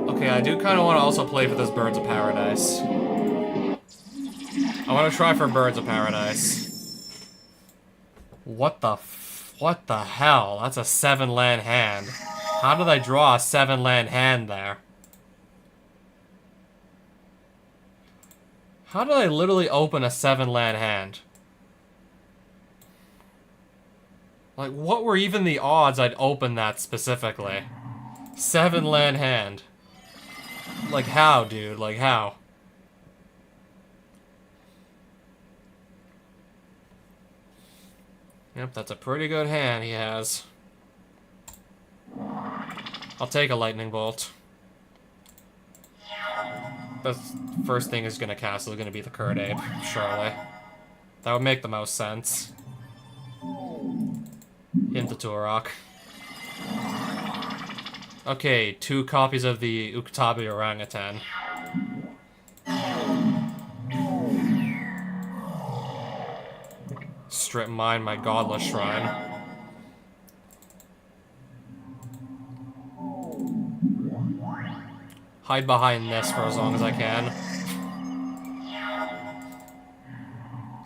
Okay, I do kind of want to also play for this Birds of Paradise. I want to try for Birds of Paradise. What the hell? That's a 7-land hand. How did I draw a 7-land hand there? How did I literally open a 7-land hand? Like, what were even the odds I'd open that specifically? 7-land hand. Like, how, dude? Like, how? Yep, that's a pretty good hand he has. I'll take a lightning bolt. The first thing is gonna cast is gonna be the Curd Ape, surely. That would make the most sense. Into Turok. Okay, 2 copies of the Uktabi Orangutan. Strip mine my godless shrine. Hide behind this for as long as I can.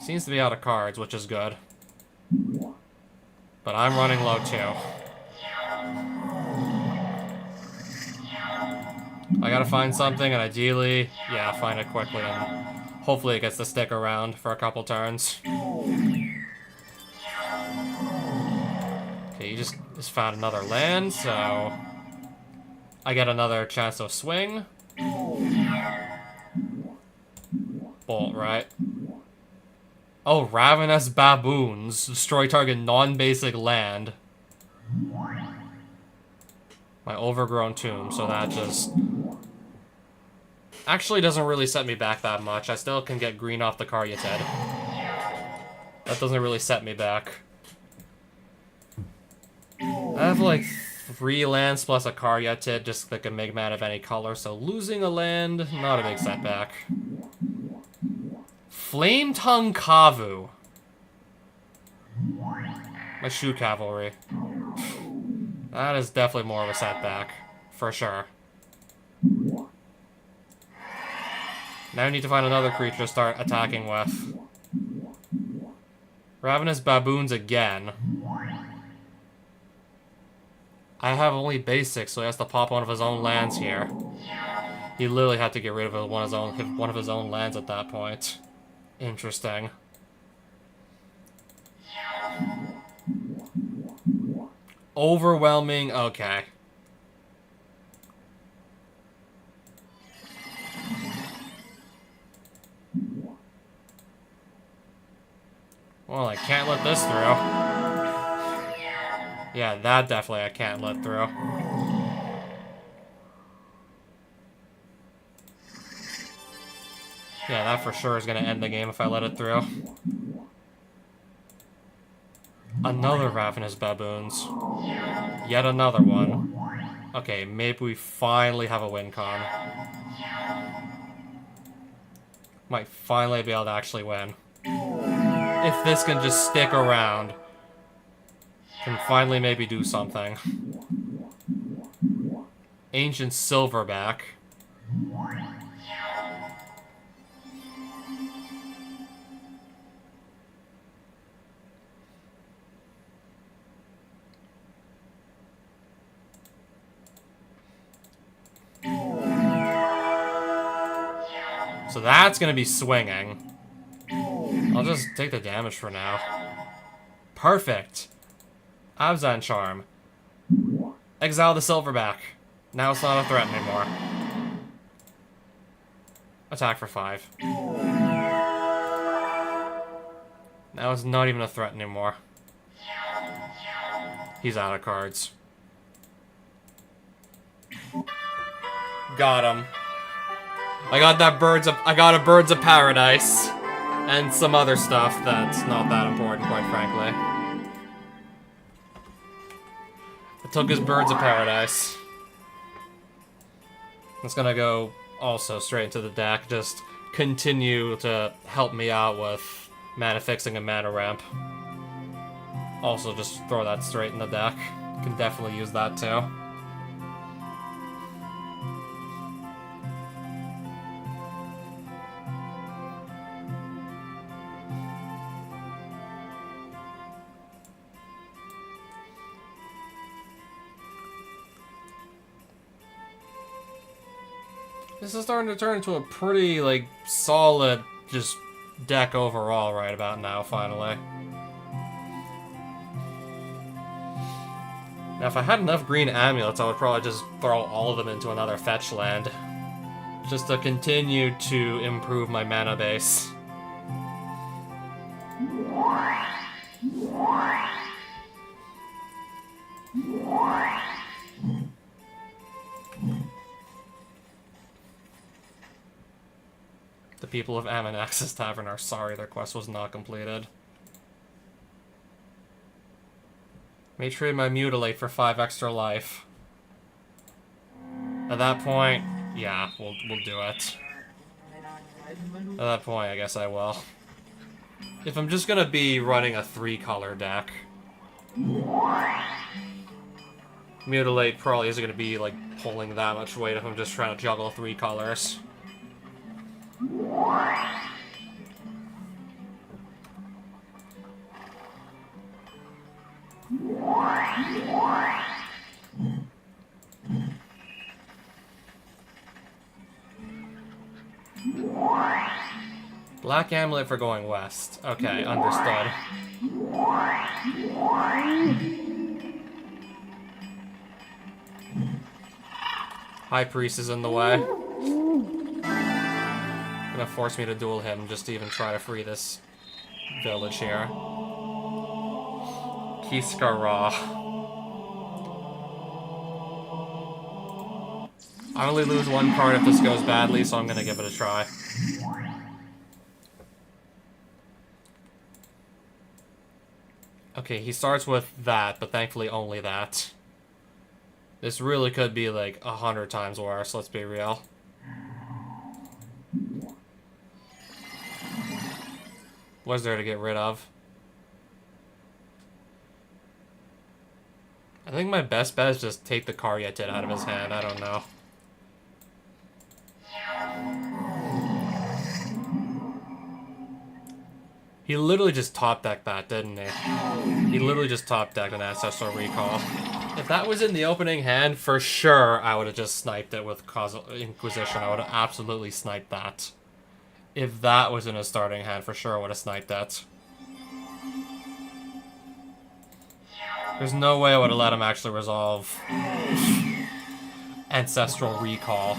Seems to be out of cards, which is good. But I'm running low too. I gotta find something, and ideally, yeah, find it quickly, and hopefully it gets to stick around for a couple turns. Okay, you just found another land, so I get another chance to swing. Bolt, right? Oh, Ravenous Baboons. Destroy target non-basic land. My overgrown tomb, so that just... actually doesn't really set me back that much. I still can get green off the Caryatid. That doesn't really set me back. I have like 3 lands plus a Caryatid just that can make mana of any color, so losing a land, not a big setback. Flame Tongue Kavu. My Shoe Cavalry. That is definitely more of a setback, for sure. Now I need to find another creature to start attacking with. Ravenous Baboons again. I have only basics, so he has to pop one of his own lands here. He literally had to get rid of one of his own lands at that point. Interesting. Overwhelming, okay. Well, I can't let this through. Yeah, that definitely I can't let through. Yeah, that for sure is gonna end the game if I let it through. Another Ravenous Baboons. Yet another one. Okay, maybe we finally have a win con. Might finally be able to actually win. If this can just stick around. Can finally maybe do something. Ancient Silverback. So that's gonna be swinging. I'll just take the damage for now. Perfect. Abzan Charm. Exile the Silverback. Now it's not a threat anymore. Attack for 5. Now it's not even a threat anymore. He's out of cards. Got him. I got a Birds of Paradise. And some other stuff that's not that important, quite frankly. I took his Birds of Paradise. It's gonna go also straight into the deck, just continue to help me out with mana fixing and mana ramp. Also just throw that straight in the deck. Can definitely use that too. This is starting to turn into a pretty, like, solid, just, deck overall right about now, finally. Now, if I had enough green amulets, I would probably just throw all of them into another fetch land. Just to continue to improve my mana base. The people of Amanax's Tavern are sorry their quest was not completed. May trade my Mutilate for 5 extra life. At that point, yeah, we'll do it. At that point, I guess I will. If I'm just gonna be running a 3-color deck, Mutilate probably isn't gonna be, like, pulling that much weight if I'm just trying to juggle 3 colors. Black amulet for going west. Okay, understood. High Priest is in the way. Gonna force me to duel him just to even try to free this village here. Kiskara. I only lose 1 card if this goes badly, so I'm gonna give it a try. Okay, he starts with that, but thankfully only that. This really could be like 100 times worse, let's be real. What's there to get rid of? I think my best bet is just take the Karyatit out of his hand, I don't know. He literally just top-decked that, didn't he? He literally just top-decked an Ancestral Recall. If that was in the opening hand, for sure I would have just sniped it with Causal Inquisition. I would have absolutely sniped that. If that was in a starting hand, for sure I would have sniped that. There's no way I would have let him actually resolve Ancestral Recall.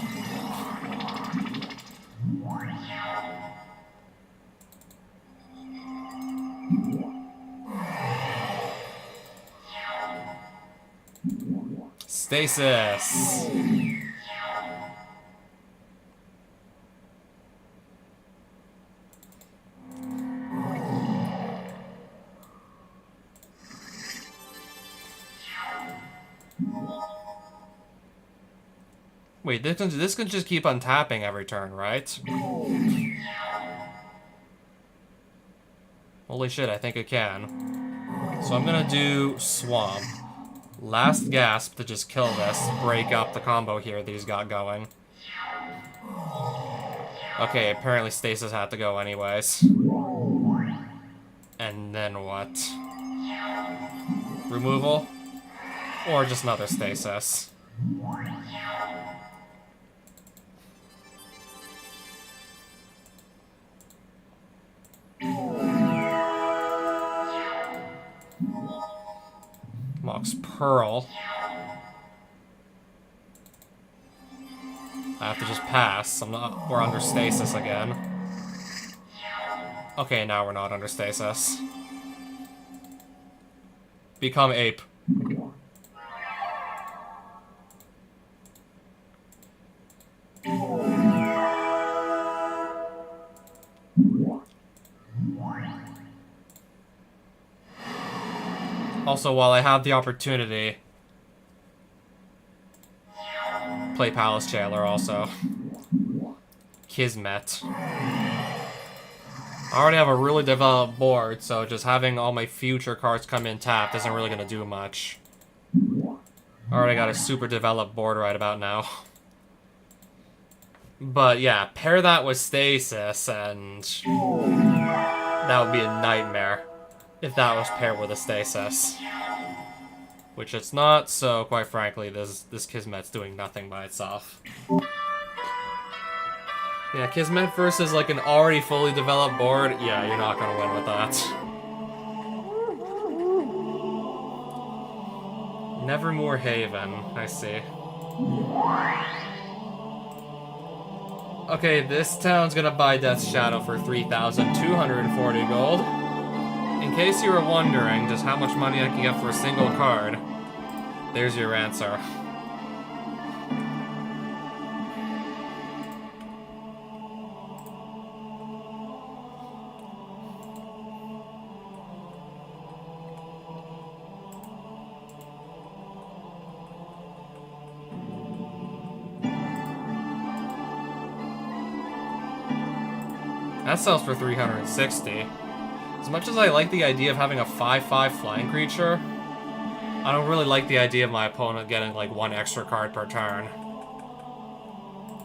Stasis! Wait, this can just keep untapping every turn, right? Holy shit, I think it can. So I'm gonna do Swamp. Last gasp to just kill this, break up the combo here that he's got going. Okay, apparently Stasis had to go anyways. And then what? Removal? Or just another Stasis? Mox Pearl. I have to just pass. We're under stasis again. Okay, now we're not under stasis. Become ape. Also, while I have the opportunity, play Palace Jailer also. Kismet. I already have a really developed board, so just having all my future cards come in tapped isn't really going to do much. I already got a super developed board right about now. But yeah, pair that with Stasis, and that would be a nightmare if that was paired with a Stasis. Which it's not, so quite frankly, this Kismet's doing nothing by itself. Yeah, Kismet versus like an already fully developed board. Yeah, you're not gonna win with that. Nevermore Haven, I see. Okay, this town's gonna buy Death's Shadow for 3,240 gold. In case you were wondering just how much money I can get for a single card, there's your answer. That sells for 360. As much as I like the idea of having a 5/5 flying creature, I don't really like the idea of my opponent getting like one extra card per turn.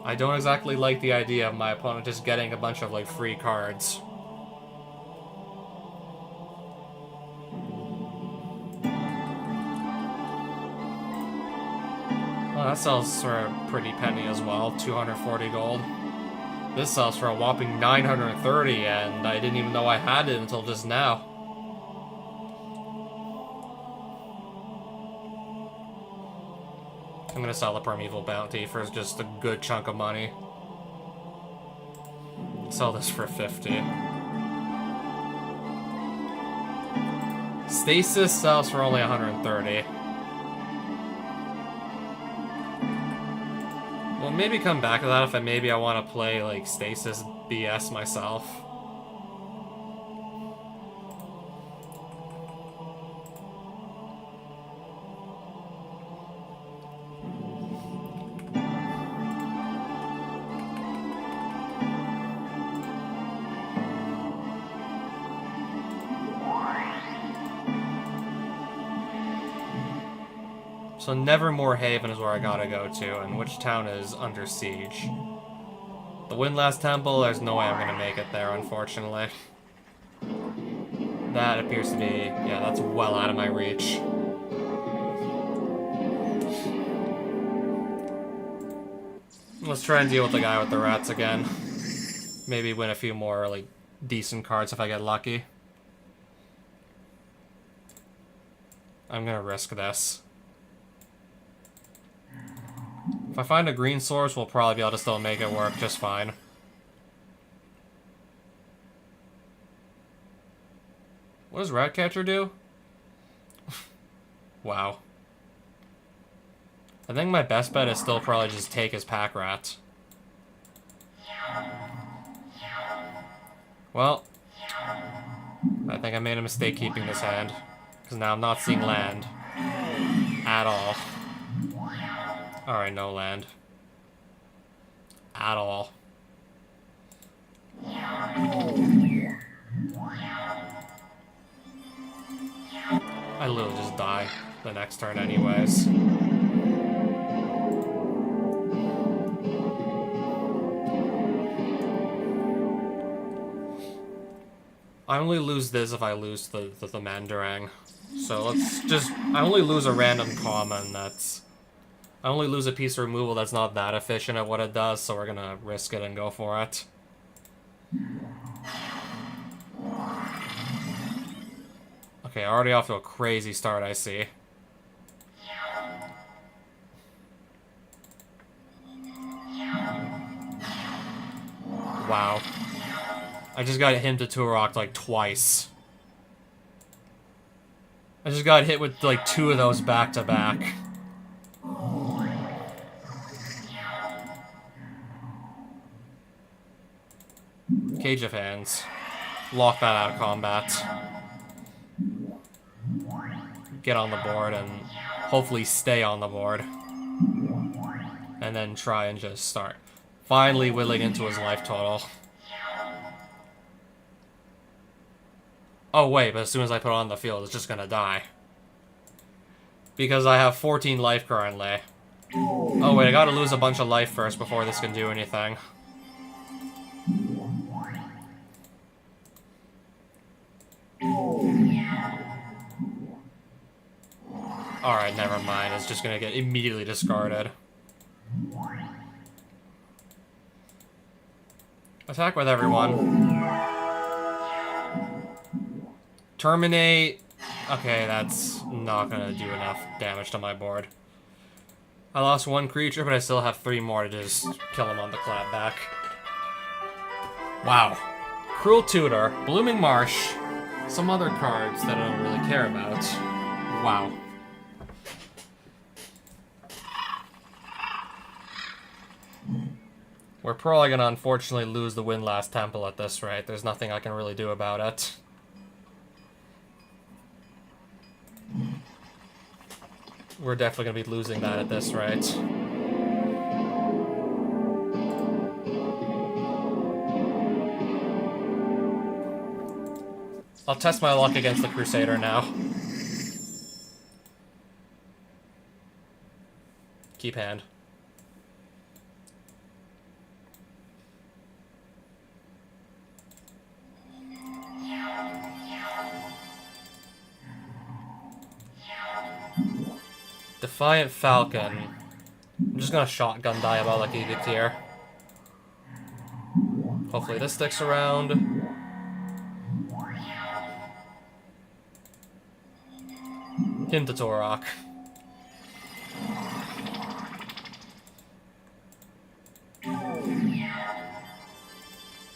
I don't exactly like the idea of my opponent just getting a bunch of like free cards. Well, that sells for a pretty penny as well, 240 gold. This sells for a whopping 930, and I didn't even know I had it until just now. I'm gonna sell the Primeval Bounty for just a good chunk of money. Sell this for 50. Stasis sells for only 130. Well, maybe come back to that if maybe I want to play, like, Stasis BS myself. So Nevermore Haven is where I gotta go to, and which town is under siege? The Windlast Temple, there's no way I'm gonna make it there, unfortunately. That appears to be, yeah, that's well out of my reach. Let's try and deal with the guy with the rats again. Maybe win a few more, like, decent cards if I get lucky. I'm gonna risk this. If I find a green source, we'll probably be able to still make it work just fine. What does Ratcatcher do? Wow. I think my best bet is still probably just take his pack rat. Well, I think I made a mistake keeping this hand, because now I'm not seeing land at all. Alright, no land. At all. I literally just die the next turn anyways. I only lose this if I lose the Mandarang. So let's just... I only lose a random common that's... I only lose a piece of removal that's not that efficient at what it does, so we're gonna risk it and go for it. Okay, already off to a crazy start, I see. Wow. I just got him to Turok like twice. I just got hit with like 2 of those back to back. Cage of Hands. Lock that out of combat. Get on the board and hopefully stay on the board. And then try and just start. Finally whittling into his life total. Oh wait, but as soon as I put it on the field, it's just gonna die. Because I have 14 life currently. Oh wait, I gotta lose a bunch of life first before this can do anything. Alright, never mind. It's just gonna get immediately discarded. Attack with everyone. Terminate. Okay, that's not gonna do enough damage to my board. I lost one creature, but I still have 3 more to just kill him on the clapback. Wow. Cruel Tutor, Blooming Marsh, some other cards that I don't really care about. Wow. We're probably gonna unfortunately lose the Windlast Temple at this rate. There's nothing I can really do about it. We're definitely gonna be losing that at this rate. I'll test my luck against the Crusader now. Keep hand. Defiant Falcon. I'm just gonna shotgun Diabolic Edict here. Hopefully this sticks around. Hint to Torok.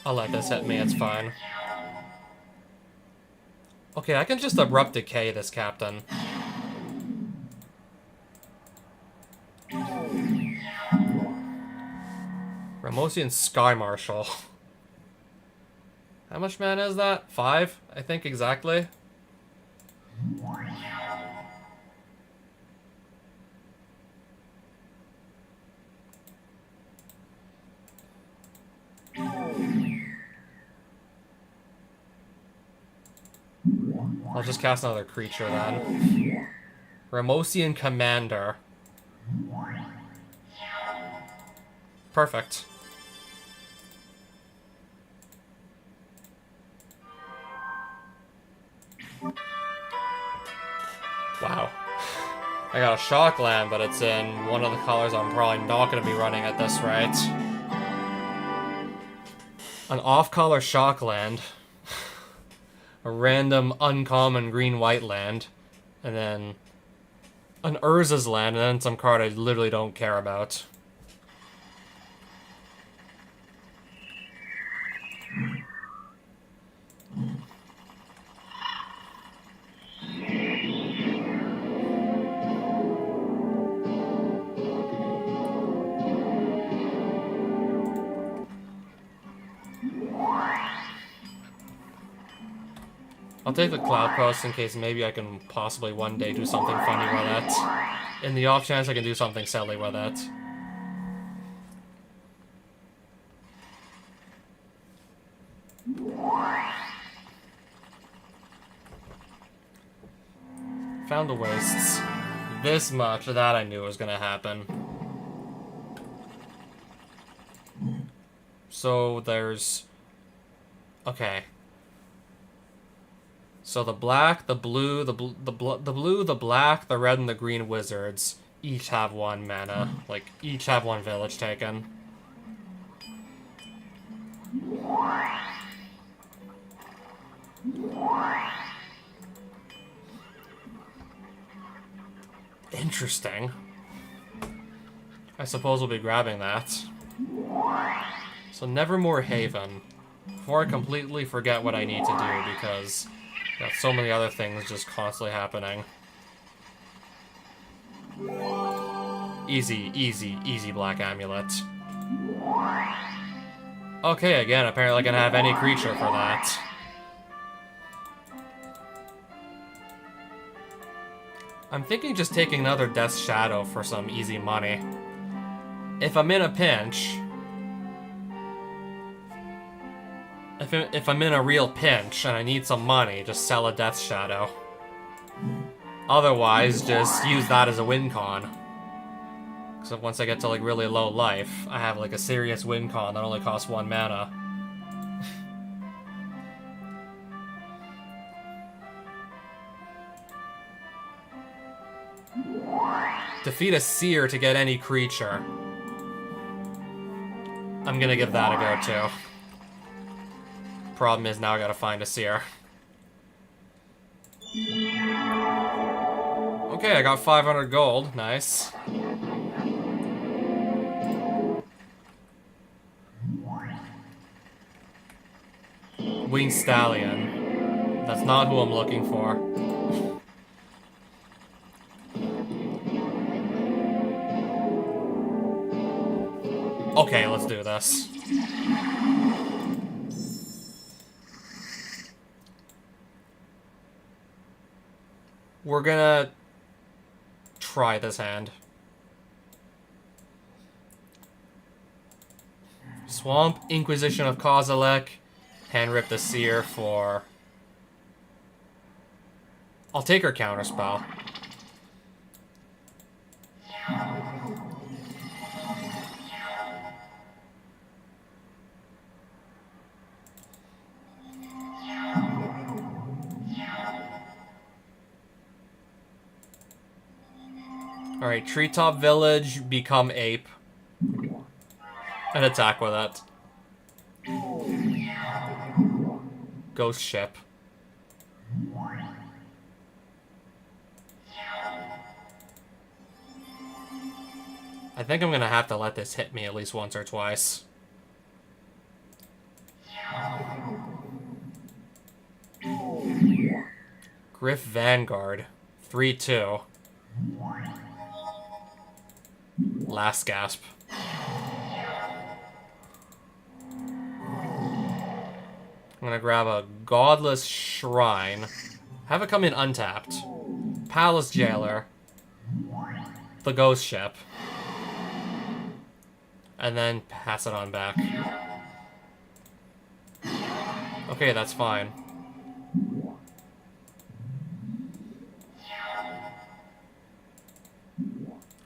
I'll let this hit me, it's fine. Okay, I can just Abrupt Decay this captain. Ramosian Sky Marshal. How much mana is that? 5, I think exactly. I'll just cast another creature then. Ramosian Commander. Perfect. Wow. I got a shock land, but it's in one of the colors I'm probably not going to be running at this rate. An off-color shock land. A random uncommon green-white land. And then an Urza's land, and then some card I literally don't care about. I'll take the Cloud Coast in case maybe I can possibly one day do something funny with it. In the off chance I can do something silly with it. Found the Wastes. This much, that I knew was gonna happen. So there's... Okay. So the black, the blue, the blue, the black, the red, and the green wizards each have 1 mana. Like, each have 1 village taken. Interesting. I suppose we'll be grabbing that. So Nevermore Haven. Before I completely forget what I need to do, because... got so many other things just constantly happening. Easy, easy, easy Black Amulet. Okay, again, apparently I can have any creature for that. I'm thinking just taking another Death's Shadow for some easy money. If I'm in a pinch... If I'm in a real pinch and I need some money, just sell a Death's Shadow. Otherwise, just use that as a win con. So once I get to like really low life, I have like a serious win con that only costs 1 mana. Defeat a Seer to get any creature. I'm gonna give that a go too. Problem is, now I gotta find a seer. Okay, I got 500 gold. Nice. Winged Stallion. That's not who I'm looking for. Okay, let's do this. We're gonna try this hand. Swamp, Inquisition of Kozilek, Hand Rip the Seer for... I'll take her counterspell. Alright, Treetop Village, become Ape. And attack with it. Ghost Ship. I think I'm gonna have to let this hit me at least once or twice. Griff Vanguard. 3-2. Last gasp. I'm gonna grab a Godless Shrine. Have it come in untapped. Palace Jailer. The Ghost Ship. And then pass it on back. Okay, that's fine.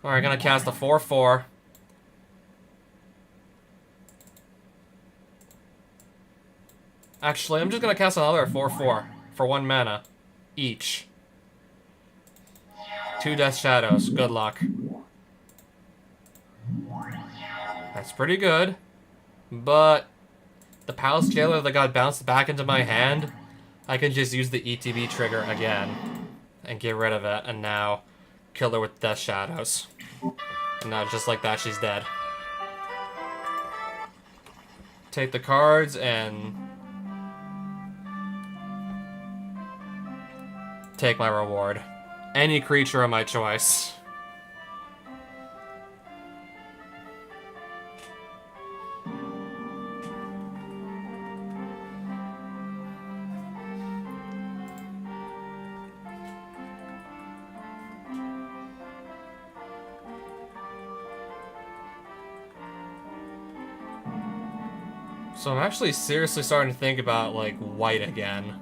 Alright, gonna cast a 4-4. Actually, I'm just gonna cast another 4-4 for 1 mana each. 2 Death Shadows. Good luck. That's pretty good. But the Palace Jailer that got bounced back into my hand, I can just use the ETB trigger again and get rid of it, and now kill her with Death Shadows. And now just like that, she's dead. Take the cards and take my reward. Any creature of my choice. So I'm actually seriously starting to think about, like, white again.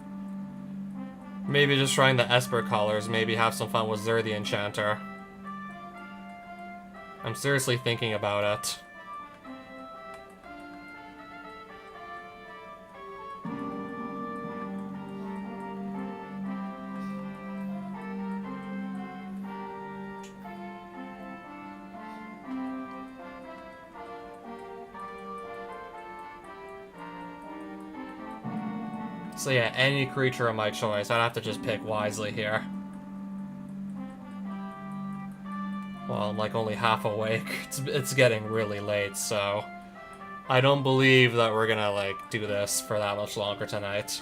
Maybe just trying the Esper colors, maybe have some fun with Zur the Enchanter. I'm seriously thinking about it. So yeah, any creature of my choice. I'd have to just pick wisely here. Well, I'm like only half awake. It's getting really late, so I don't believe that we're gonna like do this for that much longer tonight.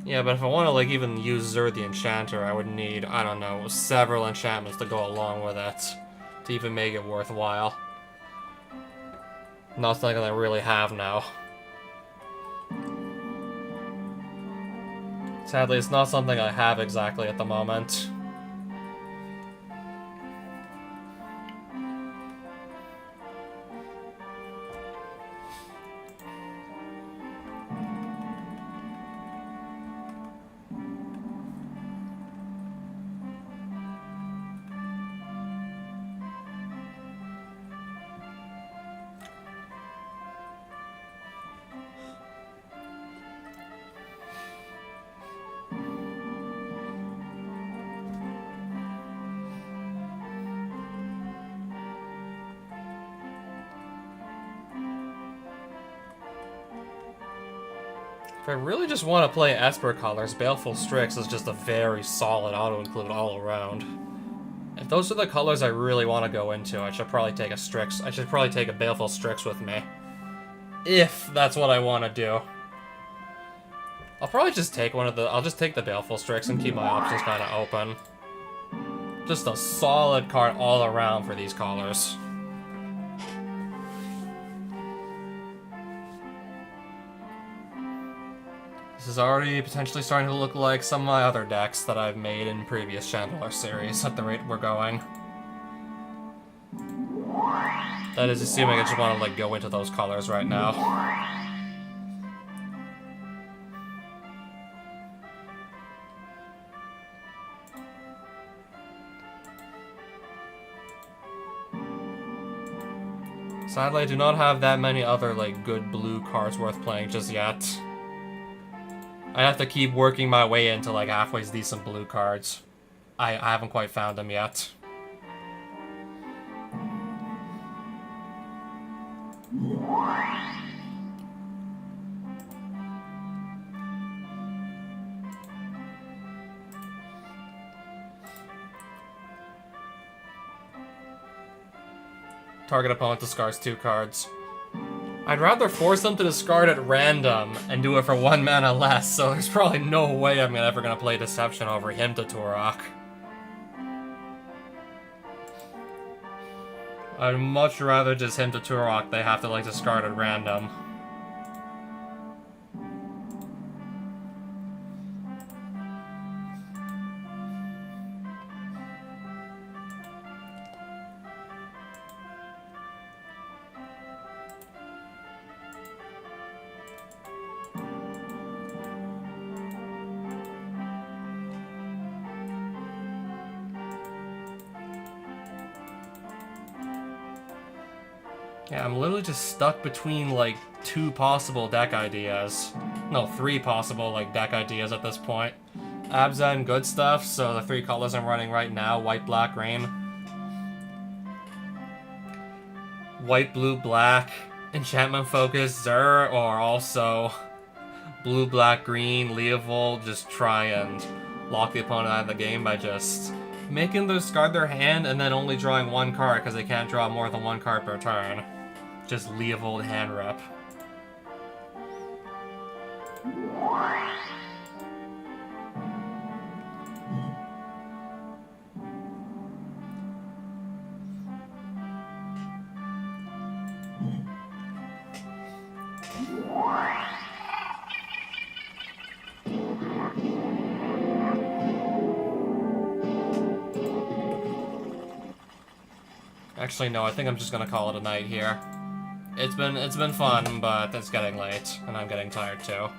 Yeah, but if I want to, like, even use Zur the Enchanter, I would need, I don't know, several enchantments to go along with it to even make it worthwhile. Not something I really have now. Sadly, it's not something I have exactly at the moment. If I really just want to play Esper colors, Baleful Strix is just a very solid auto-include all around. If those are the colors I really want to go into, I should probably take a Strix. I should probably take a Baleful Strix with me. If that's what I want to do. I'll probably just take one of the... I'll just take the Baleful Strix and keep my options kind of open. Just a solid card all around for these colors. This is already potentially starting to look like some of my other decks that I've made in previous Shandalar series at the rate we're going. That is assuming I just want to like go into those colors right now. Sadly, I do not have that many other like good blue cards worth playing just yet. I have to keep working my way into like halfway decent blue cards. I haven't quite found them yet. Target opponent discards 2 cards. I'd rather force them to discard at random and do it for 1 mana less, so there's probably no way I'm ever gonna play Deception over him to Turok. I'd much rather just him to Turok, they have to like discard at random. Yeah, I'm literally just stuck between, like, 2 possible deck ideas. No, 3 possible, like, deck ideas at this point. Abza and good stuff, so the 3 colors I'm running right now, white, black, green. White, blue, black, enchantment focus, Zur, or also blue, black, green, Leovold, just try and lock the opponent out of the game by just making them discard their hand and then only drawing 1 card because they can't draw more than 1 card per turn. Just Leovold hand rep. Actually, no, I think I'm just gonna call it a night here. It's been fun, but it's getting late, and I'm getting tired too.